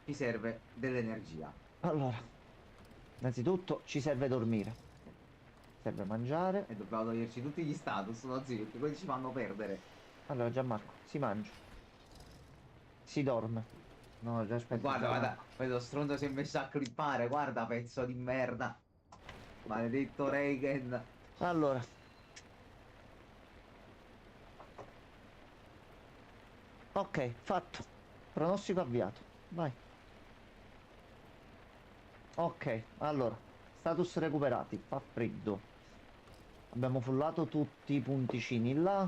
Ci serve dell'energia. Allora, innanzitutto ci serve dormire. Serve mangiare. E dobbiamo toglierci tutti gli status, no zio, perché quelli ci fanno perdere. Allora Gianmarco, si mangia. Si dorme. No, aspetta. Guarda, Gianmarco. guarda, quello stronzo si è messo a clippare, guarda, pezzo di merda. Maledetto Reagan. Allora. Ok, fatto. Pronostico avviato. Vai. Ok, allora. Status recuperati. Fa freddo. Abbiamo fullato tutti i punticini là.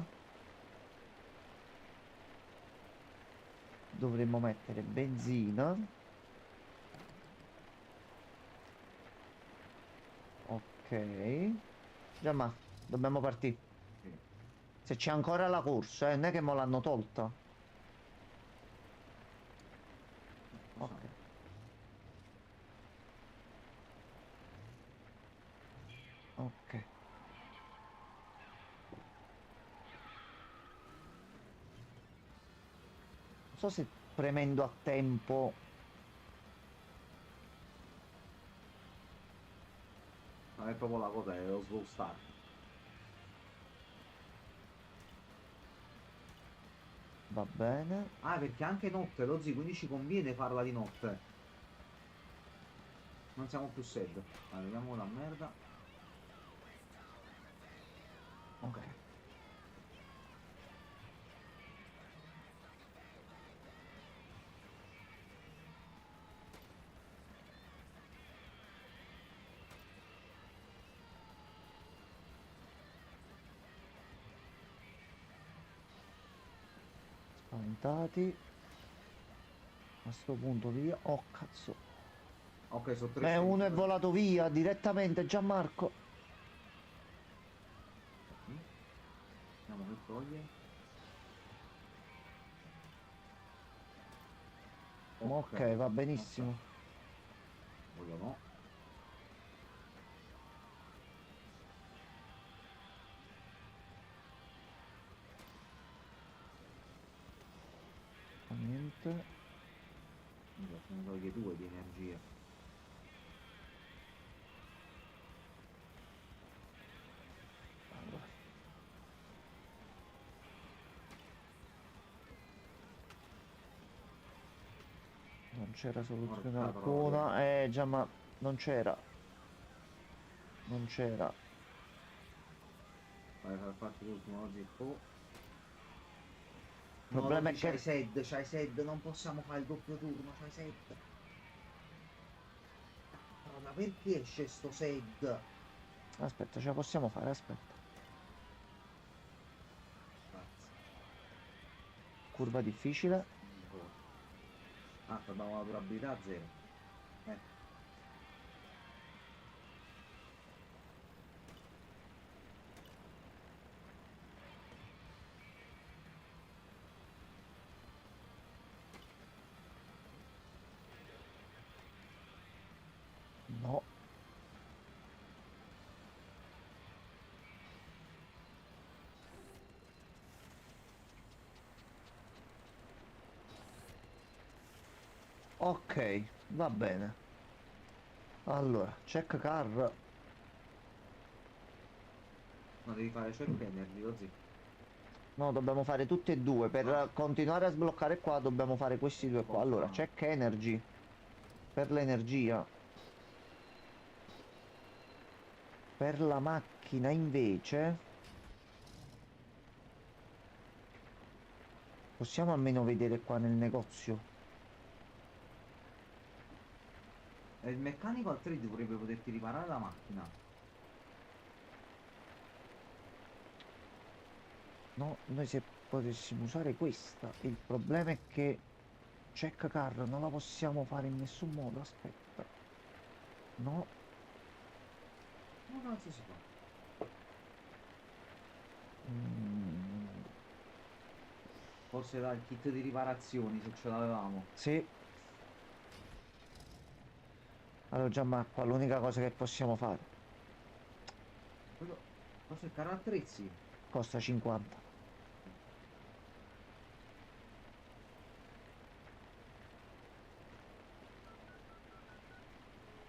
Dovremmo mettere benzina. Ok. Già, dobbiamo partire. Sì. Se c'è ancora la corsa, non è che me l'hanno tolta. Ok. Ok. Non so se premendo a tempo. Non è proprio la cosa, è lo slow start. Va bene. Ah, perché anche notte, lo zio, quindi ci conviene farla di notte. Non siamo più Sed. Allora, vediamo la merda. Ok. Spaventati. A sto punto via. Oh cazzo. Ok, sono tre Uno è Sed. volato via direttamente, Gianmarco. Vediamo che toglie. Ok, va benissimo. Quello no. Niente. Se ne toglie due di energia. Allora. Non c'era soluzione Porca alcuna. Già, ma non c'era. Non c'era. Vai, far parte l'ultimo oggi. Oh. Il problema è che C'hai Sed, non possiamo fare il doppio turno, c'hai Sed. Ma perché esce sto Sed? aspetta, ce la possiamo fare, aspetta. Curva difficile. Ah, abbiamo la durabilità a 0. No. Ok, va bene. Allora, check car. No, devi fare check energy, così. No, dobbiamo fare tutti e due. Per Ah. continuare a sbloccare qua dobbiamo fare questi due qua. Allora, check energy. Per l'energia. Per la macchina invece possiamo almeno vedere qua nel negozio. E il meccanico al 3 dovrebbe poterti riparare la macchina. No, noi se potessimo usare questa. Il problema è che check car non la possiamo fare in nessun modo. Aspetta. No. No, non si fa. Mm, Forse dal kit di riparazioni, se ce l'avevamo. sì. Allora Gianma, qua l'unica cosa che possiamo fare Quello... Forse il carro attrezzi. costa 50.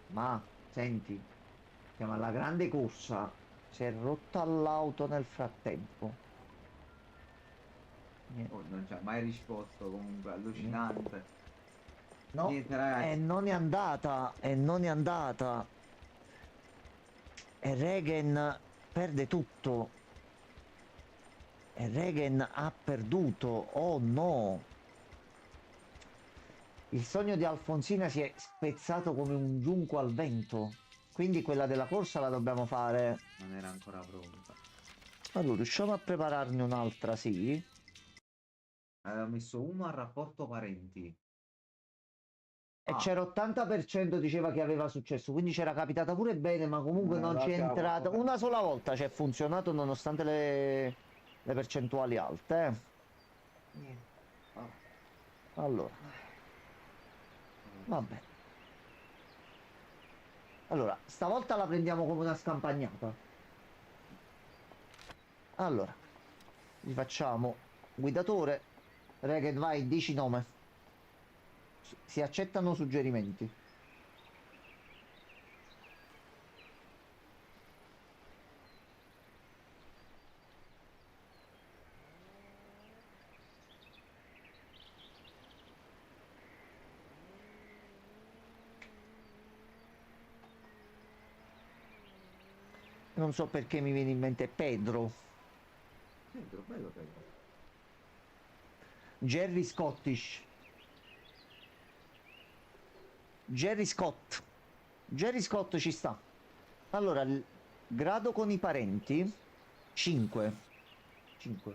Ma senti, siamo alla grande corsa. Si è rotta l'auto nel frattempo. Niente. Oh, non ci ha mai risposto comunque, allucinante. No, Niente e ragazzi. non è andata, e non è andata. E Regen perde tutto. E Regen ha perduto. Oh no. Il sogno di Alfonsina si è spezzato come un giunco al vento. Quindi quella della corsa la dobbiamo fare. Non era ancora pronta. Allora, riusciamo a prepararne un'altra, sì. Aveva messo uno al rapporto parenti. E Ah. c'era 80% diceva che aveva successo, quindi c'era capitata pure bene, ma comunque non c'è entrata. Una sola volta ci è funzionato nonostante le percentuali alte. Niente. Ah. Allora, va bene. Allora, stavolta la prendiamo come una scampagnata. Allora, gli facciamo guidatore. Reged, vai, dici nome. Si accettano suggerimenti. Non so perché mi viene in mente Pedro. Pedro, bello Pedro. Jerry Scottish. Jerry Scott. Jerry Scott ci sta. Allora, il grado con i parenti 5. 5.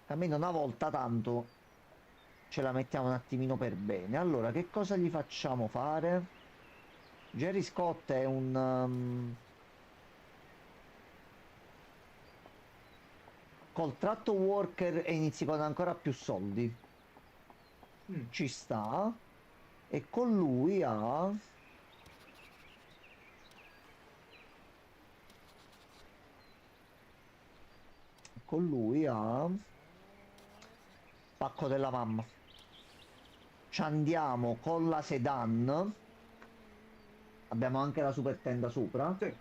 Almeno una volta tanto ce la mettiamo un attimino per bene. Allora, che cosa gli facciamo fare? Jerry Scott è un contratto worker e inizi con ancora più soldi. Ci sta. E con lui ha pacco della mamma. Ci andiamo con la sedan. Abbiamo anche la super tenda sopra. Sì.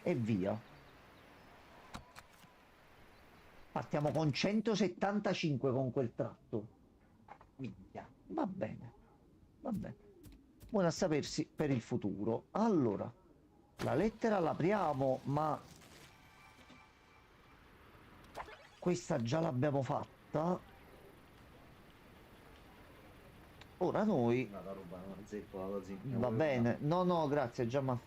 E via. Partiamo con 175 con quel tratto. Minchia. Va bene. Va bene. Buono a sapersi per il futuro. Allora, la lettera l'apriamo, ma questa già l'abbiamo fatta. Ora noi Vado a rubare una zeppola allo zinc. va bene. No, no, grazie, Giamma.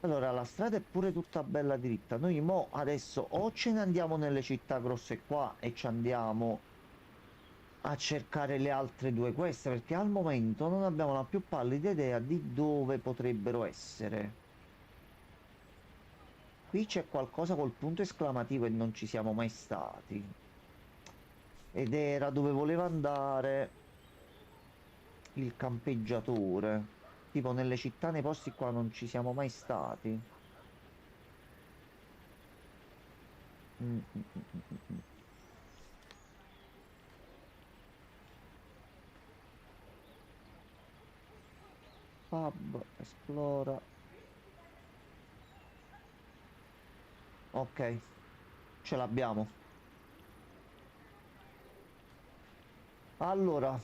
Allora, la strada è pure tutta bella dritta. Noi mo adesso o ce ne andiamo nelle città grosse qua e ci andiamo a cercare le altre due queste, perché al momento non abbiamo la più pallida idea di dove potrebbero essere. Qui c'è qualcosa col punto esclamativo e non ci siamo mai stati. Ed era dove voleva andare il campeggiatore. Tipo nelle città, nei posti qua non ci siamo mai stati. Mm, mm, mm, mm, mm. Pub, esplora. Ok, ce l'abbiamo. Allora,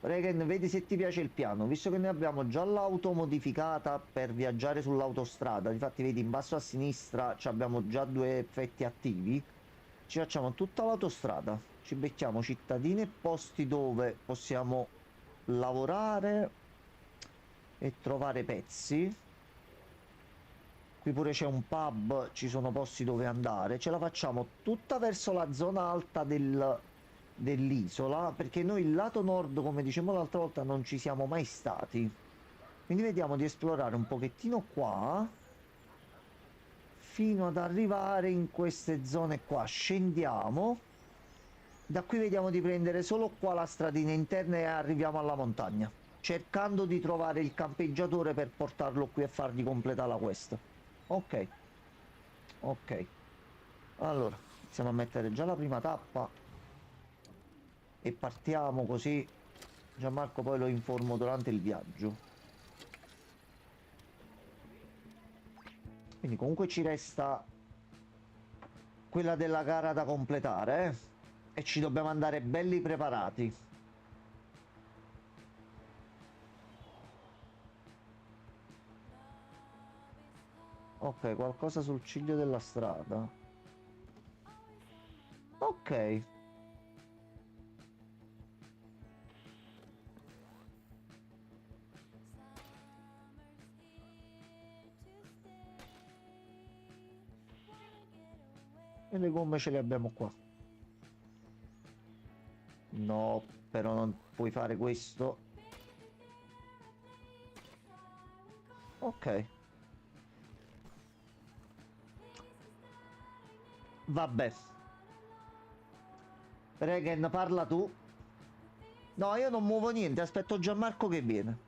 Regen, vedi se ti piace il piano. Visto che noi abbiamo già l'auto modificata per viaggiare sull'autostrada, difatti vedi in basso a sinistra abbiamo già due effetti attivi. Ci facciamo tutta l'autostrada, ci becchiamo cittadini e posti dove possiamo lavorare e trovare pezzi. Qui pure c'è un pub, ci sono posti dove andare. Ce la facciamo tutta verso la zona alta dell'isola, perché noi il lato nord, come dicevamo l'altra volta, non ci siamo mai stati. Quindi vediamo di esplorare un pochettino qua, fino ad arrivare in queste zone qua. Scendiamo. Da qui vediamo di prendere solo qua la stradina interna e arriviamo alla montagna, cercando di trovare il campeggiatore per portarlo qui e fargli completare la quest. Ok, ok. Allora, iniziamo a mettere già la prima tappa e partiamo, così Gianmarco poi lo informo durante il viaggio. Quindi comunque ci resta quella della gara da completare, e ci dobbiamo andare belli preparati. Ok, qualcosa sul ciglio della strada. Ok. E le gomme ce le abbiamo qua. No, però non puoi fare questo. Ok. Vabbè. Regen, parla tu. No, io non muovo niente, aspetto Gianmarco che viene.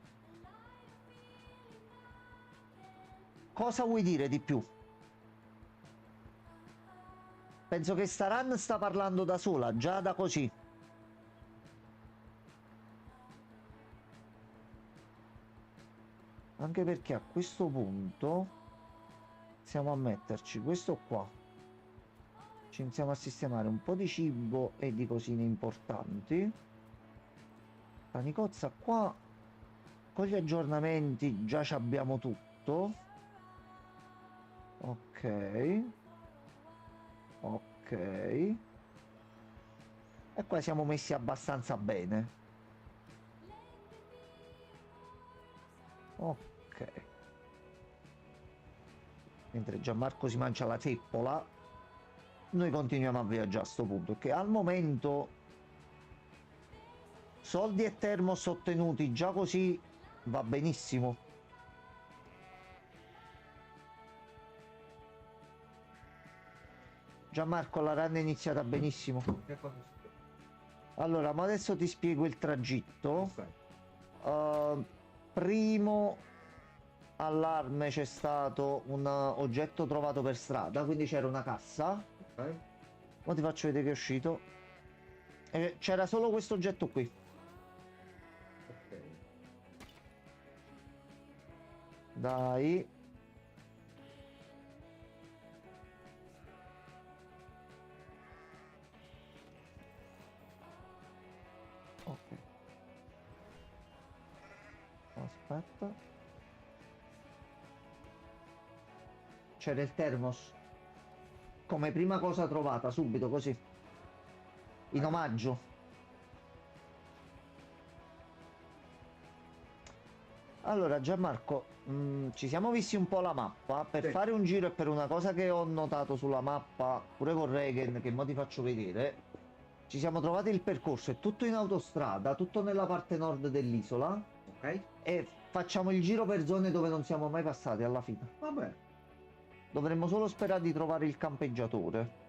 Cosa vuoi dire di più? Penso che Staran sta parlando da sola, già da così. Anche perché a questo punto iniziamo a metterci questo qua. Ci iniziamo a sistemare un po' di cibo e di cosine importanti. La nicozza qua, con gli aggiornamenti già ci abbiamo tutto. Ok. Ok. E qua siamo messi abbastanza bene. Ok. Mentre Gianmarco si mangia la trippola, noi continuiamo a viaggiare a sto punto, che al momento soldi e termos ottenuti già così va benissimo. Gianmarco, la run è iniziata benissimo. Che cosa succede? Allora, ma adesso ti spiego il tragitto. Ok. Primo allarme, c'è stato un oggetto trovato per strada, quindi c'era una cassa. Ok. Ora ti faccio vedere che è uscito. E c'era solo questo oggetto qui. Ok. Dai. Ok. Aspetta. C'era il termos. Come prima cosa trovata, subito così. In omaggio. Allora Gianmarco, ci siamo visti un po' la mappa per Sì. fare un giro, e per una cosa che ho notato sulla mappa pure con Regen, che mo ti faccio vedere. Ci siamo trovati il percorso, è tutto in autostrada, tutto nella parte nord dell'isola, Ok. e facciamo il giro per zone dove non siamo mai passati alla fine. Vabbè. Dovremmo solo sperare di trovare il campeggiatore.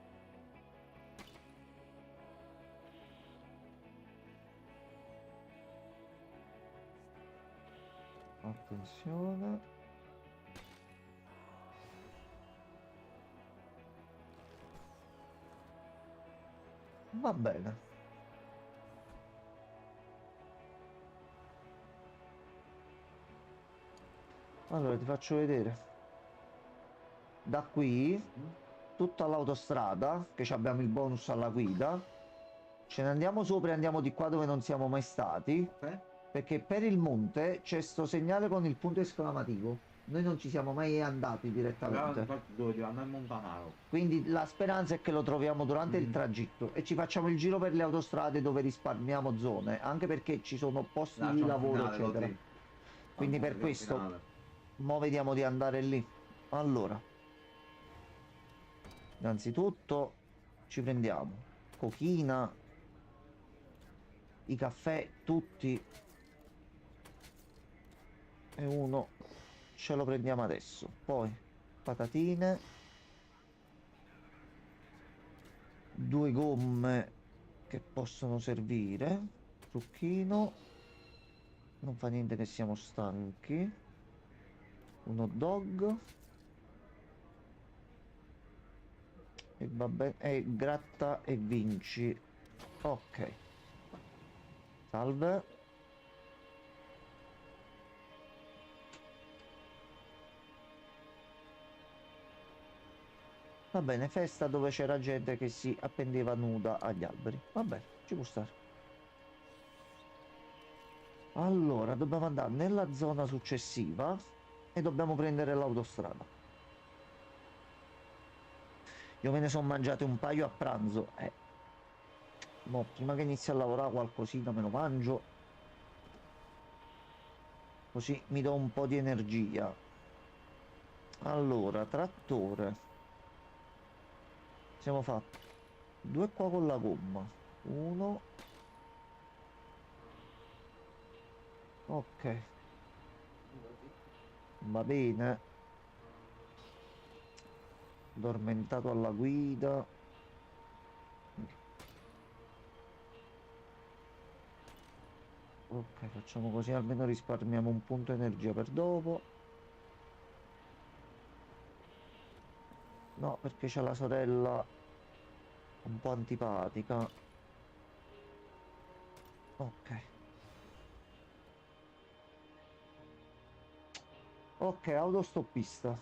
Attenzione. Va bene. Allora ti faccio vedere. Da qui, tutta l'autostrada, che ci abbiamo il bonus alla guida. Ce ne andiamo sopra e andiamo di qua dove non siamo mai stati. Ok? Perché per il monte c'è sto segnale con il punto esclamativo. Noi non ci siamo mai andati direttamente. Infatti dovevo andare in Montanaro. Quindi la speranza è che lo troviamo durante il Mhm. tragitto e ci facciamo il giro per le autostrade dove risparmiamo zone, anche perché ci sono posti Là di c'è un lavoro, finale, lo eccetera. sì. Quindi per Arriviamo al questo, finale. mo vediamo di andare lì. Allora, innanzitutto ci prendiamo cochina, i caffè tutti e uno ce lo prendiamo adesso. Poi patatine, due gomme che possono servire, zucchino, non fa niente che siamo stanchi, un hot dog e va bene, e gratta e vinci. Ok, salve. Va bene, festa dove c'era gente che si appendeva nuda agli alberi. Va bene, ci può stare. Allora, dobbiamo andare nella zona successiva e dobbiamo prendere l'autostrada. Io me ne sono mangiate un paio a pranzo. Mo, prima che inizi a lavorare qualcosina me lo mangio. Così mi do un po' di energia. Allora, trattore. Siamo fatti due qua con la gomma. Uno. Ok. Va bene. Addormentato alla guida. Ok, facciamo così almeno risparmiamo un punto energia per dopo. No, perché c'è la sorella un po' antipatica. Ok. Ok, autostoppista.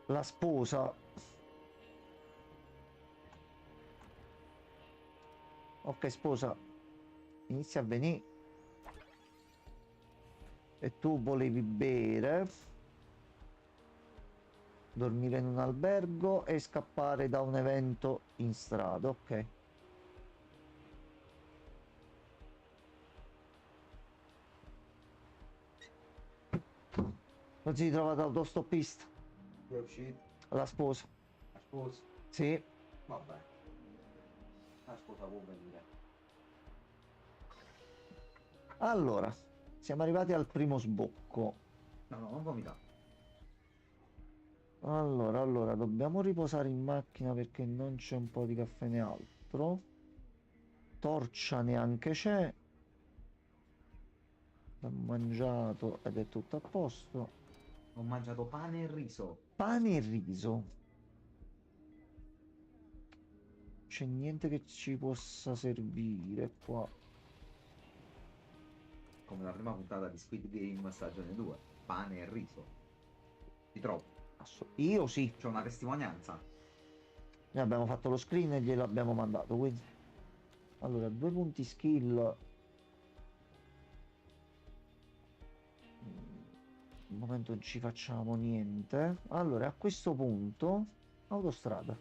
La sposa. Ok, sposa. Inizia a venire. E tu volevi bere, dormire in un albergo e scappare da un evento in strada. Ok. Non si trova autostoppista. È uscito. La sposa. La sposa. Sì. Vabbè. La sposa può venire. Allora, siamo arrivati al primo sbocco. No, no, non vomitare. Allora, dobbiamo riposare in macchina perché non c'è un po' di caffè né altro. Torcia neanche c'è. Abbiamo mangiato ed è tutto a posto. Ho mangiato pane e riso. Pane e riso. C'è niente che ci possa servire qua. Come la prima puntata di Squid Game stagione 2. Pane e riso. Ti trovo. Io sì. C'è una testimonianza. Noi abbiamo fatto lo screen e glielo abbiamo mandato, quindi. Allora, 2 punti skill. Al momento non ci facciamo niente. Allora, a questo punto, autostrada.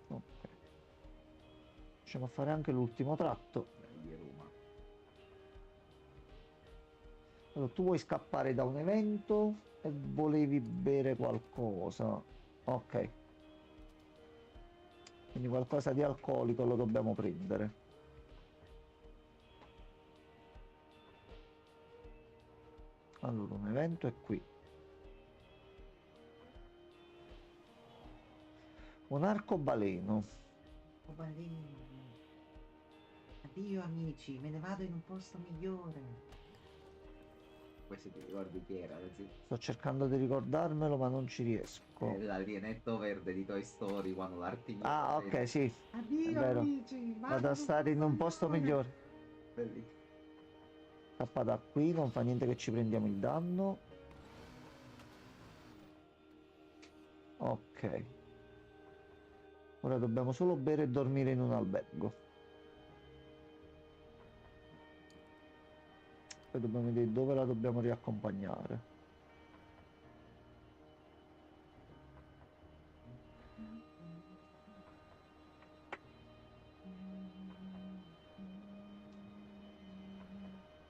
Ok. Riusciamo a fare anche l'ultimo tratto. Di Roma. Allora, tu vuoi scappare da un evento e volevi bere qualcosa. Ok. Quindi qualcosa di alcolico lo dobbiamo prendere. Allora, un evento è qui. Un arcobaleno. Addio amici, me ne vado in un posto migliore. se ti ricordi chi era, sì. Sto cercando di ricordarmelo, ma non ci riesco. L'alienetto verde di Toy Story quando l'artiglio. Ah, ok, sì, è Addio vero. amici, Vado a stare in un posto migliore. Bellissimo. Scappa da qui, non fa niente che ci prendiamo il danno. Ok. Ora dobbiamo solo bere e dormire in un albergo. Poi dobbiamo vedere dove la dobbiamo riaccompagnare.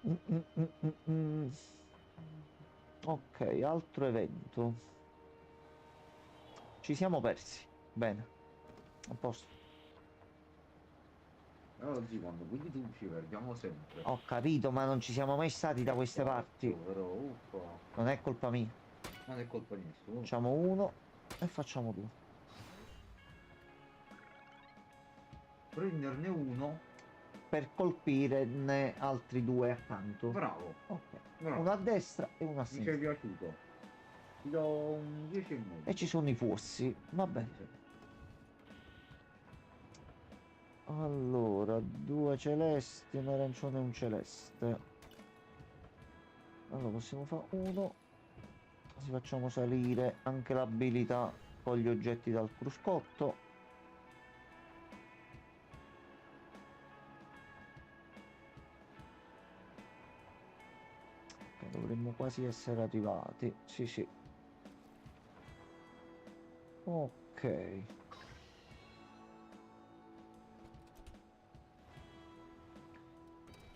Mm, mm, mm, mm, mm. Ok, altro evento. Ci siamo persi. Bene. A posto. Oggi quando quindi tu ci perdiamo sempre. Ho capito, ma non ci siamo mai stati da queste parti. Però, uffa. Non è colpa mia. Non è colpa di nessuno. Facciamo uno e facciamo due. Prenderne uno. Per colpirne altri due accanto. Bravo. Ok. Bravo. Uno a destra e uno a Mi sei sinistra. piaciuto. Ti do un 10,5. E ci sono i fossi. Va bene. Allora, due celesti, un arancione e un celeste. Allora possiamo fare uno. Così facciamo salire anche l'abilità con gli oggetti dal cruscotto. Ok, dovremmo quasi essere arrivati. Sì, sì. Ok.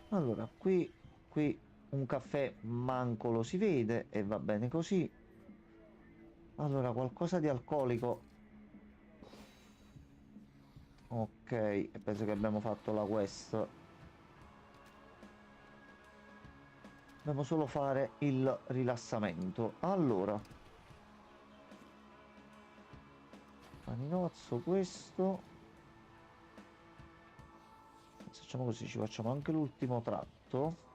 Allora, qui un caffè manco lo si vede e va bene così. Allora, qualcosa di alcolico. Ok, e penso che abbiamo fatto la quest. Dobbiamo solo fare il rilassamento. Allora, paninozzo questo. Facciamo così, ci facciamo anche l'ultimo tratto.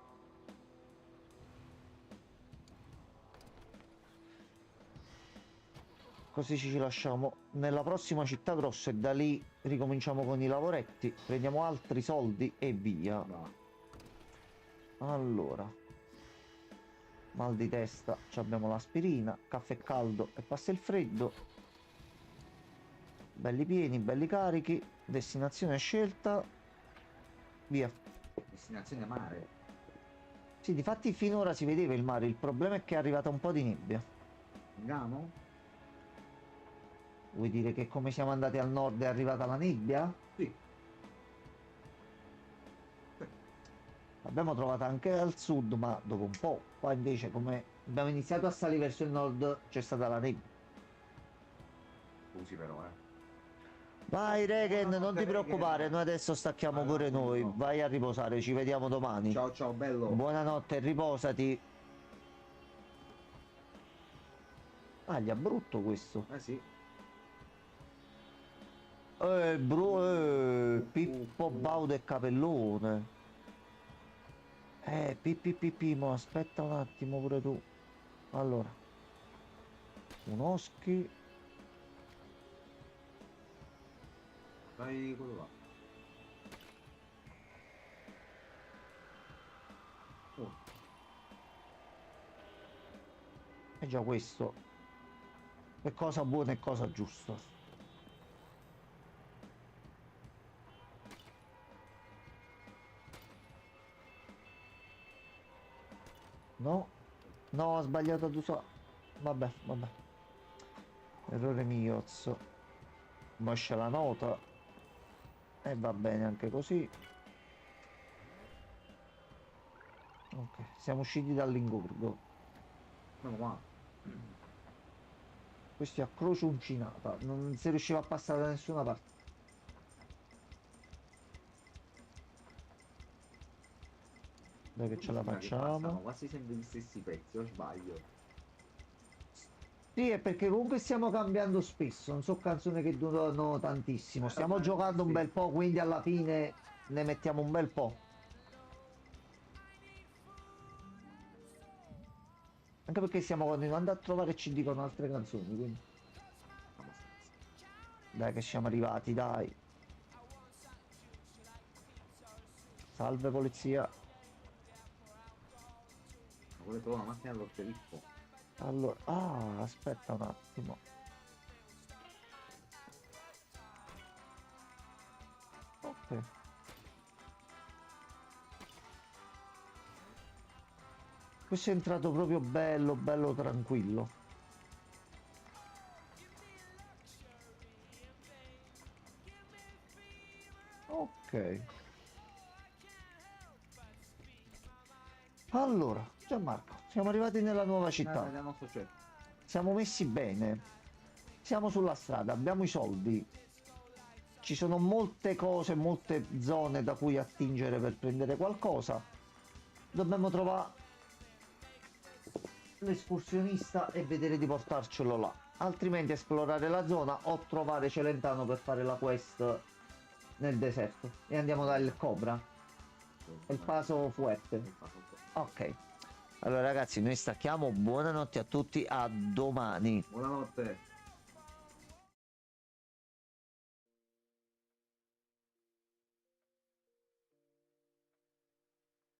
Così ci lasciamo nella prossima città grossa e da lì ricominciamo con i lavoretti, prendiamo altri soldi e via. Allora, mal di testa, abbiamo l'aspirina, caffè caldo e passa il freddo. Belli pieni, belli carichi, destinazione scelta, via. Destinazione mare. Sì, difatti finora si vedeva il mare, il problema è che è arrivata un po' di nebbia. Andiamo? Vuoi dire che come siamo andati al nord è arrivata la nebbia? Sì. L'abbiamo trovata anche al sud, ma dopo un po'. Qua invece, come abbiamo iniziato a salire verso il nord, c'è stata la nebbia. Scusi però, Vai Regen, non Buonanotte, ti preoccupare, Regen. noi adesso stacchiamo Allora, pure noi. no. Vai a riposare, ci vediamo domani. Ciao ciao bello. Buonanotte, riposati. Ah, gli è brutto questo. Sì. Pippo Baudo e Capellone. Pippi, mo aspetta un attimo pure tu. Allora. Un Oschi. Vai quello là. Oh. È già questo. È cosa buona e cosa giusta. No, no, ho sbagliato ad usare. Vabbè. Errore miozzo. Moscia la nota. E va bene anche così. Ok, siamo usciti dall'ingorgo. Meno male. Questi a croce uncinata. Non si riusciva a passare da nessuna parte. Dai che ce la Passano facciamo. quasi sempre gli stessi pezzi, o sbaglio? Sì, è perché comunque stiamo cambiando spesso, non so canzoni che durano tantissimo, stiamo giocando un bel po', quindi alla fine ne mettiamo un bel po'. Anche perché stiamo continuando a trovare CD con altre canzoni, quindi. Dai che siamo arrivati, dai. Salve polizia. Ma vuole trovare una macchina dello sceriffo. Allora, ah, aspetta un attimo. Ok. Questo è entrato proprio bello, bello tranquillo. Ok. Allora, Gianmarco, siamo arrivati nella nuova città. Nel nostro chef. Siamo messi bene. Siamo sulla strada, abbiamo i soldi. Ci sono molte cose, molte zone da cui attingere per prendere qualcosa. Dobbiamo trovare l'escursionista e vedere di portarcelo là. Altrimenti esplorare la zona o trovare Celentano per fare la quest nel deserto. E andiamo dal Cobra. Il Paso Fuerte. Ok. Allora ragazzi, noi stacchiamo. Buonanotte a tutti, a domani. Buonanotte.